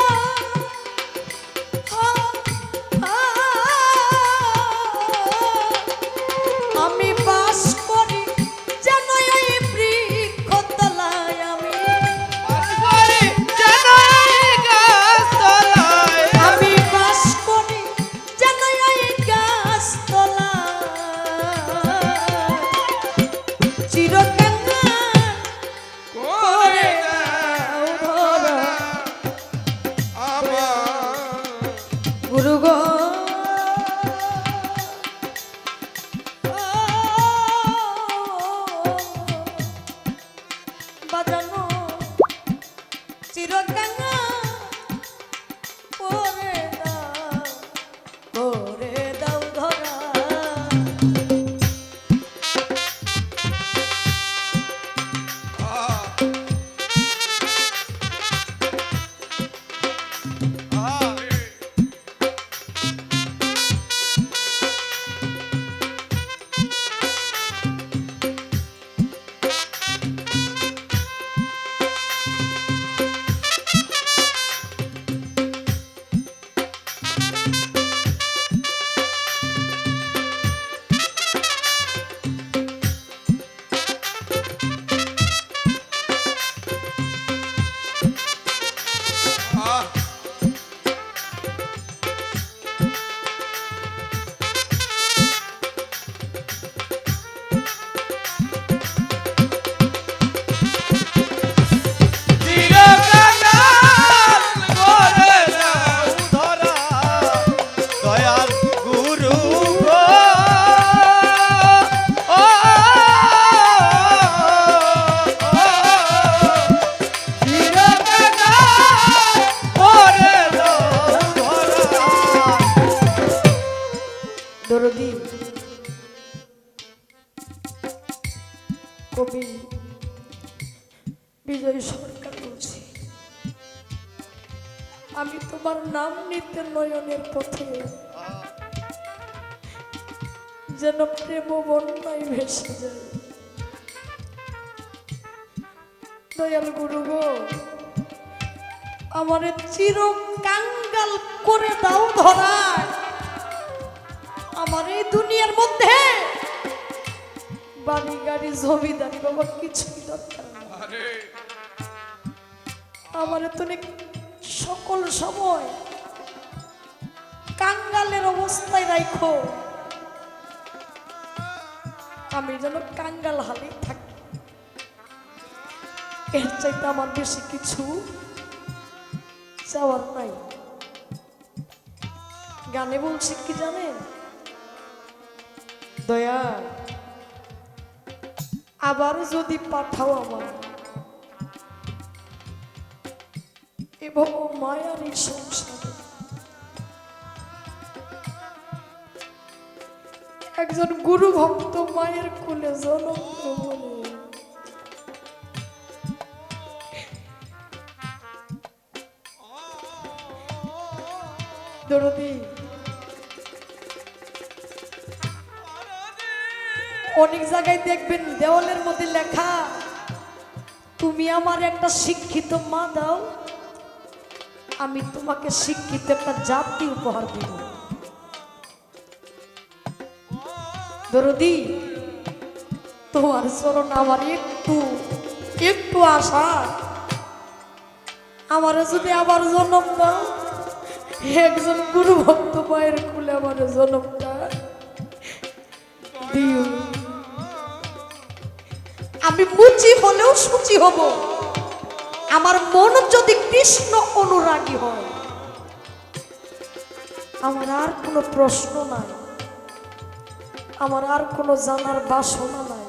আমি বাস করি যেন এই বৃক্ষতলায় আমি বাস করি যেন এই গাছতলায় চিরকাল করে দাও ধরা আমার গুরু গো বাজানো চিরকাঙ্গা করে দাও ধরা দয়াল গুরু গো দরদি কবি বিজয় সরকার বলছি আমি তোমার নাম নিতে নয়নের পথে যেন প্রেম বন্যায় ভেসে যায় দয়াল গুরু গো আমারে চির কাঙ্গাল করে দাও ধরায় আমার এই দুনিয়ার মধ্যে বাড়ি গাড়ি জমিদারি বাবা কিছুই দরকার না আরে আমার তুমি সকল সময় কাঙ্গালের অবস্থায় রাখো আমি যেন কাঙ্গাল হালে থাকি এর চাইতে আমার বেশি কিছু চাওয়ার নাই গানে বলছি কি জানেন দয়া আবার যদি পাঠাও আমার এবং মায়ার এই সংসারে একজন গুরু ভক্ত মায়ের কোলে জন্ম বলে দরদি অনেক জায়গায় দেখবেন দেওয়ালের মধ্যে লেখা তুমি আমার একটা শিক্ষিত মা দাও আমি তোমাকে শিক্ষিত একটা জাতি উপহার দিব দরদি তোমার চরণ আমার একটু একটু আশা আমার যদি আবার জন্ম দাও একজন গুরু ভক্ত মায়ের কুলে আমার জন্মটা দিও আমি মুচি হলেও সুচি হব আমার মন যদি কৃষ্ণ অনুরাগী হয় আমার আর কোনো প্রশ্ন নাই আমার আর কোনো জানার বাসনা নাই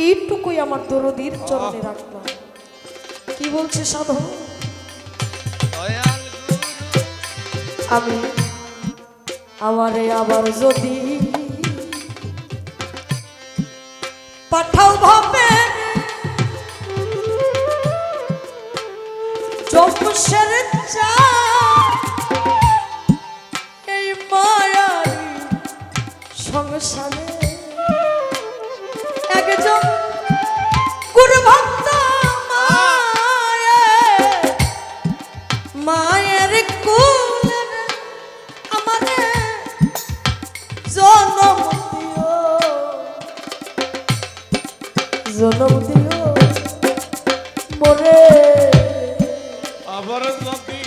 এইটুকুই আমার দরদির চরণে রাখলাম কি বলছে সাধু দয়াল গুরু আমি আমারে আবার যদি পাঠাও ভাবে জমশের চা এই মায়ার সংসারে একজন গুরু ভক্ত মায়ের কোলে আমারে জন্ম দিও মোরে আবার যদি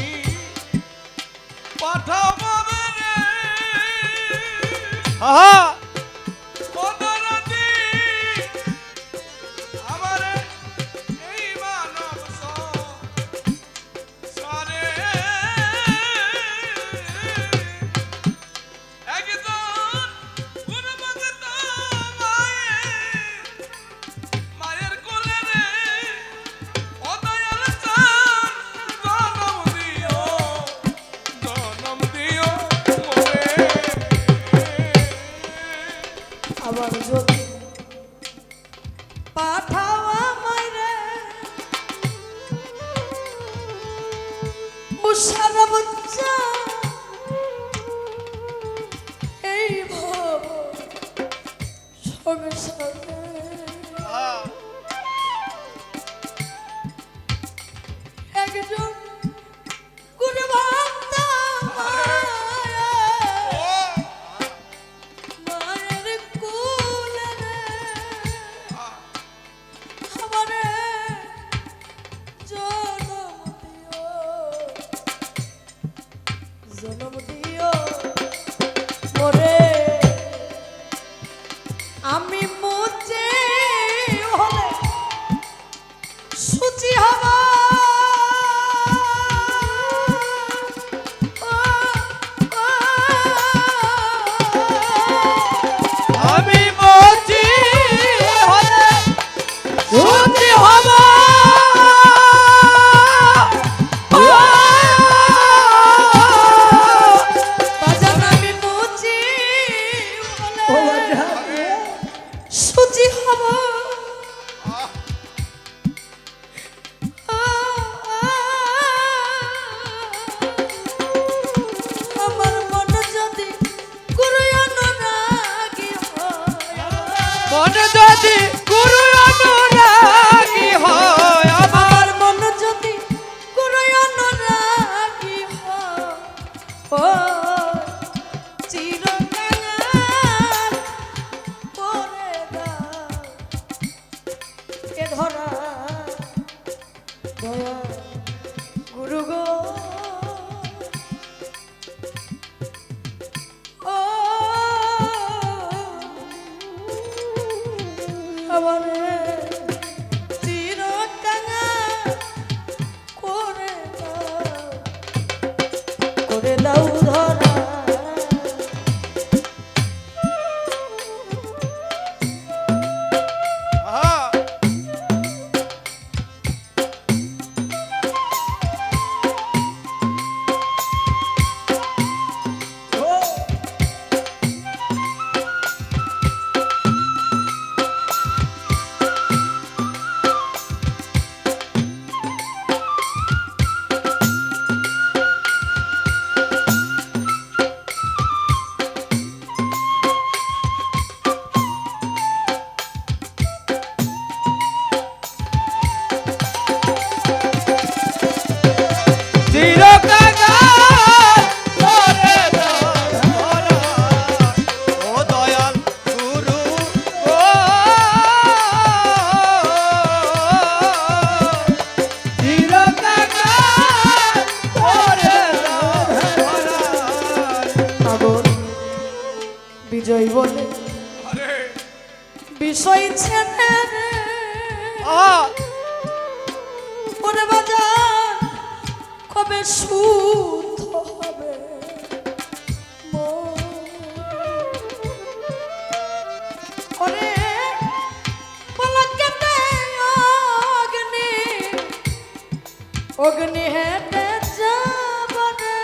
পাঠাও পাবে রে আহা অনুরোধী আমার এই মানব সারে একজন গুরু ভক্ত মায়ের কোলে রে ও দয়াল চাঁদ জনম দিও মোরে আবার যদি পাঠাও আমায় রে মুশারা বাচ্চা এই ভাব সংসারে একজন গুরু ভক্ত মায়ের কোলে রে আমারে জন্ম দিও মোরে আমি মুচে হলে সুচি হব আমি মজি হলে সুচি হব বাজান আমি মুচি ও হলে বাজান সুচি হব আমার মন যদি গুরু অনুরাগী হয় মন যদি গুরু অনুরাগী হয় আমার আমার মন যদি গুরু অনুরাগী হয় ও চিরকাল পরে দাও এ ধরা দয়া গুরু গো ও আমারে চিরকাল করে দাও ধরা বিষয় ছেড়ে রে আহ, ওরে বাজার কবে শুদ্ধ হবে মন? ওরে পলকেতে অগ্নি অগ্নি হেঁটে যাব রে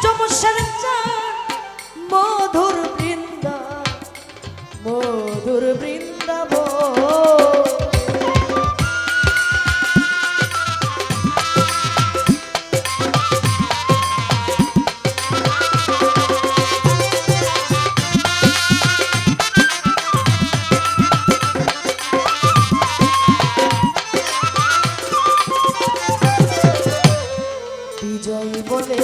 চমসের চান মধুর বৃন্দা মধুর বৃন্দাবন বিজয় বলে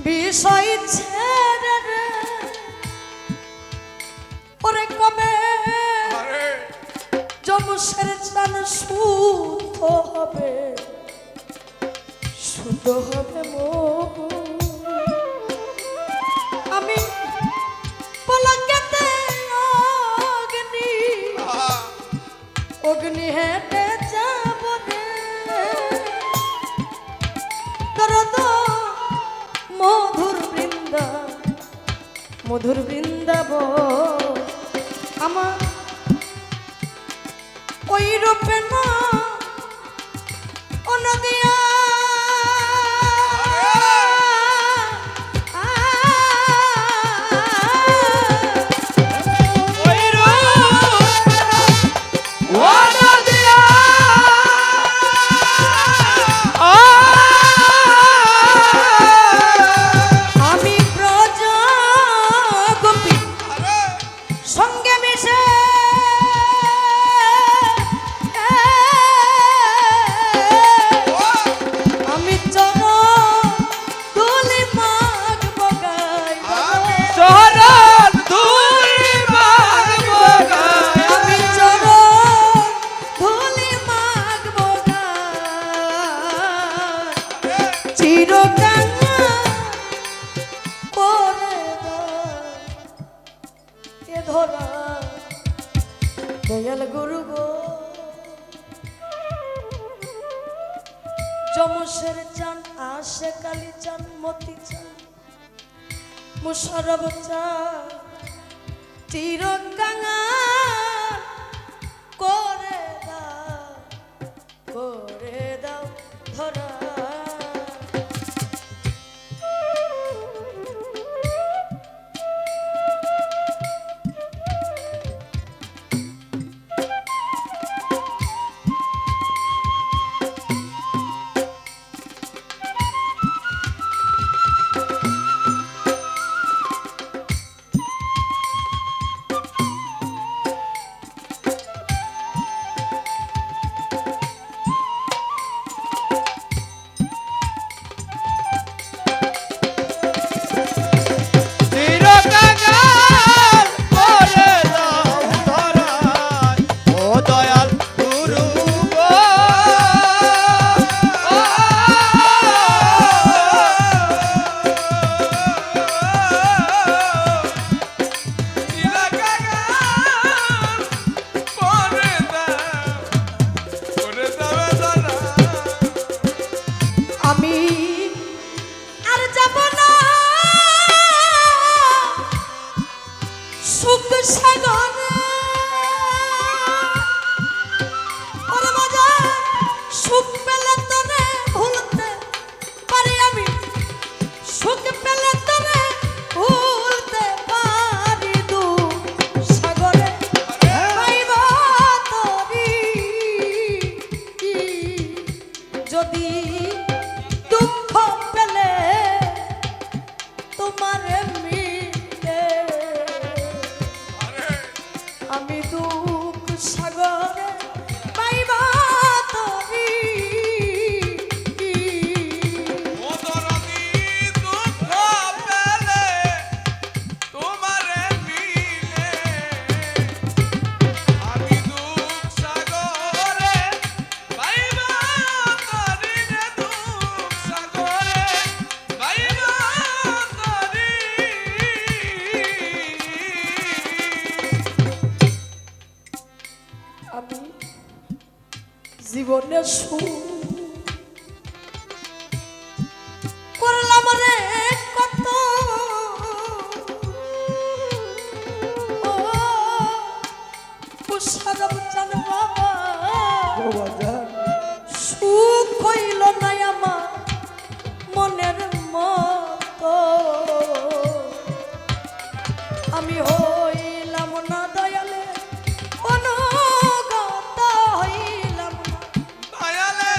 বিষয় ছেড়ে রে ওরে কবে আরে জমশের চান শুদ্ধ হবে শুদ্ধ হবে মন আমি পলকেতে অগ্নি আহা, অগ্নি হেঁটে যাব রে দরদ মধুর বৃন্দা মধুর বৃন্দাব আমার ওই রূপে না অনদিয়া ওই রূপ ওয়াদা দিয়া আমি ব্রজ গোপী আরে সঙ্গে মিশে ও আমি চর তুলি মাগ বগাই আমি শরণ ধুলি মাগবো গায়। আমি চর তুলি মাগ বগাই চিরকাঙ্গা পরে এ ধরা দয়াল গুরু গো জমশের চান আসে কালি চান মতি চান মুশারব চান চিরকাঙ্গা করে দাও ধরা জীবনে করলাম রে কত সারাম জান বাবা সুখ হইল না আমার মনের মতো আমি হইলাম না দয়ালে অনুগত হইলাম না দয়ালে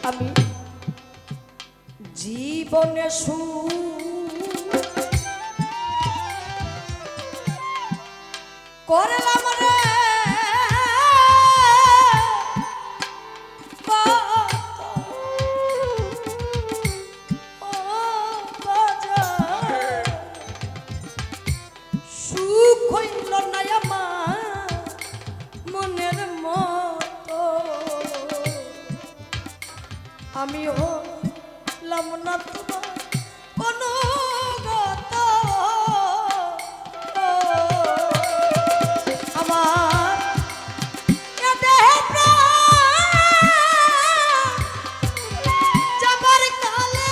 আমি জীবনে করলাম রে কত ও বাজার সুখ হইল না আমার মনের মতো আমি হলাম না তোমার অনুগত আমার এ দেহে প্রাণ যাবার কালে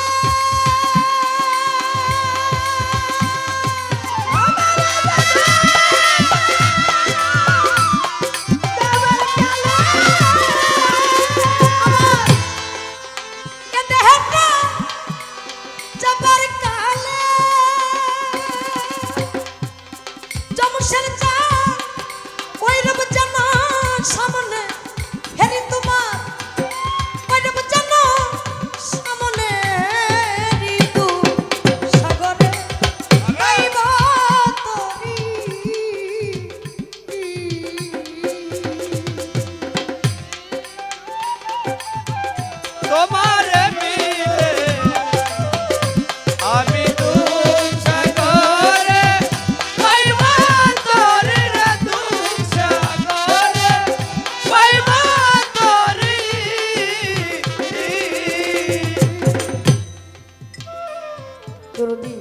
এ দেহে প্রাণ যাবার কালে জমশের চা ওই রব জানা সামনে হেরি তোমার ওই রব জানা সামনে ঋতু সাগরে গাইব তরি তোমারে মিলে আমি দুঃখ সাগরে পাইবা তোরে রে দুঃখ সাগরে পাইবা তোরে দরদি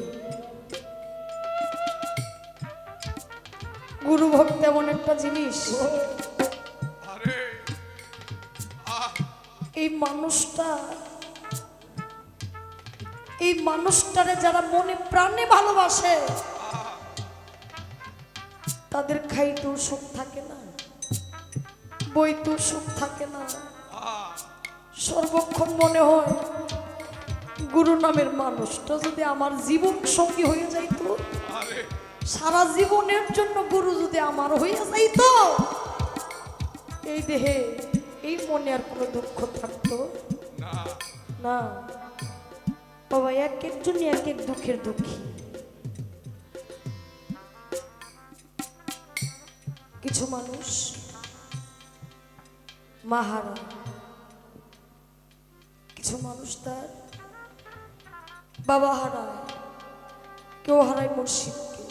গুরু ভক্ত এমন একটা জিনিস আরে এই মানুষটারে যারা মনে প্রাণে ভালোবাসে তাদের খাইতেও সুখ থাকে না, বইতেও সুখ থাকে না, সর্বক্ষণ মনে হয় গুরু নামের মানুষটা যদি আমার জীবন সঙ্গী হয়ে যাইতো, আরে সারা জীবনের জন্য গুরু যদি আমার হয়ে যাইতো, এই দেহে এই মনে আর কোনো দুঃখ থাকতো না না। বাবা এক একজনই এক এক দুঃখের দুঃখী। কিছু মানুষ মা হারা, কিছু মানুষ তার বাবা হারায়, কেউ হারায় মুর্শিদকে।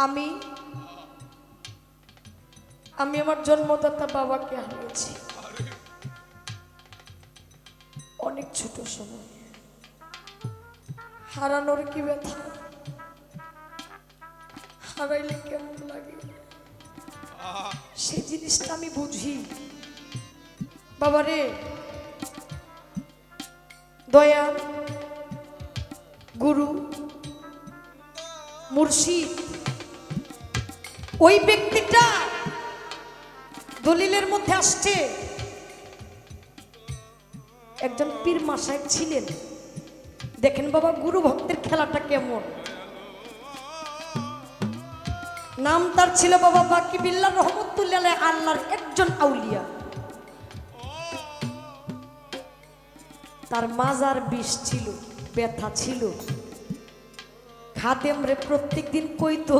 আমি আমার জন্মদাতা বাবাকে হারিয়েছি অনেক ছোট সময়। হারানোর কি ব্যথা, হারাইলে কেমন লাগে সেই জিনিসটা আমি বুঝি। বাবারে দয়াল গুরু মুর্শিদ, ওই ব্যক্তিটা দলিলের মধ্যে আসছে একজন পীর মাসায়েব ছিলেন। দেখেন বাবা গুরু ভক্তের খেলাটা কেমন। নাম তার ছিল বাবা বাকি বিল্লাহ রহমতুল্লাহ আলাইহি, আল্লাহর একজন আউলিয়া। তার মাজার বিষ ছিল, ব্যথা ছিল। খাদেম রে প্রত্যেক দিন কইতো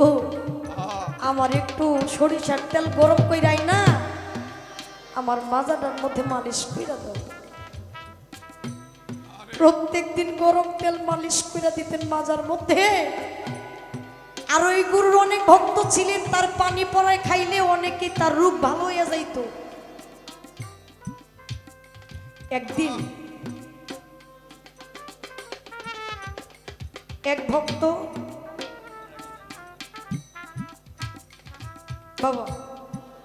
আমার একটু সরিষার তেল গরম কইরাই না আমার মাজাটার মধ্যে মালিশ কইরা দাও। প্রত্যেক দিন গরম তেল মালিশ কইরা দিতেন মাজার মধ্যে। আর ওই গুরুর অনেক ভক্ত ছিলেন, তার পানি পড়ায় খাইলে অনেকে তার রোগ ভালো হয়ে যাইত। একদিন এক ভক্ত বাবা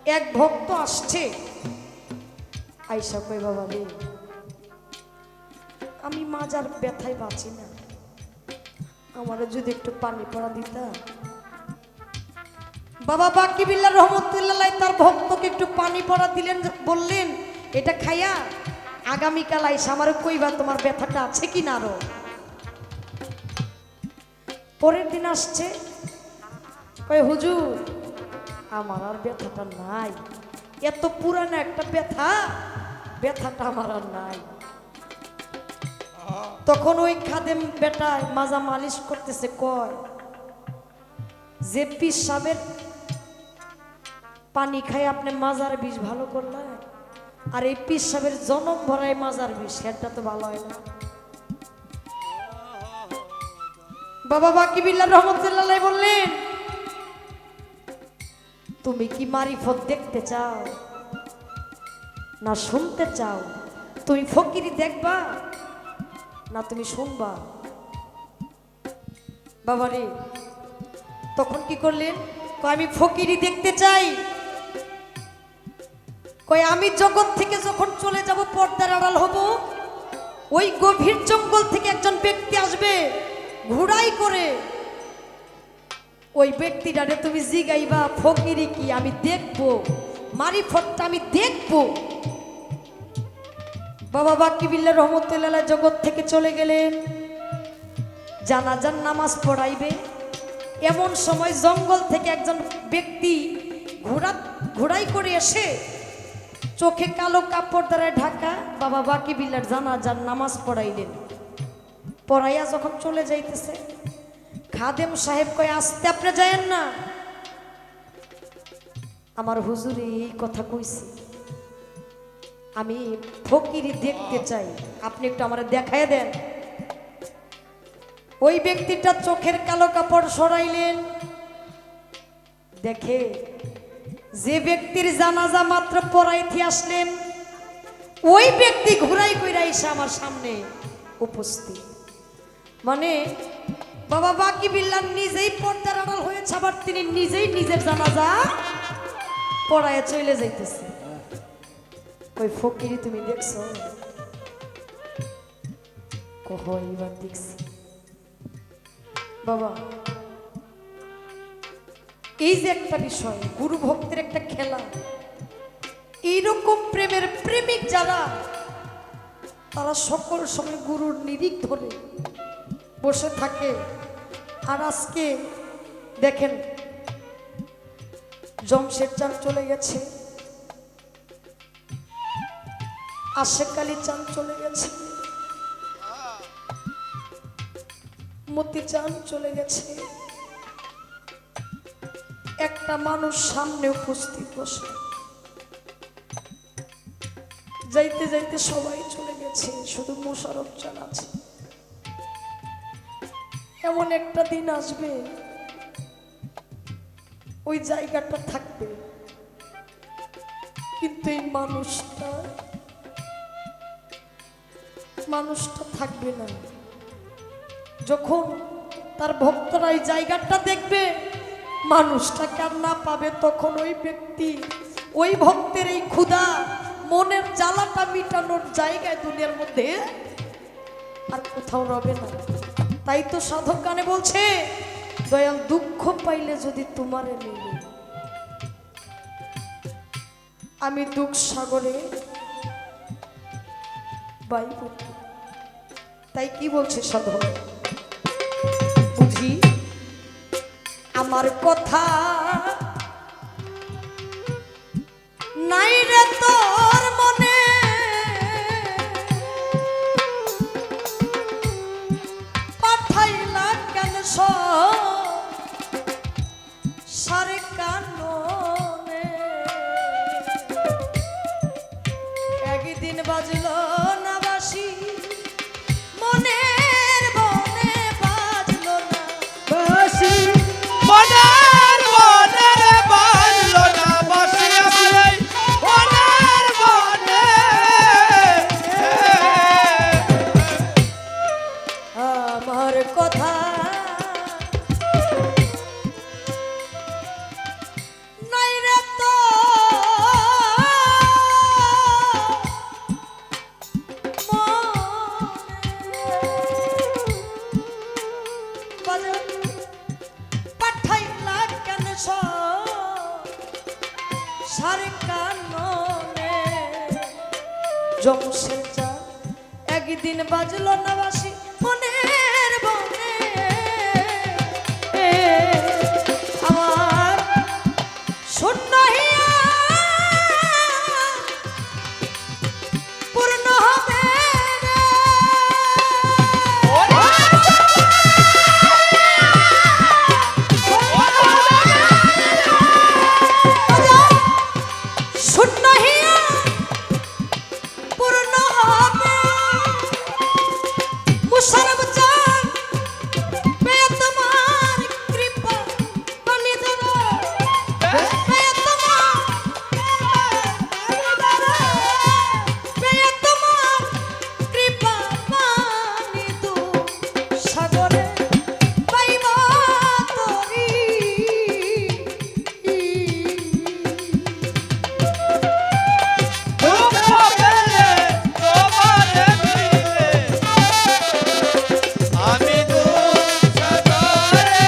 এক ভক্ত আসছে আইসা কই বাবা রে আমি মাজার ব্যথায় বাঁচি না আমারও যদি একটু পানি পড়া দিতা বাবা বাকি বিল্লাহ রহমতুল্লাহ তার ভক্তকে একটু পানি পড়া দিলেন বললেন এটা খাইয়া আগামীকাল আইসা আমার কইবা তোমার ব্যথাটা আছে কি না আরো পরের দিন আসছে কয় হুজুর আমার আর ব্যথাটা নাই এত পুরানো একটা ব্যথাটা আমার আর নাই তখন ওই খাদেম বেটায় মাজা মালিশ করতেছে কয় যে পিসাবের পানি খাই আপনি মাজার বিষ ভালো করলেন আর এই পিসাবের জনম ভরায় মাজার বিষ সেটা তো ভালো হয় না বাবা বাকি বিল্লাহ রহমতুল্লাহ বললেন তুমি কি মারিফত দেখতে চাও না শুনতে চাও তুমি ফকিরি দেখবা না তুমি শুনবা বাবারে তখন কি করলেন কয় আমি ফকিরি দেখতে চাই কয় আমি জগৎ থেকে যখন চলে যাব পর্দার আড়াল হব ওই গভীর জঙ্গল থেকে একজন ব্যক্তি আসবে ঘোড়াই করে ওই ব্যক্তিটারে তুমি জিগাইবা ফকিরি কি আমি দেখবো মারিফতটা আমি দেখবো বাবা বাকি বিল্লাহ রহমতুল্লাহ জগৎ থেকে চলে গেলেন জানাজার নামাজ পড়াইবে এমন সময় জঙ্গল থেকে একজন ব্যক্তি ঘোড়াই করে এসে চোখে কালো কাপড় দ্বারা ঢাকা বাবা বাকি বিল্লার জানাজার নামাজ পড়াইলেন পড়াইয়া যখন চলে যাইতেছে খাদেম সাহেব কয় আসতে আপনি যায়েন না আমার হুজুরে এই কথা কইছে আমি ফকিরি দেখতে চাই আপনি একটু আমারে দেখায় দেন ওই ব্যক্তিটা চোখের কালো কাপড় সরাইলেন দেখে যে ব্যক্তির জানাজা মাত্র পড়াইতে আসলেন ওই ব্যক্তি ঘুরাই কইরা এসে আমার সামনে উপস্থিত মানে বাবা বাকি বিল্লাহ নিজেই পর্দার আড়াল হয়েছে আবার তিনি নিজেই নিজের জানাজা পড়ায় চলে যাইতেছে ওই ফকিরি তুমি দেখছো কহ এবার দেখছি বাবা এই যে একটা বিষয় গুরু ভক্তের একটা খেলা এইরকম প্রেমের প্রেমিক যারা তারা সকল সময় গুরুর নিরিখ ধরে বসে থাকে আর আজকে দেখেন জমশেদ চাঁদ চলে গেছে আশেক আলী চাঁদ চলে গেছে মতি চাঁদ চলে গেছে একটা মানুষ সামনে উপস্থিত বসে যাইতে যাইতে সবাই চলে গেছে শুধু মোশাররফ চাঁদ আছে এমন একটা দিন আসবে ওই জায়গাটা থাকবে কিন্তু এই মানুষটা থাকবে না যখন তার ভক্তরা এই জায়গাটা দেখবে মানুষটাকে আর না পাবে তখন ওই ব্যক্তি ওই ভক্তের এই ক্ষুধা মনের জ্বালাটা মিটানোর জায়গায় দুনিয়ার মধ্যে আর কোথাও রবে না তাই তো সাধক গানে বলছে দয়াল দুঃখ পাইলে যদি তোমারে মিলে আমি দুঃখ সাগরে বাইব তাই কি বলছে সাধক বুঝি আমার কথা নাই রে তোর মনে পাঠাইলা কেন সারে কাননে একদিন বাজলো না বাসি মনের বনে বাজলো না বাসি মনের বনে রে বাজলো না বাসি আপনি মনের বনে সারে কাননে জমশের চা একদিন বাজলো না বাসি মনের বনে আমার শূন্য হিয়া পূর্ণ হবে শূন্য হিয়া পূর্ণ হবে মুশারফ চান পেয়ে তোমার কৃপা বলি দেবো পেয়ে তোমার পেয়ে তোমার কৃপা পানি দু সাগরে পাইব তরি আমি দুঃসাগরে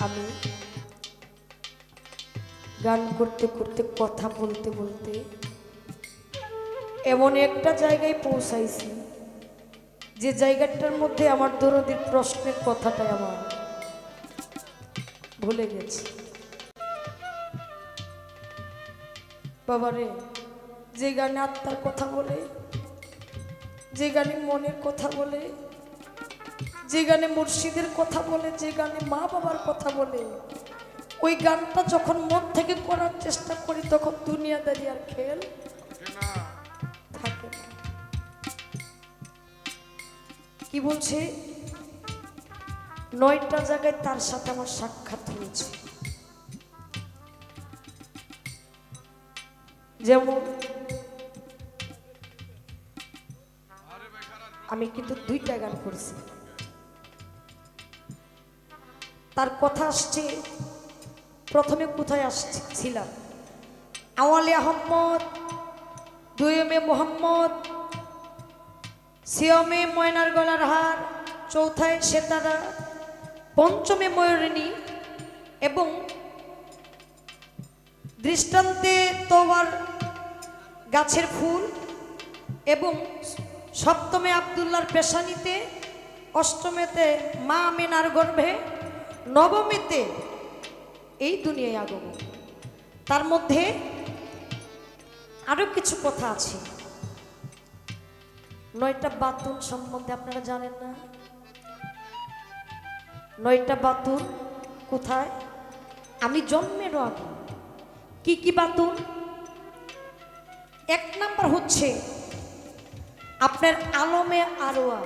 আমি গান করতে করতে কথা বলতে বলতে এমন একটা জায়গায় পৌঁছাইছি যে জায়গাটার মধ্যে আমার দরদির প্রশ্নের কথাটাই আমার ভুলে গেছি। বাবারে, যে গানে আত্মার কথা বলে, যে গানে মনের কথা বলে, যে গানে মুর্শিদের কথা বলে, যে গানে মা বাবার কথা বলে, ওই গানটা যখন মন থেকে করার চেষ্টা করি তখন দুনিয়াদারি আর খেল থাকে না। কি বলছে? 9টা জায়গায় তার সাথে আমার সাক্ষাৎ হয়েছে। যেমন আমি কিন্তু 2টা গান করছি। তার কথা আসছে, প্রথমে কোথায় আসছিলাম? আওয়ালে আহম্মদ, দুইমে মোহাম্মদ, সিয়মে ময়নার গলার হার, চৌথায় সেতারা, পঞ্চমে ময়ূরিণী এবং দৃষ্টান্তে তোবার গাছের ফুল এবং সপ্তমে আব্দুল্লাহর পেশানিতে, অষ্টমেতে মা আমিনার গর্ভে, নবমীতে এই দুনিয়ায় আগমন। তার মধ্যে আরো কিছু কথা আছে। 9টা বাতুন সম্বন্ধে আপনারা জানেন না? 9টা বাতুন কোথায়? আমি জন্মেরও আগে। কি কি বাতুন? 1 নাম্বার হচ্ছে আপনার আলমে আরোয়া,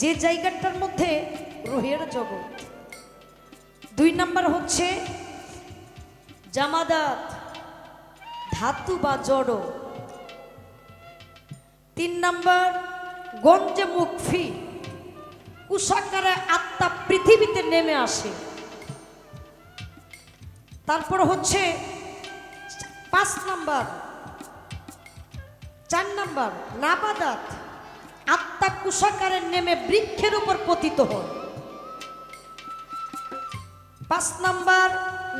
যে জায়গাটার মধ্যে রুহের জগৎ। 2 নাম্বার হচ্ছে জামাদাত, ধাতু বা জড়। 3 নাম্বার গঞ্জে মুকফি, কুশাকারে আত্মা পৃথিবীতে নেমে আসে। তারপর হচ্ছে 5 নাম্বার, 4 নাম্বার নাবাদাত, আত্মা কুশাকারে নেমে বৃক্ষের উপর পতিত হয়। 5 নাম্বার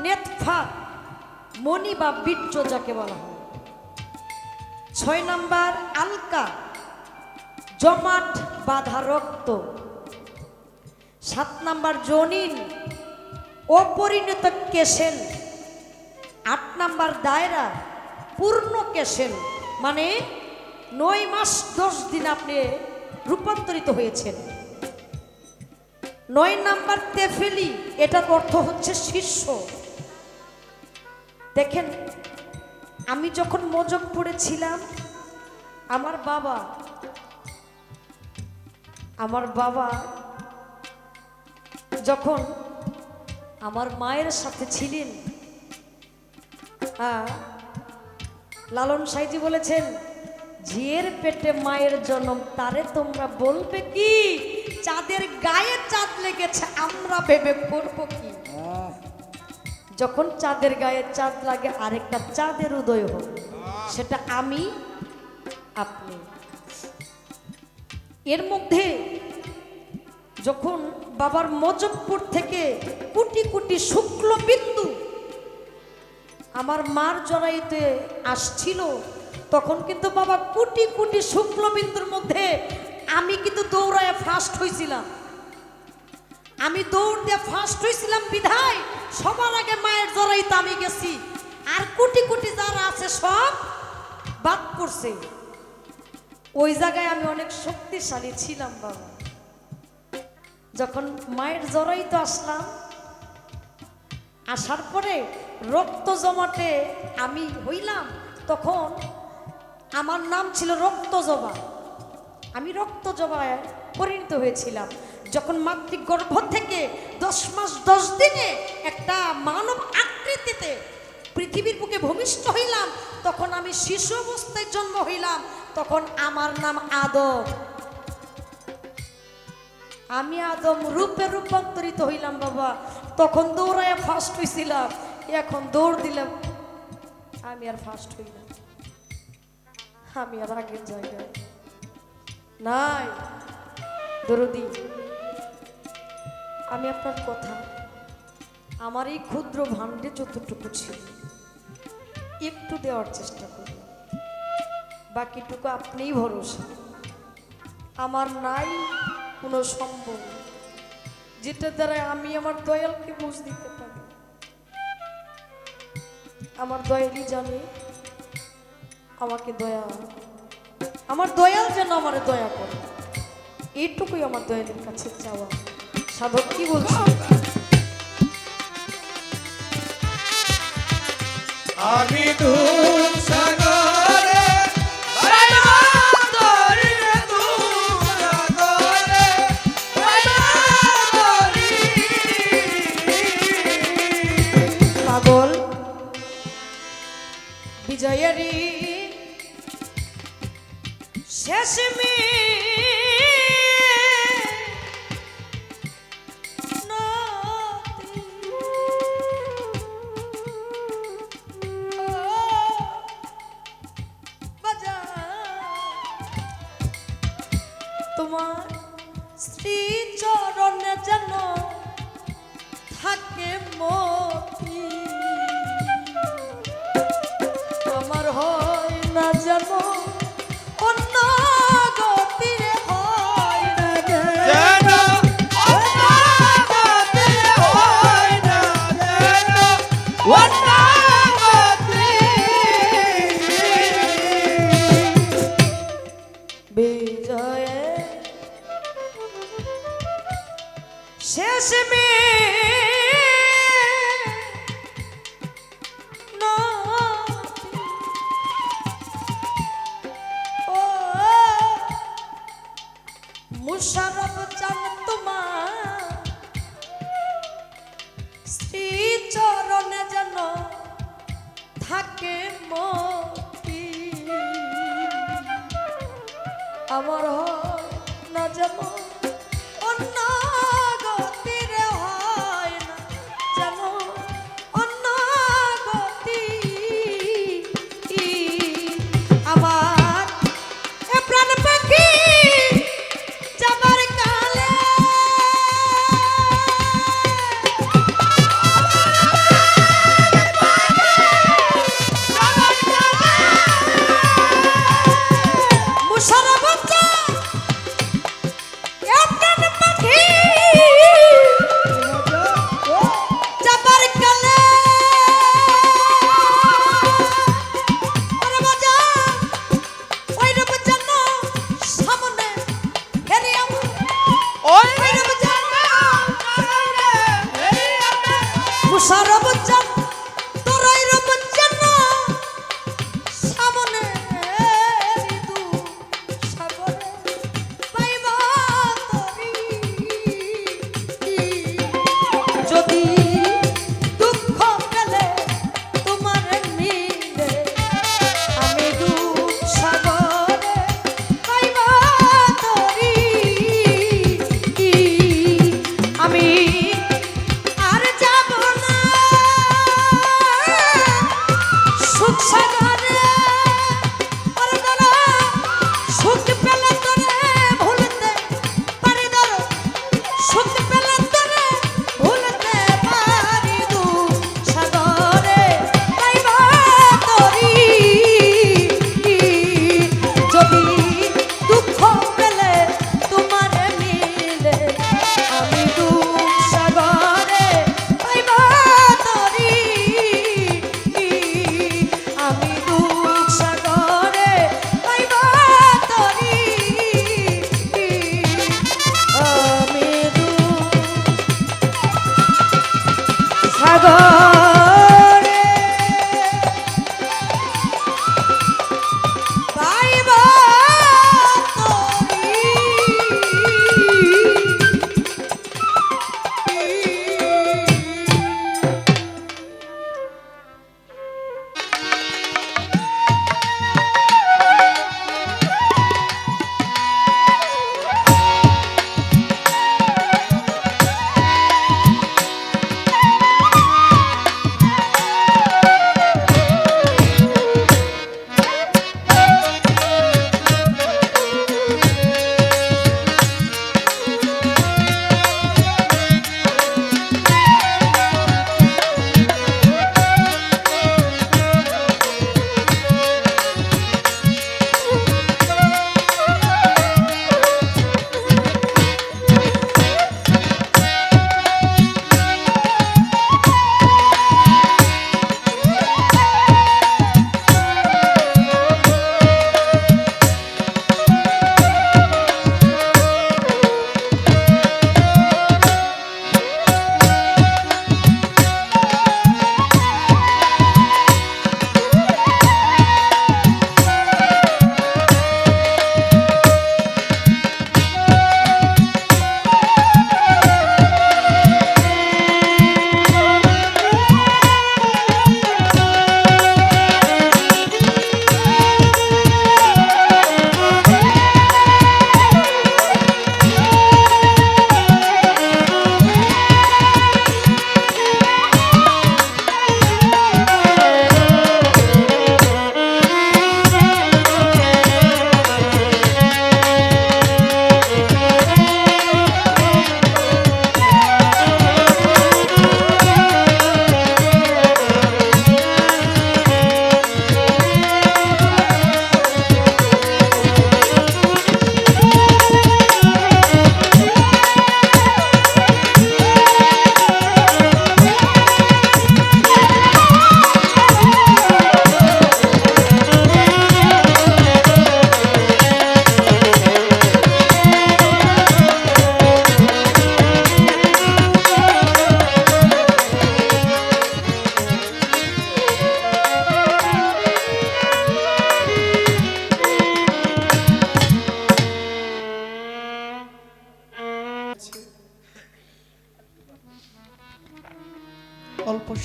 নেতফা, মণি বা বীর্য যাকে বলা হয়। 6 নাম্বার আলকা, জমাট বাঁধা রক্ত। 7 নাম্বার জনিন, অপরিণত কেশেল। 8 নাম্বার দায়রা, পূর্ণ কেশেল, মানে 9 মাস 10 দিন আপনি রূপান্তরিত হয়েছেন। 9 নাম্বার তেফেলি, এটার অর্থ হচ্ছে শিষ্য। দেখেন, আমি যখন মজকপুরে ছিলাম, আমার বাবা যখন আমার মায়ের সাথে ছিলেন, লালন সাইজি বলেছেন, ঝিয়ের পেটে মায়ের জন্ম, তারে তোমরা বলবে কি? চাঁদের গায়ে চাঁদ লেগেছে, আমরা ভেবে করবো কি? যখন চাঁদের গায়ে চাঁদ লাগে, আরেকটা চাঁদের উদয় হয়। সেটা আমি আপনি। এর মধ্যে যখন বাবার মজবপুর থেকে কোটি কোটি শুক্লবিন্দু আমার মার জরাইতে আসছিল, তখন কিন্তু বাবা কোটি কোটি শুক্লবিন্দুর মধ্যে আমি কিন্তু দৌড়ায় ফার্স্ট হয়েছিলাম। আমি দৌড় দিয়ে ফার্স্ট হয়েছিলাম বিধায় সবার আগে মায়ের জরাইতে আমি গেছি, আর কোটি কোটি যারা আছে সব বাদ পড়ছে। ওই জায়গায় আমি অনেক শক্তিশালী ছিলাম বাবা। যখন মায়ের জরাইতে আসলাম, আসার পরে রক্ত জমাটে আমি হইলাম, তখন আমার নাম ছিল রক্তজবা। আমি রক্তজবায় পরিণত হয়েছিলাম। যখন মাতৃগর্ভ থেকে 10 মাস 10 দিনে একটা মানব আকৃতিতে পৃথিবীর বুকে ভূমিষ্ঠ হইলাম, তখন আমি শিশু অবস্থায় জন্ম হইলাম, তখন আমার নাম আদম। আমি আদম রূপে রূপান্তরিত হইলাম বাবা। তখন দৌড়ায় ফার্স্ট হইছিলাম, এখন দৌড় দিলাম আমি আর ফার্স্ট হইলাম, আমি আর আগের জায়গায় নাই। দরদি, আমি আপনার কথা, আমার এই ক্ষুদ্র ভাণ্ডে যতটুকু ছিল একটু দেওয়ার চেষ্টা করি, বাকিটুকু আপনিই ভরসা। আমার নাই কোনো সম্ভব যেটা দ্বারা আমি আমার দয়ালকে বুঝ দিতে পারি। আমার দয়ালই জানে আমাকে দয়া, আমার দয়াল যেন আমার দয়া করে, এইটুকুই আমার দয়ালের কাছে চাওয়া। সাধক কি বলছে? আমি দুঃখ সাগরে পাগল বিজয়েরই শেষ তোমার শ্রী চরণে যেন থাকে মতি, আমার হয় না যেন অন্য গতিরে হয় না যেন অন্য গতিরে হয় না, যেন অন্য গতি। বিজয়ে শেষ মুশারফ চান তোমার শ্রী চরণে যেন থাকে মতি, আমার হয় না যেন অন্য গতিরে হয় না, যেন অন্য গতি। আমার এ প্রাণ পাখি যাবার কালে মুশারফ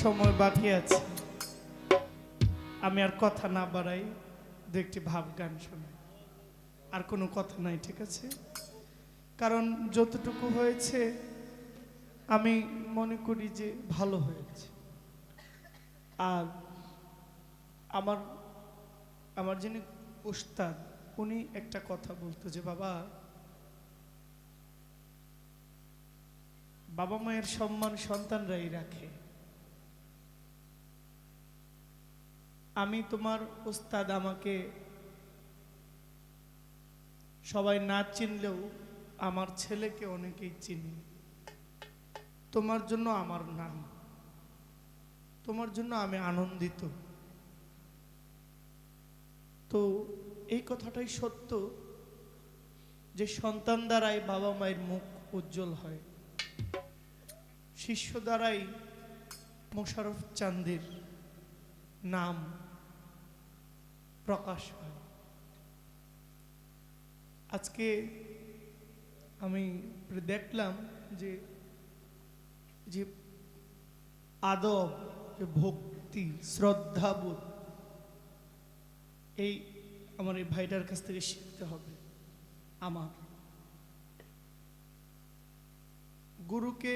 সময় বাকি আছে, আমি আর কথা না বাড়াই, দু একটি ভাব গান শোনাই। আর কোনো কথা নাই, ঠিক আছে? কারণ যতটুকু হয়েছে আমি মনে করি যে ভালো হয়েছে। আর আমার আমার যিনি উস্তাদ, উনি একটা কথা বলতো যে বাবা মায়ের সম্মান সন্তানরাই রাখে। আমি তোমার উস্তাদ, আমাকে সবাই না চিনলেও আমার ছেলেকে অনেকেই চিনি। তোমার জন্য আমার নাম, তোমার জন্য আমি আনন্দিত। তো এই কথাটাই সত্য যে সন্তান দ্বারাই বাবা মায়ের মুখ উজ্জ্বল হয়, শিষ্য দ্বারাই মোশাররফ চাঁদের নাম প্রকাশ হয়। আজকে আমি দেখলাম যে যে আদব, যে ভক্তি, শ্রদ্ধাবোধ, এই আমার এই ভাইটার কাছ থেকে শিখতে হবে। আমার গুরুকে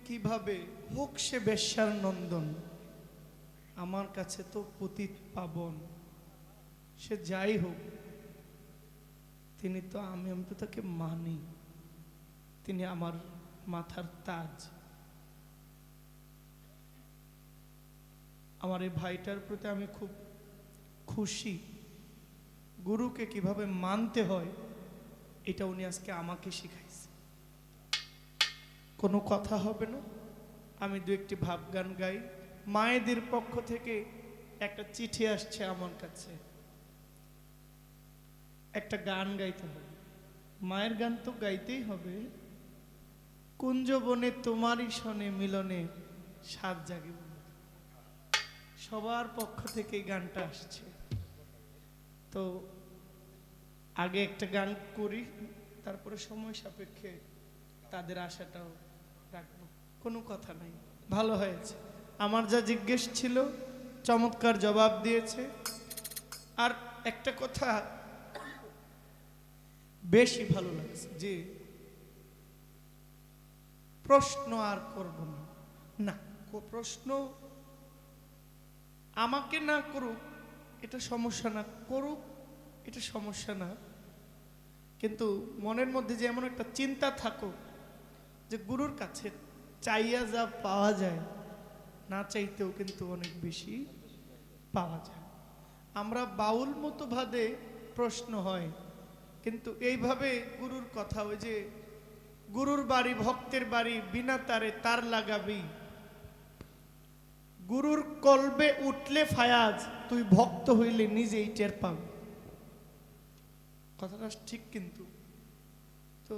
কিভাবে হোক সে বেশ্যার নন্দন, আমার কাছে তো পতিত পাবন, সে যাই হোক, তিনি তো আমি তো তাকে মানি, তিনি আমার মাথার তাজ। আমার এই ভাইটার প্রতি আমি খুব খুশি। গুরুকে কিভাবে মানতে হয় এটা উনি আজকে আমাকে শিখাইছে। কোনো কথা হবে না, আমি দু একটি ভাব গান গাই। মায়েদের পক্ষ থেকে একটা চিঠি আসছে আমার কাছে, একটা গান গাইতে হবে। মায়ের গান তো গাইতেই হবে। কুঞ্জ বনে তোমারই শনে মিলনে সাত জাগে, সবার পক্ষ থেকে এই গানটা আসছে। তো আগে একটা গান করি, তারপরে সময় সাপেক্ষে তাদের আশাটাও রাখবো। কোনো কথা নাই, ভালো হয়েছে। আমার যা জিজ্ঞেস ছিল চমৎকার জবাব দিয়েছে। আর একটা কথা বেশি ভালো লাগছে যে প্রশ্ন আর করব না। না, প্রশ্ন আমাকে না করুক এটা সমস্যা না, করুক এটা সমস্যা না, কিন্তু মনের মধ্যে যে এমন একটা চিন্তা থাকুক যে গুরুর কাছে চাইয়া যা পাওয়া যায়, না চাইতেও কিন্তু অনেক বেশি পাওয়া যায়। আমরা বাউল মতো ভাবে প্রশ্ন হয়, কিন্তু এইভাবে গুরুর কথা, ওই যে গুরুর বাড়ি ভক্তের বাড়ি, বিনা তারে তার লাগাবি, গুরুর কলবে উঠলে ফায়াজ, তুই ভক্ত হইলে নিজেই টের পাবি। কথাটা ঠিক, কিন্তু তো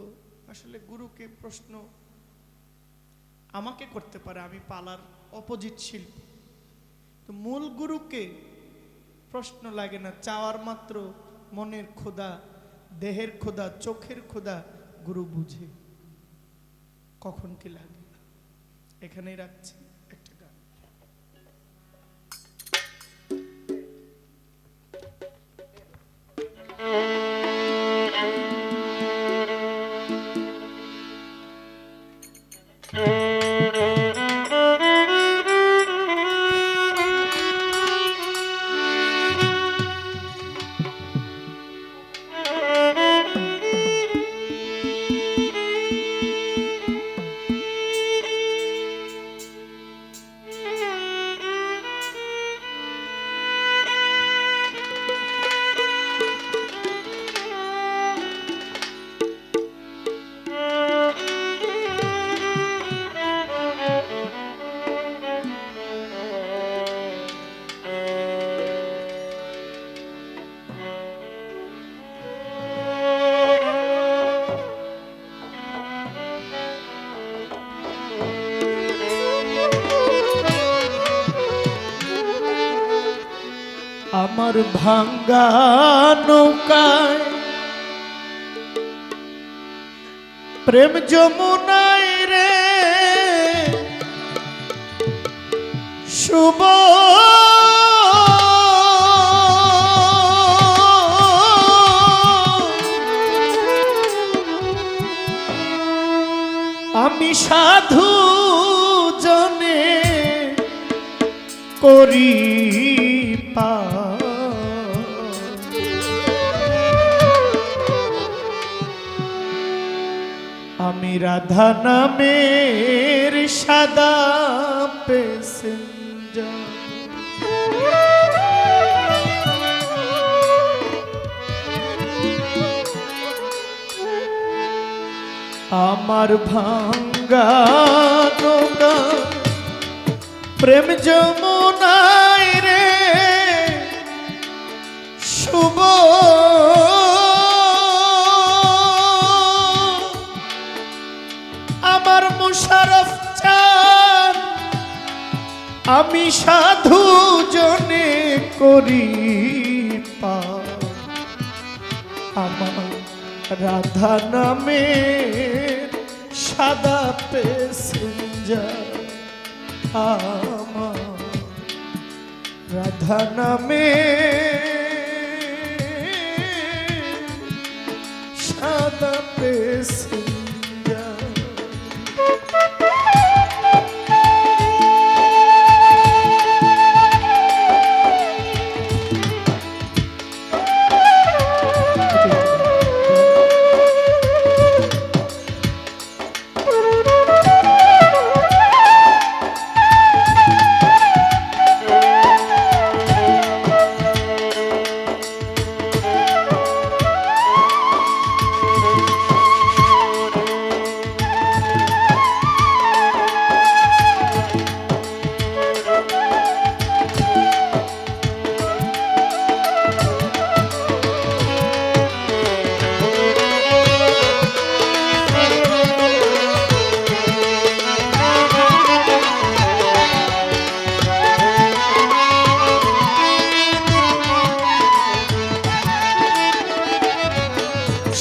আসলে গুরুকে প্রশ্ন আমাকে করতে পারে, আমি পালার অপোজিট শিল্পী। তো মূল গুরুকে প্রশ্ন লাগে না, চাওয়ার মাত্র মনের ক্ষুধা, দেহের ক্ষুধা, চোখের ক্ষুধা গুরু বুঝে কখন কি লাগে। এখানেই রাখছি একটা গান। আমার ভাঙ্গা নৌকায় প্রেম যমুনায় রে শুভ আমি সাধু জনে করি আমি রাধা নামের সাদা প্যাসেঞ্জার আমার ভাঙ্গা নৌকা প্রেম যমুনায় রে শুভ আমার মুশারফ চান আমি সাধু জনে করি পার আমার রাধা নামের সাদা প্যাসেঞ্জার আমার রাধা নামের সাদা প্যাসেঞ্জার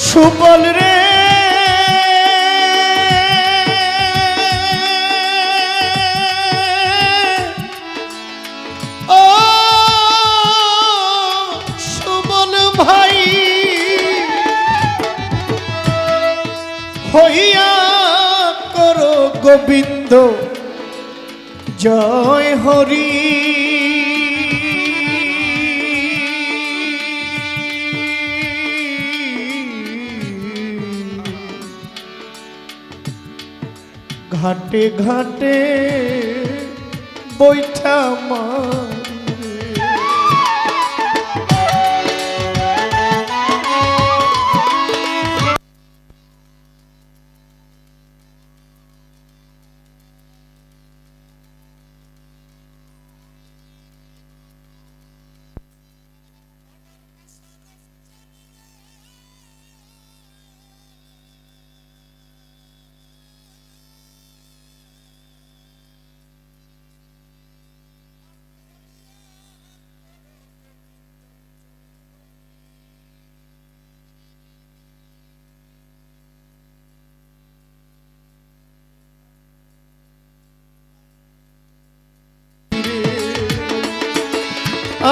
সুবল রে ও সুবল ভাই হইয়া করো গোবিন্দ জয় হরি ঘাটে ঘাটে বৈঠা মারে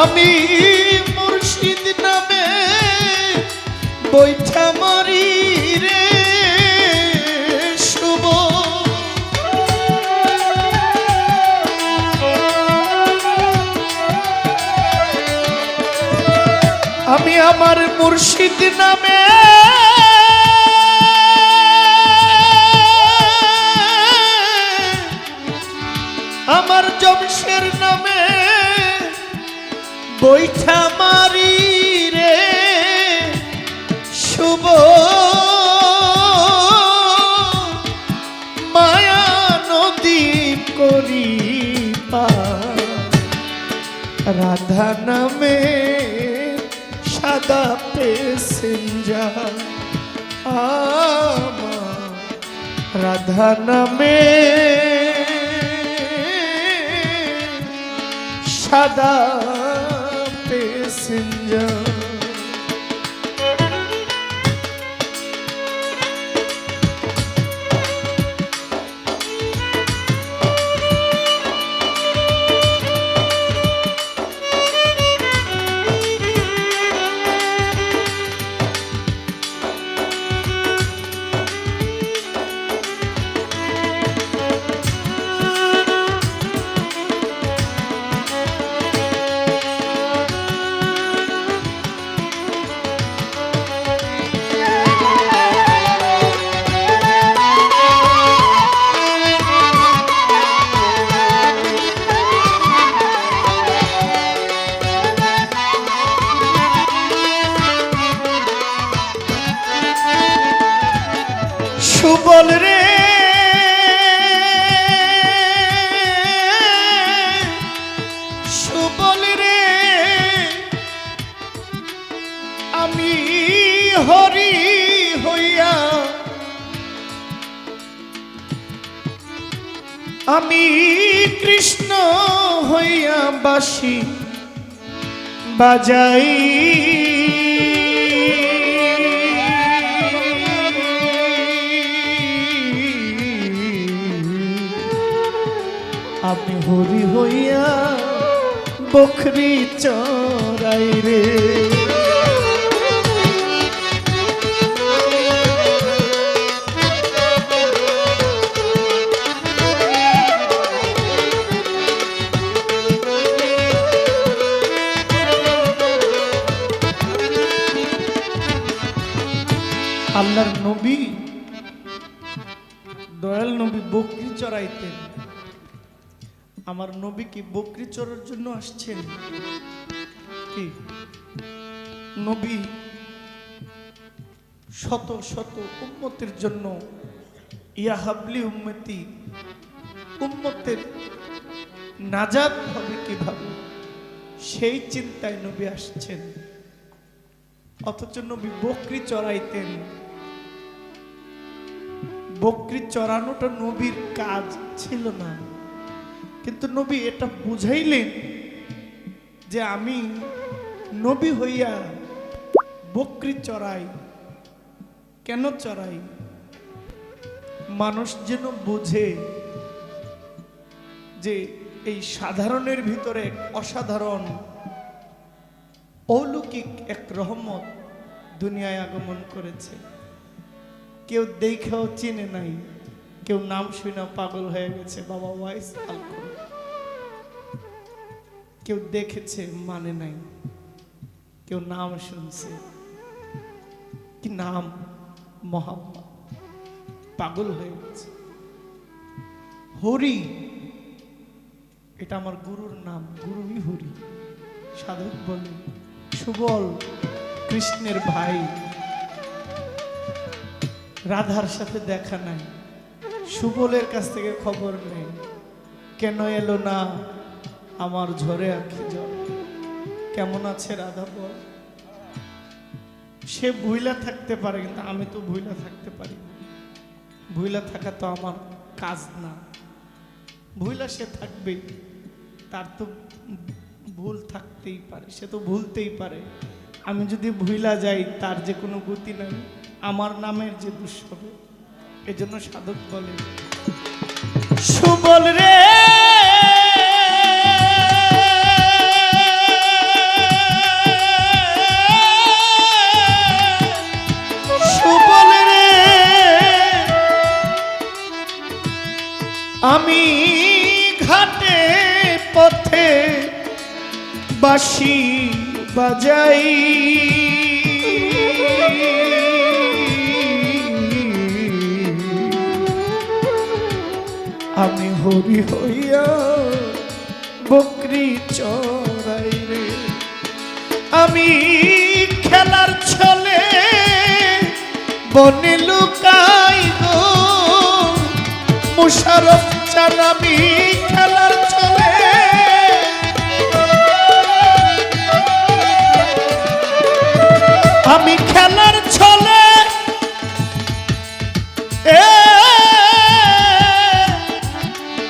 আমি মুর্শিদ নামে বৈঠা মারি রে শুভ আমি আমার মুর্শিদ নামে আমার জমশের নামে বৈঠা মারি রে শুভ মায়া নদী করি পার রাধা নামে সাদা প্যাসেঞ্জার আমার রাধা নামে সাদা প্যাসেঞ্জার সুবল রে সুবল রে আমি হরি হইয়া আমি কৃষ্ণ হইয়া বাঁশি বাজাই আমি হরি হইয়া বকরি চড়াই রে আল্লাহর নবী দয়াল নবী বকরি চড়াইতেন। আমার নবী কি বকরি চড়ার জন্য আসছেন? কি নবী শত শত উম্মতের জন্য ইয়া হাবলি উম্মতি, উম্মতের নাজাত হবে কিভাবে সেই চিন্তায় নবী আসছেন। অথচ নবী বকরি চড়াইতেন। বকরি চড়ানোটা নবীর কাজ ছিল না, কিন্তু নবী এটা বুঝাইলেন যে আমি নবী হইয়া বকরি চড়াই। কেন চড়াই? মানুষ যেন বুঝে যে এই সাধারণের ভিতরে এক অসাধারণ অলৌকিক এক রহমত দুনিয়ায় আগমন করেছে। কেউ দেখেও চিনে নাই, কেউ নাম শুনে পাগল হয়ে গেছে বাবা ওয়াইস আলকুল। কেউ দেখেছে মানে নাই, কেউ নাম শুনছে, কি নাম মোহাম্মদ, পাগল হয়ে গেছে। হরি, এটা আমার গুরুর নাম, গুরুই হরি। সাধক বলে সুবল কৃষ্ণের ভাই, রাধার সাথে দেখা নাই, সুবলের কাছ থেকে খবর নেই, কেন এলো না আমার ঝরে আঁখি জল। কেমন আছে রাধা বল? সে ভুইলা থাকতে পারে, কিন্তু আমি তো ভুইলা থাকতে পারি না। ভুইলা থাকা তো আমার কাজ না। ভুইলা সে থাকবেই, তার তো ভুল থাকতেই পারে, সে তো ভুলতেই পারে। আমি যদি ভুইলা যাই তার যে কোনো গতি নাই, আমার নামের যে দোষ হবে। এজন্য সাধক বলে সুবল রে সুবল রে আমি ঘাটে পথে বাঁশি বাজাই, আমি হরি হইয়া বকরি চড়াই রে। আমি খেলার ছলে বনে লুকাই গো মুশারফ চান, আমি খেলার ছলে আমি খেলার ছলে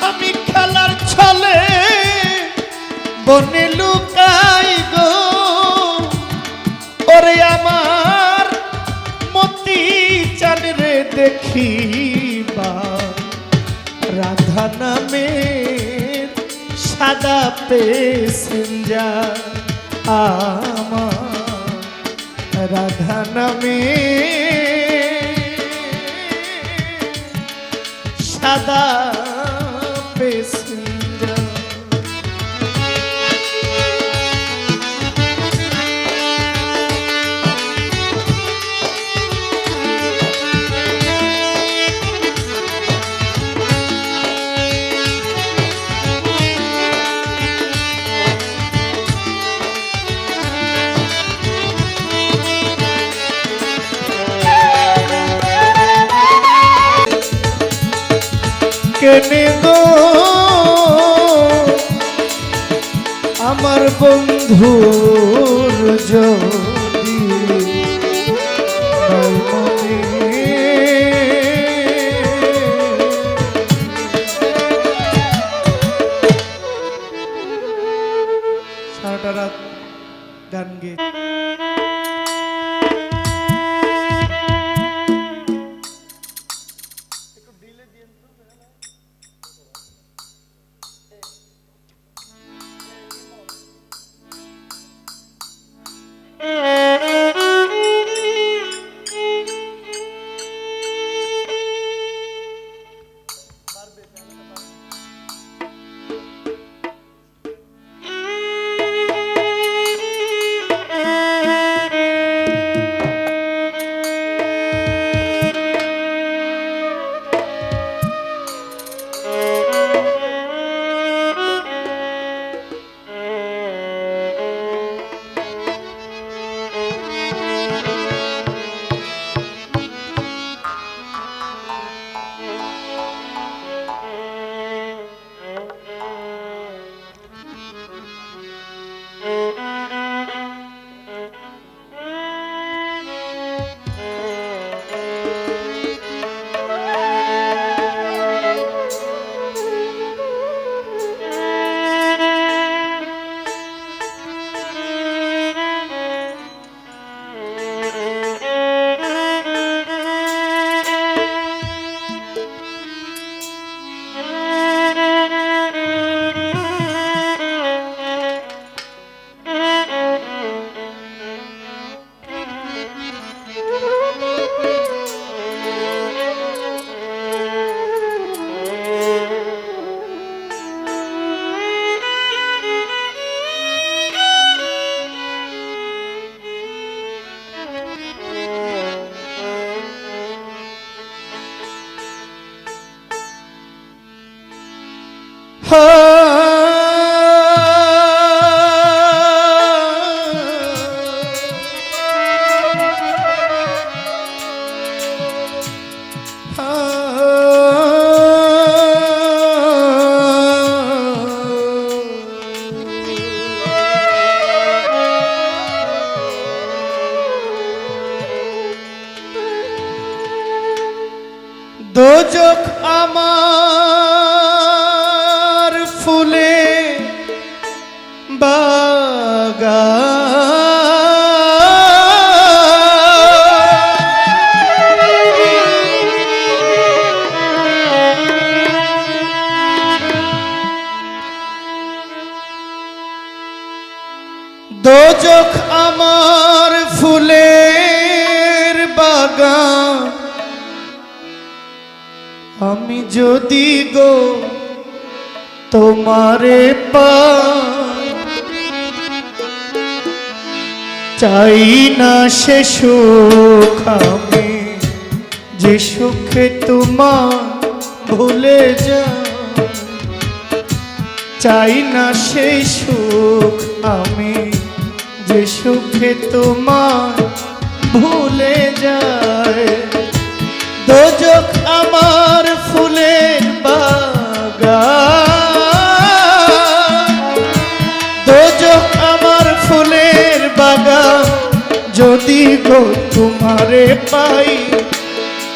আমি খেলার ছলে বনে লুকাই গো। ওরে আমার মতি চান রে দেখিবা রাধা নামের সাদা প্যাসেঞ্জার, আমার রাধা নামে সাদা প্যাসেঞ্জার। কেনে গো আমার বন্ধুর যদি নাই মনে। সারাটা রাত গান গেয়ে দোজখ আমার ফুলে দোজখ আমার ফুলের বাগান আমি যদি গো তোমারে পাই চাই না সে সুখ আমি যে সুখে তোমার ভুলে যাই চাই না সেই সুখ আমি যে সুখে তোমার ভুলে যাই দোজখ আমার ফুলের বাগান দোজখ আমার ফুলের বাগান যদি গো তোমারে পাই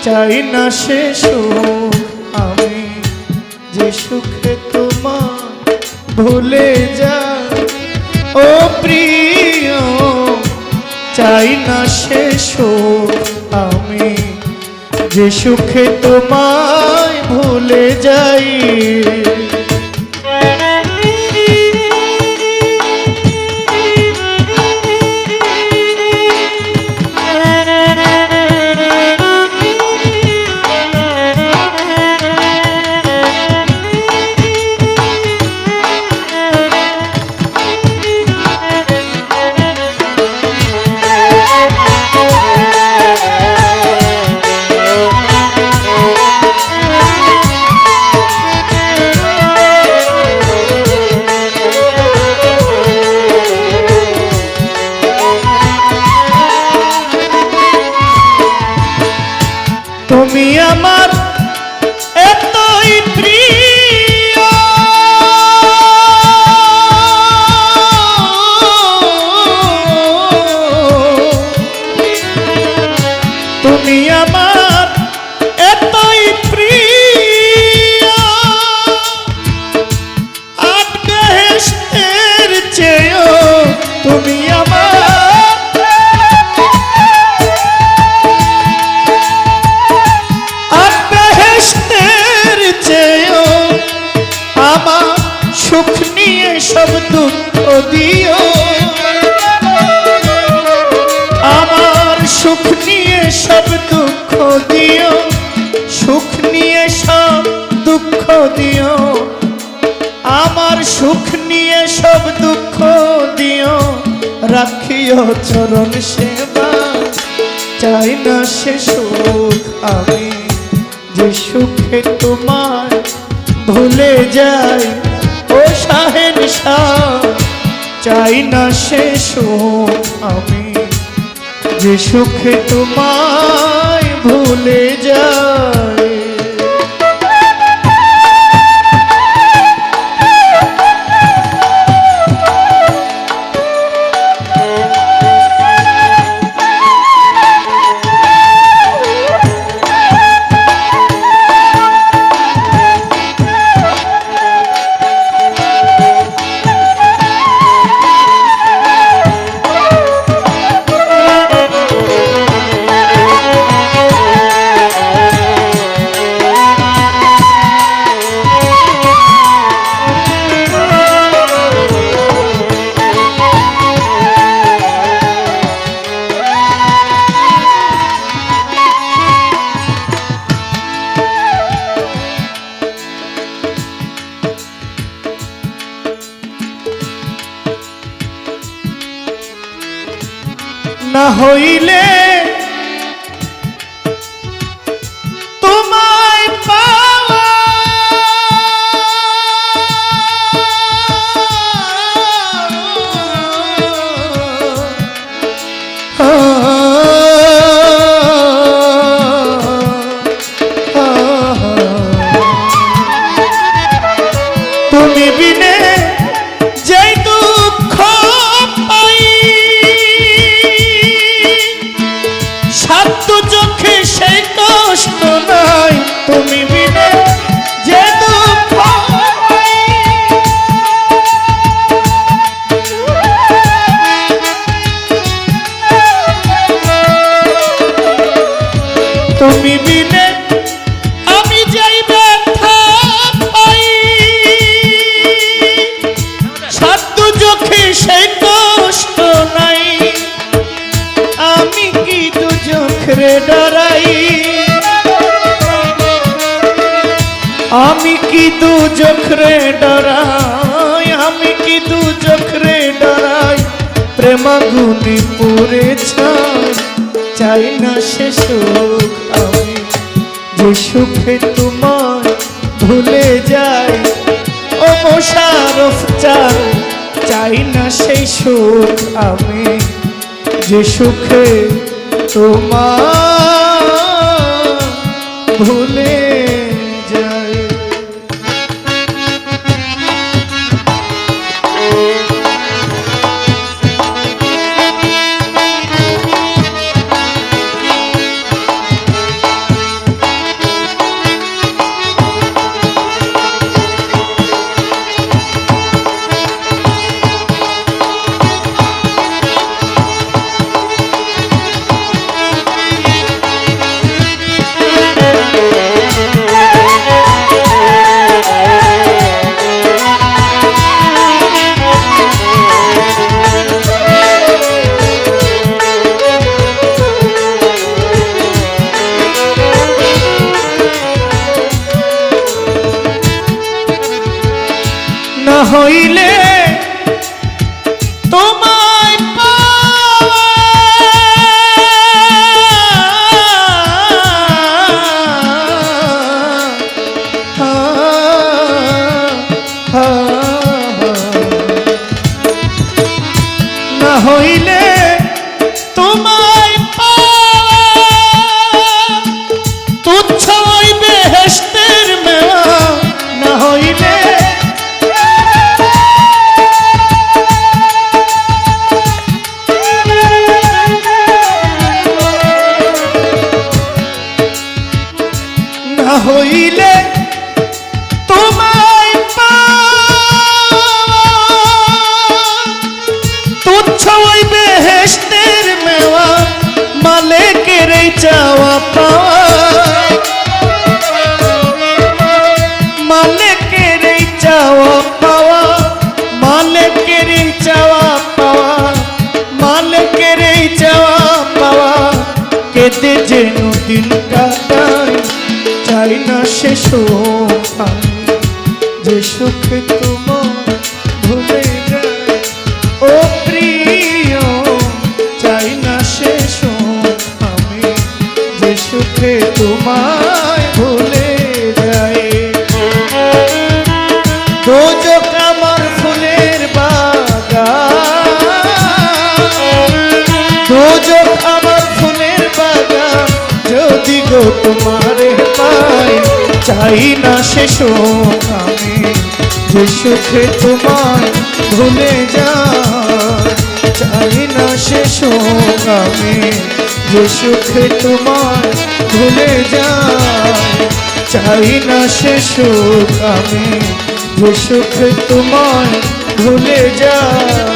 চাই না সে সুখ আমি যে সুখে তোমার ভুলে যাই ও প্রিয় চাই না সে সুখ আমি যে সুখে তোমায় ভুলে যাই তুমি আমার এতই প্রিয় দিও চরণ সেবা, চাই না সে সুখ আমি যে সুখে তোমার ভুলে যাই। ও শাহেনশাহ চাই না সে সুখ আমি যে সুখে তোমায় ভুলে যাই। না হইলে তোমায় পাওয়া তুমি বিনে যেই দুঃখ পাই, সাধ্য চোখে সেই কষ্ট নাই। তুমি বিনে যে দুঃখ পাই, তুমি বিনে আমি যাই ব্যথা পাই, সাধ্য চোখে সেই কষ্ট নাই। আমি কি দুজখরে ডরাই, আমি কি দুজখরে ডরাই, আমি কি দুজখরে ডরাই। প্রেমাগুনি পুরে ছাই, চাই না সে সুখ আমি যে সুখে তোমার ভুলে যাই। ও মোশারফ চাই, চাই না সেই সুখ আমি যে সুখে তোমার ভুলে যাই। না হইলে তোমায় পাওয়া, না হইলে তোমায় পাওয়া তুচ্ছ ওই বেহেশতের মেওয়া। না হইলে হইলে তোমায় পাওয়া তুচ্ছ ওই বেহেশতের মেওয়া। মালিকের এই চাওয়া পাওয়া, মালিকের এই চাওয়া পাওয়া, মালিকের এই চাওয়া পাওয়া, মালিকের এই চাওয়া পাওয়া। কেটে যেন দিন কাটাই, চাই না সে সুখ আমি যে সুখে তোমার ভুলে যায়। ও প্রিয় শেষ সুখ আমি যে সুখে তোমায় ভুলে যাই। দোজখ আমার ফুলের বাগান, দোজখ আমার ফুলের বাগান, যদি গো তোমারে পাই চাই না সে সুখ আমি যে সুখে তোমায় ভুলে যাই। চাই না সে সুখ আমি যে সুখে তোমায় ভুলে যাই। চাই না সে সুখ আমি যে সুখে তোমায় ভুলে যাই।